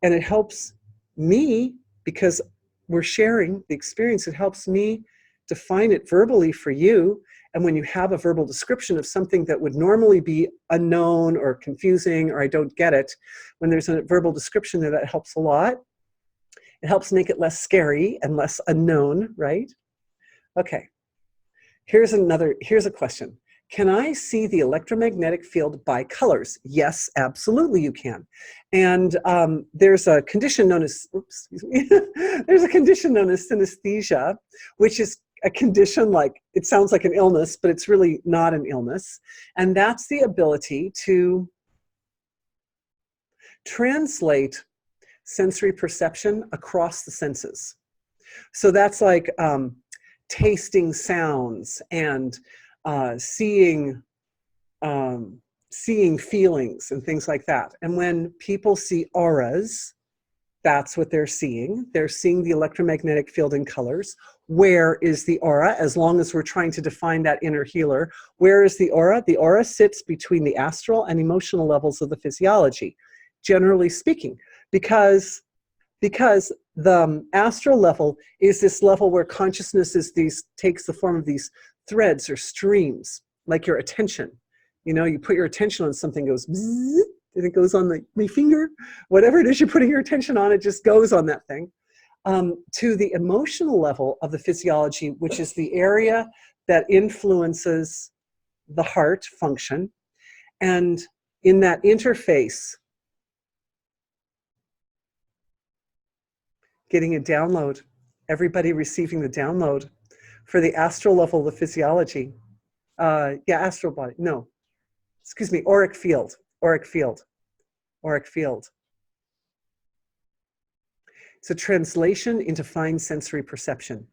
And it helps me, because we're sharing the experience, it helps me define it verbally for you. And when you have a verbal description of something that would normally be unknown or confusing, or I don't get it, when there's a verbal description there, that helps a lot. It helps make it less scary and less unknown, right? Okay, here's a question. Can I see the electromagnetic field by colors? Yes, absolutely you can. And there's a condition known as, there's a condition known as synesthesia, which is a condition like, it sounds like an illness, but it's really not an illness. And that's the ability to translate sensory perception across the senses. So that's like tasting sounds and seeing feelings and things like that. And when people see auras, That's what they're seeing. They're seeing the electromagnetic field in colors. Where is the aura? As long as we're trying to define that inner healer, where is the aura? The aura sits between the astral and emotional levels of the physiology, generally speaking, because the astral level is this level where consciousness takes the form of these threads or streams, like your attention. You know, you put your attention on something, goes bzzz, and it goes on my finger. Whatever it is you're putting your attention on, it just goes on that thing. To the emotional level of the physiology, which is the area that influences the heart function. And in that interface, getting a download, everybody receiving the download for the astral level of the physiology. Yeah, astral body, no, excuse me, auric field. It's a translation into fine sensory perception.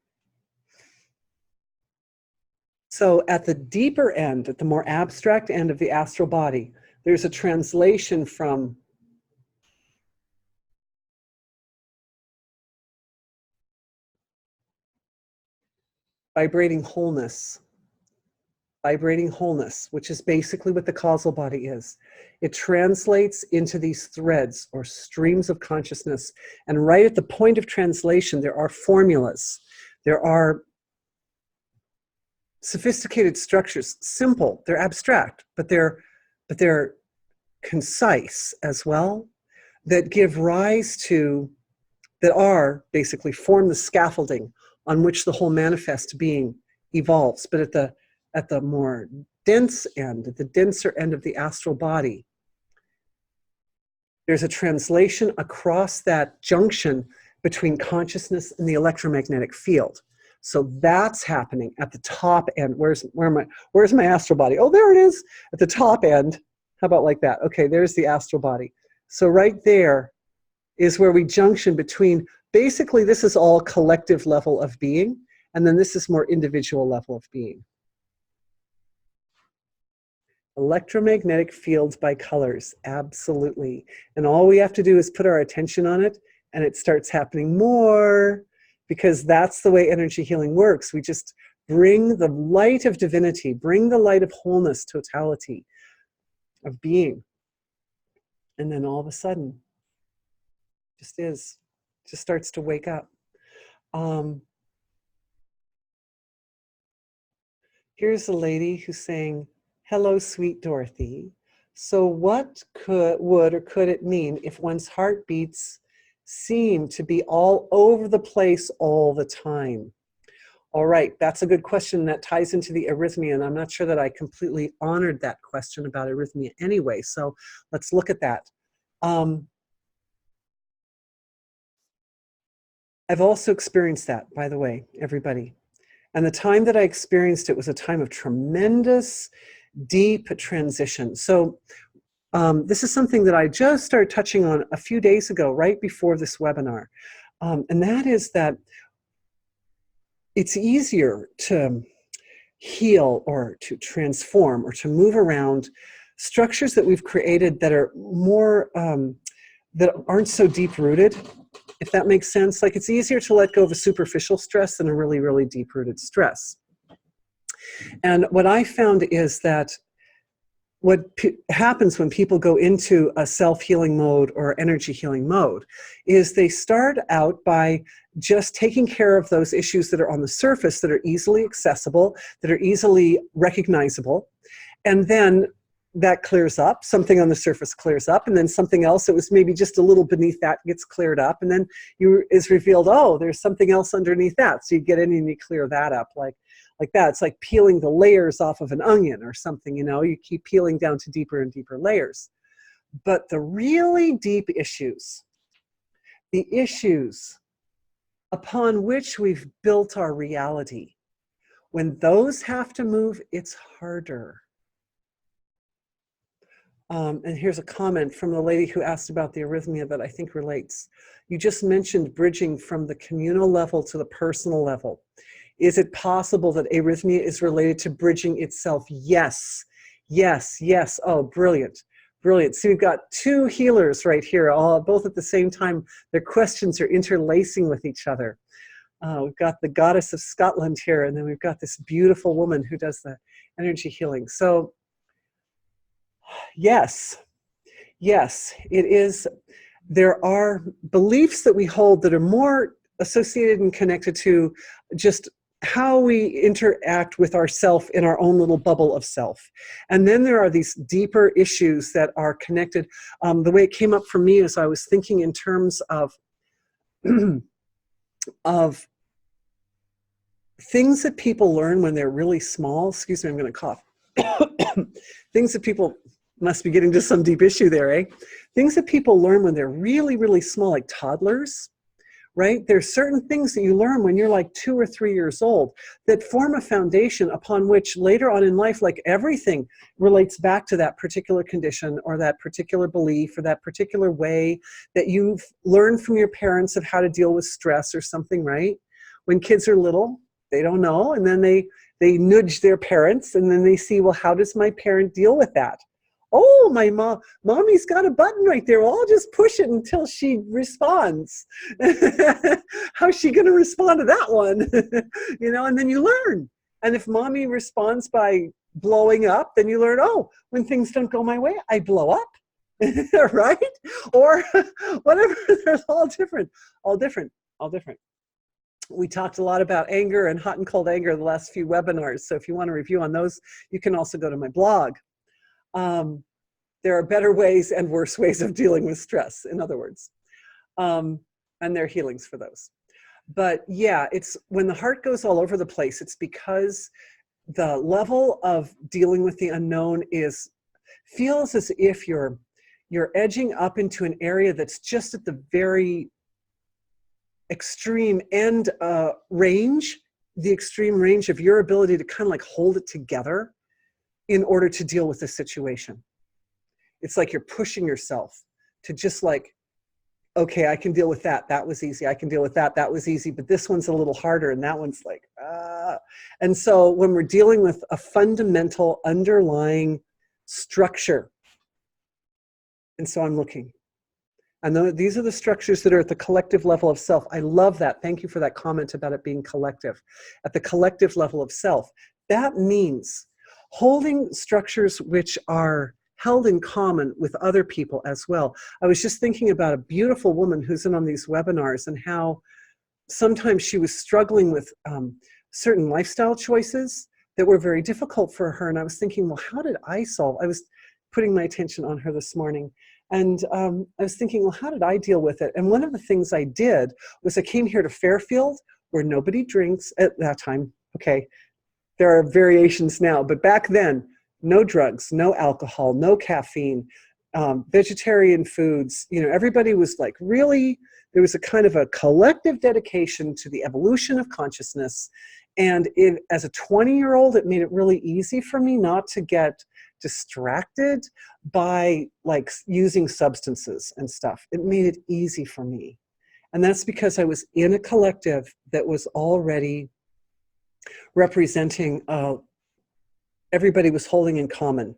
So at the deeper end, at the more abstract end of the astral body, there's a translation from vibrating wholeness, which is basically what the causal body is. It translates into these threads or streams of consciousness. And right at the point of translation, there are formulas. There are sophisticated structures, simple, they're abstract, but they're concise as well, that give rise to, that are basically form the scaffolding on which the whole manifest being evolves. But at the more dense end, at the denser end of the astral body, there's a translation across that junction between consciousness and the electromagnetic field. So that's happening at the top end. Where's my astral body? Oh, there it is at the top end. How about like that? Okay, there's the astral body. So right there is where we junction between, basically this is all collective level of being, and then this is more individual level of being. Electromagnetic fields by colors, absolutely. And all we have to do is put our attention on it, and it starts happening more, because that's the way energy healing works. We just bring the light of divinity, bring the light of wholeness, totality of being. And then all of a sudden, just starts to wake up. Here's a lady who's saying, hello, sweet Dorothy. So what would or could it mean if one's heartbeats seem to be all over the place all the time? All right, that's a good question. That ties into the arrhythmia, and I'm not sure that I completely honored that question about arrhythmia anyway, so let's look at that. I've also experienced that, by the way, everybody. And the time that I experienced it was a time of tremendous, deep transition. So this is something that I just started touching on a few days ago, right before this webinar. And that is that it's easier to heal or to transform or to move around structures that we've created that are more, that aren't so deep-rooted, if that makes sense. Like, it's easier to let go of a superficial stress than a really, really deep-rooted stress. And what I found is that what happens when people go into a self-healing mode or energy healing mode is they start out by just taking care of those issues that are on the surface, that are easily accessible, that are easily recognizable. And then that clears up, something on the surface clears up, and then something else that was maybe just a little beneath that gets cleared up, and then is revealed, oh, there's something else underneath that. So you get in and you clear that up like that. It's like peeling the layers off of an onion or something, you know, you keep peeling down to deeper and deeper layers. But the really deep issues, the issues upon which we've built our reality, when those have to move, it's harder. And here's a comment from the lady who asked about the arrhythmia that I think relates. You just mentioned bridging from the communal level to the personal level. Is it possible that arrhythmia is related to bridging itself? Yes, yes, yes. Oh, brilliant, Brilliant. So we've got two healers right here, all both at the same time. Their questions are interlacing with each other. We've got the goddess of Scotland here, and then we've got this beautiful woman who does the energy healing. So yes, yes, it is. There are beliefs that we hold that are more associated and connected to just how we interact with ourself in our own little bubble of self. And then there are these deeper issues that are connected. The way it came up for me is I was thinking in terms of of things that people learn when they're really small. Excuse me, I'm going to cough. Things that people must be getting to some deep issue there, eh? Things that people learn when they're really, really small, like toddlers, right? There's certain things that you learn when you're like 2 or 3 years old that form a foundation upon which later on in life, like everything relates back to that particular condition or that particular belief or that particular way that you've learned from your parents of how to deal with stress or something, right? When kids are little, they don't know, and then they nudge their parents, and then they see, well, how does my parent deal with that? Oh, my mommy's got a button right there. Well, I'll just push it until she responds. How's she going to respond to that one? You know, and then you learn. And if mommy responds by blowing up, then you learn, oh, when things don't go my way, I blow up. Right? Or whatever. They're all different, all different, all different. We talked a lot about anger and hot and cold anger the last few webinars. So if you want to review on those, you can also go to my blog. There are better ways and worse ways of dealing with stress, in other words. And there are healings for those. But yeah, it's when the heart goes all over the place, it's because the level of dealing with the unknown feels as if you're edging up into an area that's just at the very extreme end range, the extreme range of your ability to kind of like hold it together in order to deal with the situation. It's like you're pushing yourself to just like, okay, I can deal with that. That was easy. I can deal with that. That was easy. But this one's a little harder. And that one's like, ah. And so when we're dealing with a fundamental underlying structure, and so I'm looking. And these are the structures that are at the collective level of self. I love that. Thank you for that comment about it being collective. At the collective level of self. That means holding structures which are held in common with other people as well. I was just thinking about a beautiful woman who's in on these webinars and how sometimes she was struggling with certain lifestyle choices that were very difficult for her. And I was thinking, well, how did I solve? I was putting my attention on her this morning. And I was thinking, well, how did I deal with it? And one of the things I did was I came here to Fairfield, where nobody drinks at that time. Okay, there are variations now, but back then, no drugs, no alcohol, no caffeine, vegetarian foods. You know, everybody was like really, there was a kind of a collective dedication to the evolution of consciousness. And as a 20-year-old, it made it really easy for me not to get distracted by like using substances and stuff. It made it easy for me. And that's because I was in a collective that was already representing, everybody was holding in common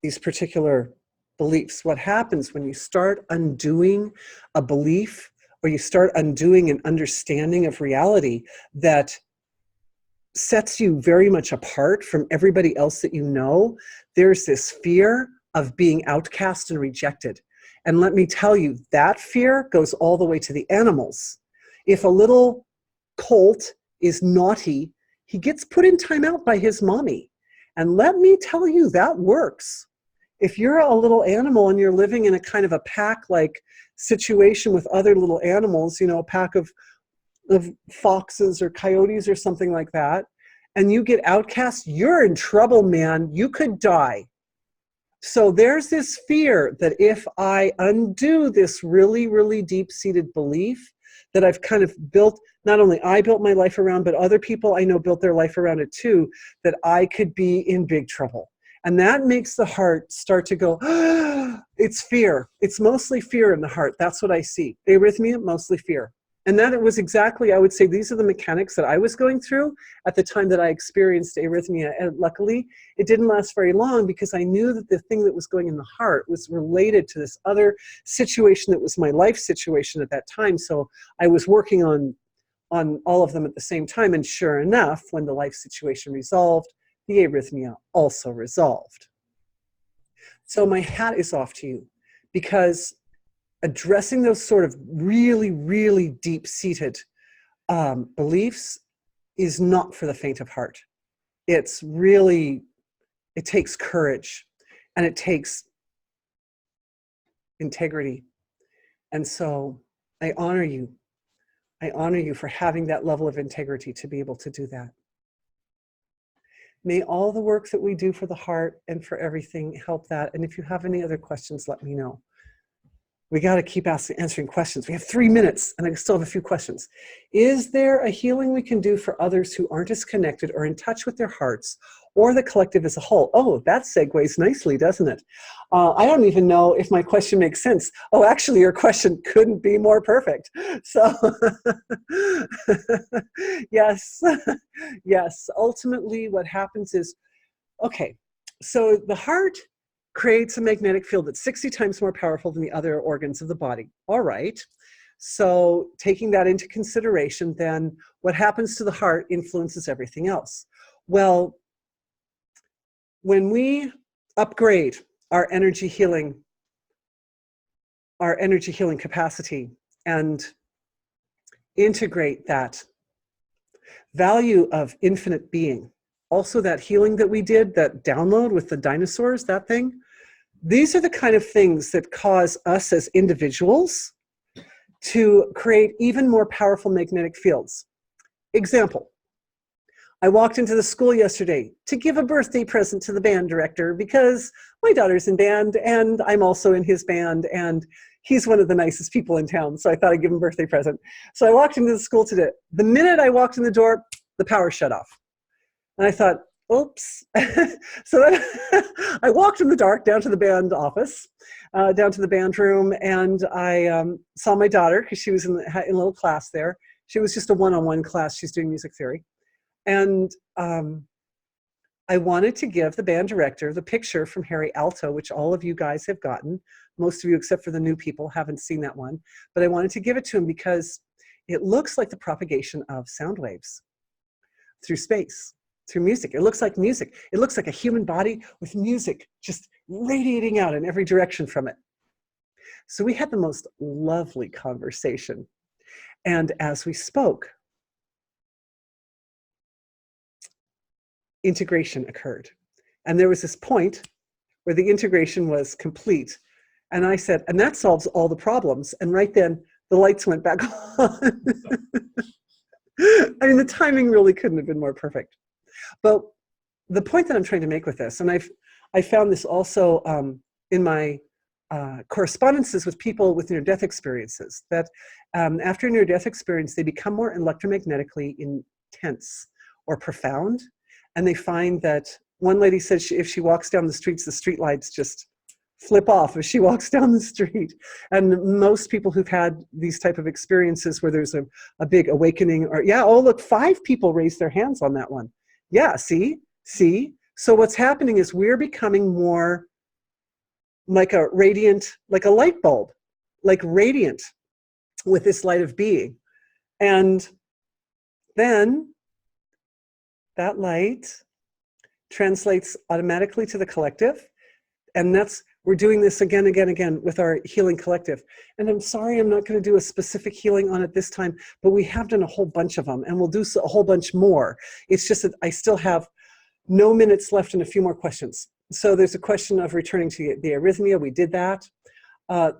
these particular beliefs. What happens when you start undoing a belief or you start undoing an understanding of reality that sets you very much apart from everybody else that you know, there's this fear of being outcast and rejected. And let me tell you, that fear goes all the way to the animals. If a little colt is naughty, he gets put in timeout by his mommy. And let me tell you, that works. If you're a little animal and you're living in a kind of a pack-like situation with other little animals, you know, a pack of foxes or coyotes or something like that, and you get outcast, you're in trouble, man. You could die. So there's this fear that if I undo this really, really deep-seated belief that I've kind of built, not only I built my life around, but other people I know built their life around it too, that I could be in big trouble. And that makes the heart start to go, it's fear. It's mostly fear in the heart. That's what I see. Arrhythmia, mostly fear. And that it was exactly, I would say, these are the mechanics that I was going through at the time that I experienced arrhythmia. And luckily, it didn't last very long because I knew that the thing that was going in the heart was related to this other situation that was my life situation at that time. So I was working on all of them at the same time. And sure enough, when the life situation resolved, the arrhythmia also resolved. So my hat is off to you, because addressing those sort of really, really deep-seated beliefs is not for the faint of heart. It's really, it takes courage, and it takes integrity. And so I honor you. I honor you for having that level of integrity to be able to do that. May all the work that we do for the heart and for everything help that. And if you have any other questions, let me know. We got to keep answering questions. We have 3 minutes, and I still have a few questions. Is there a healing we can do for others who aren't as connected or in touch with their hearts or the collective as a whole? Oh, that segues nicely, doesn't it? I don't even know if my question makes sense. Oh, actually, your question couldn't be more perfect. So, yes, yes. Ultimately, what happens is, okay, so the heart creates a magnetic field that's 60 times more powerful than the other organs of the body. All right. So taking that into consideration, then what happens to the heart influences everything else. Well, when we upgrade our energy healing capacity and integrate that value of infinite being, also that healing that we did, that download with the dinosaurs, that thing, these are the kind of things that cause us as individuals to create even more powerful magnetic fields. Example, I walked into the school yesterday to give a birthday present to the band director because my daughter's in band and I'm also in his band, and he's one of the nicest people in town, so I thought I'd give him a birthday present. So I walked into the school today. The minute I walked in the door, the power shut off. And I thought, oops. So then I walked in the dark down to the band office, down to the band room, and I saw my daughter because she was in a little class there. She was just a one-on-one class. She's doing music theory. And I wanted to give the band director the picture from Harry Alto, which all of you guys have gotten. Most of you, except for the new people, haven't seen that one. But I wanted to give it to him because it looks like the propagation of sound waves through space, through music. It looks like music. It looks like a human body with music just radiating out in every direction from it. So we had the most lovely conversation. And as we spoke, integration occurred. And there was this point where the integration was complete. And I said, and that solves all the problems. And right then, the lights went back on. I mean, the timing really couldn't have been more perfect. But the point that I'm trying to make with this, and I found this also in my correspondences with people with near-death experiences, that after a near-death experience, they become more electromagnetically intense or profound. And they find that one lady said if she walks down the streets, the street lights just flip off as she walks down the street. And most people who've had these type of experiences where there's a big awakening, or yeah, oh look, 5 people raised their hands on that one. Yeah, see? So what's happening is we're becoming more like a radiant, like a light bulb, like radiant with this light of being. And then that light translates automatically to the collective. And we're doing this again with our healing collective. And I'm sorry, I'm not going to do a specific healing on it this time, but we have done a whole bunch of them, and we'll do a whole bunch more. It's just that I still have no minutes left and a few more questions. So there's a question of returning to the arrhythmia. We did that.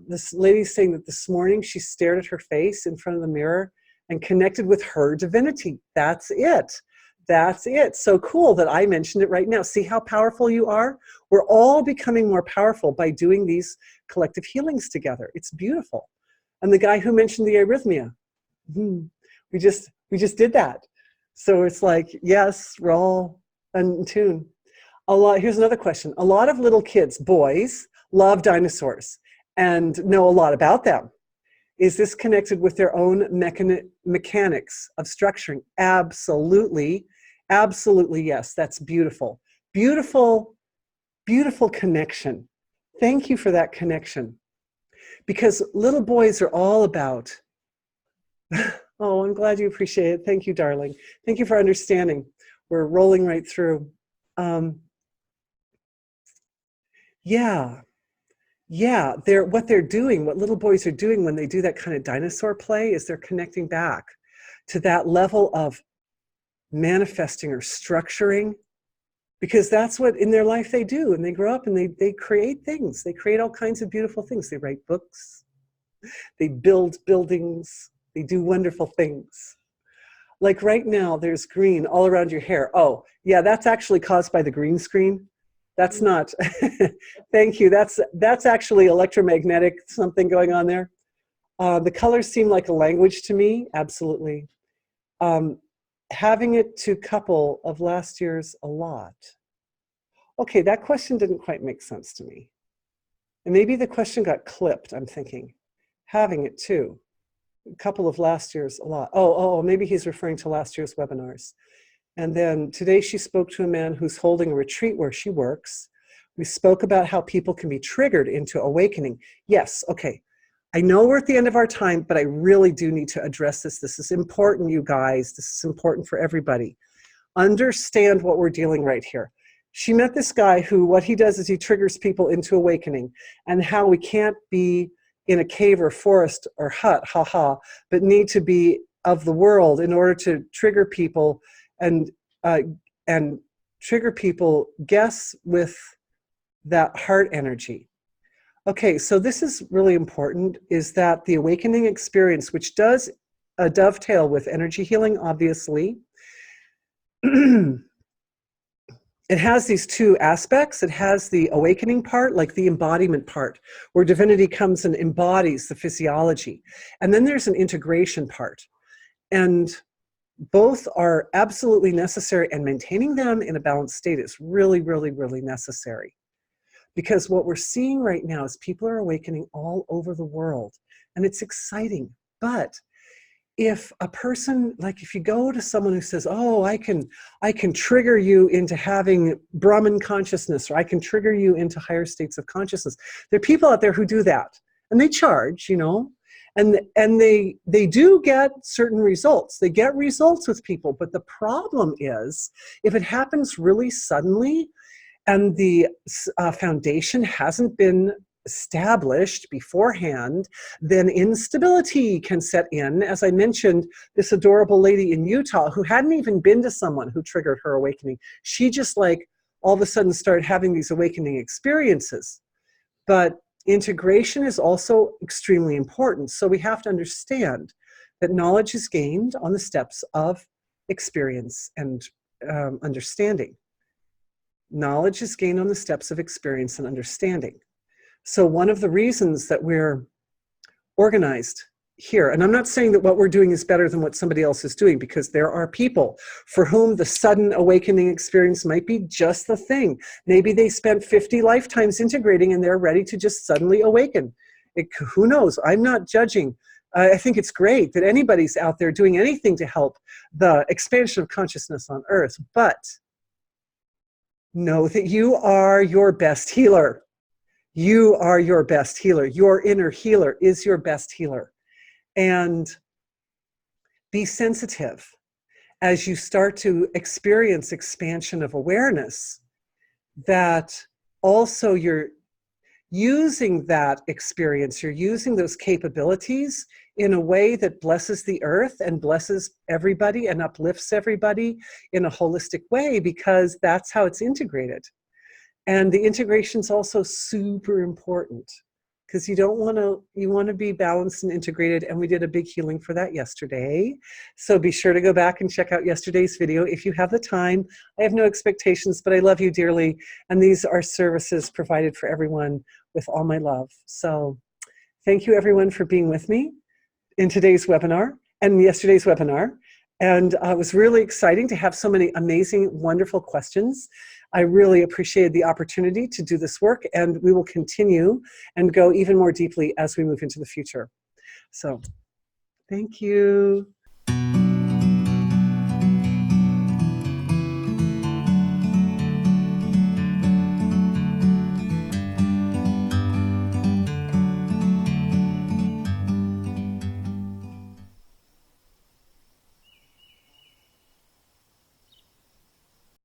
This lady's saying that this morning she stared at her face in front of the mirror and connected with her divinity. That's it. That's it. So cool that I mentioned it right now. See how powerful you are? We're all becoming more powerful by doing these collective healings together. It's beautiful. And the guy who mentioned the arrhythmia, we just did that. So it's like, yes, we're all in tune. Here's another question. A lot of little kids, boys, love dinosaurs and know a lot about them. Is this connected with their own mechanics of structuring? Absolutely. Absolutely, yes. That's beautiful. Beautiful, beautiful connection. Thank you for that connection. Because little boys are all about, oh, I'm glad you appreciate it. Thank you, darling. Thank you for understanding. We're rolling right through. Yeah. Yeah, what they're doing, what little boys are doing when they do that kind of dinosaur play is they're connecting back to that level of manifesting or structuring, because that's what in their life they do. And they grow up and they create things. They create all kinds of beautiful things. They write books, they build buildings, they do wonderful things. Like right now, there's green all around your hair. Oh, yeah, that's actually caused by the green screen. That's not, thank you. That's actually electromagnetic something going on there. The colors seem like a language to me, absolutely. Having it to couple of last year's a lot. Okay, that question didn't quite make sense to me. And maybe the question got clipped, I'm thinking. Having it too, a couple of last year's a lot. Oh, maybe he's referring to last year's webinars. And then today she spoke to a man who's holding a retreat where she works. We spoke about how people can be triggered into awakening. Yes, okay. I know we're at the end of our time, but I really do need to address this. This is important, you guys. This is important for everybody. Understand what we're dealing right here. She met this guy who, what he does is he triggers people into awakening, and how we can't be in a cave or forest or hut, but need to be of the world in order to trigger people and trigger people, guess, with that heart energy. Okay, so this is really important, is that the awakening experience, which does dovetail with energy healing, obviously, it has these two aspects. It has the awakening part, like the embodiment part, where divinity comes and embodies the physiology. And then there's an integration part. And both are absolutely necessary, and maintaining them in a balanced state is really, really, really necessary. Because what we're seeing right now is people are awakening all over the world, and it's exciting. But if a person, like if you go to someone who says, oh, I can trigger you into having Brahman consciousness, or I can trigger you into higher states of consciousness. There are people out there who do that, and they charge, and they do get certain results. They get results with people, but the problem is if it happens really suddenly and the foundation hasn't been established beforehand, then instability can set in. As I mentioned, this adorable lady in Utah who hadn't even been to someone who triggered her awakening. She just like all of a sudden started having these awakening experiences. But integration is also extremely important. So we have to understand that knowledge is gained on the steps of experience and understanding. Knowledge is gained on the steps of experience and understanding. So one of the reasons that we're organized here, and I'm not saying that what we're doing is better than what somebody else is doing, because there are people for whom the sudden awakening experience might be just the thing. Maybe they spent 50 lifetimes integrating and they're ready to just suddenly awaken. Who knows? I'm not judging. I think it's great that anybody's out there doing anything to help the expansion of consciousness on Earth, but know that you are your best healer. You are your best healer. Your inner healer is your best healer. And be sensitive as you start to experience expansion of awareness, that also you're using that experience, you're using those capabilities in a way that blesses the earth and blesses everybody and uplifts everybody in a holistic way, because that's how it's integrated. And the integration is also super important, because you want to be balanced and integrated. And we did a big healing for that yesterday. So be sure to go back and check out yesterday's video if you have the time. I have no expectations, but I love you dearly. And these are services provided for everyone with all my love. So thank you everyone for being with me in today's webinar and yesterday's webinar. And it was really exciting to have so many amazing, wonderful questions. I really appreciated the opportunity to do this work, and we will continue and go even more deeply as we move into the future. So thank you.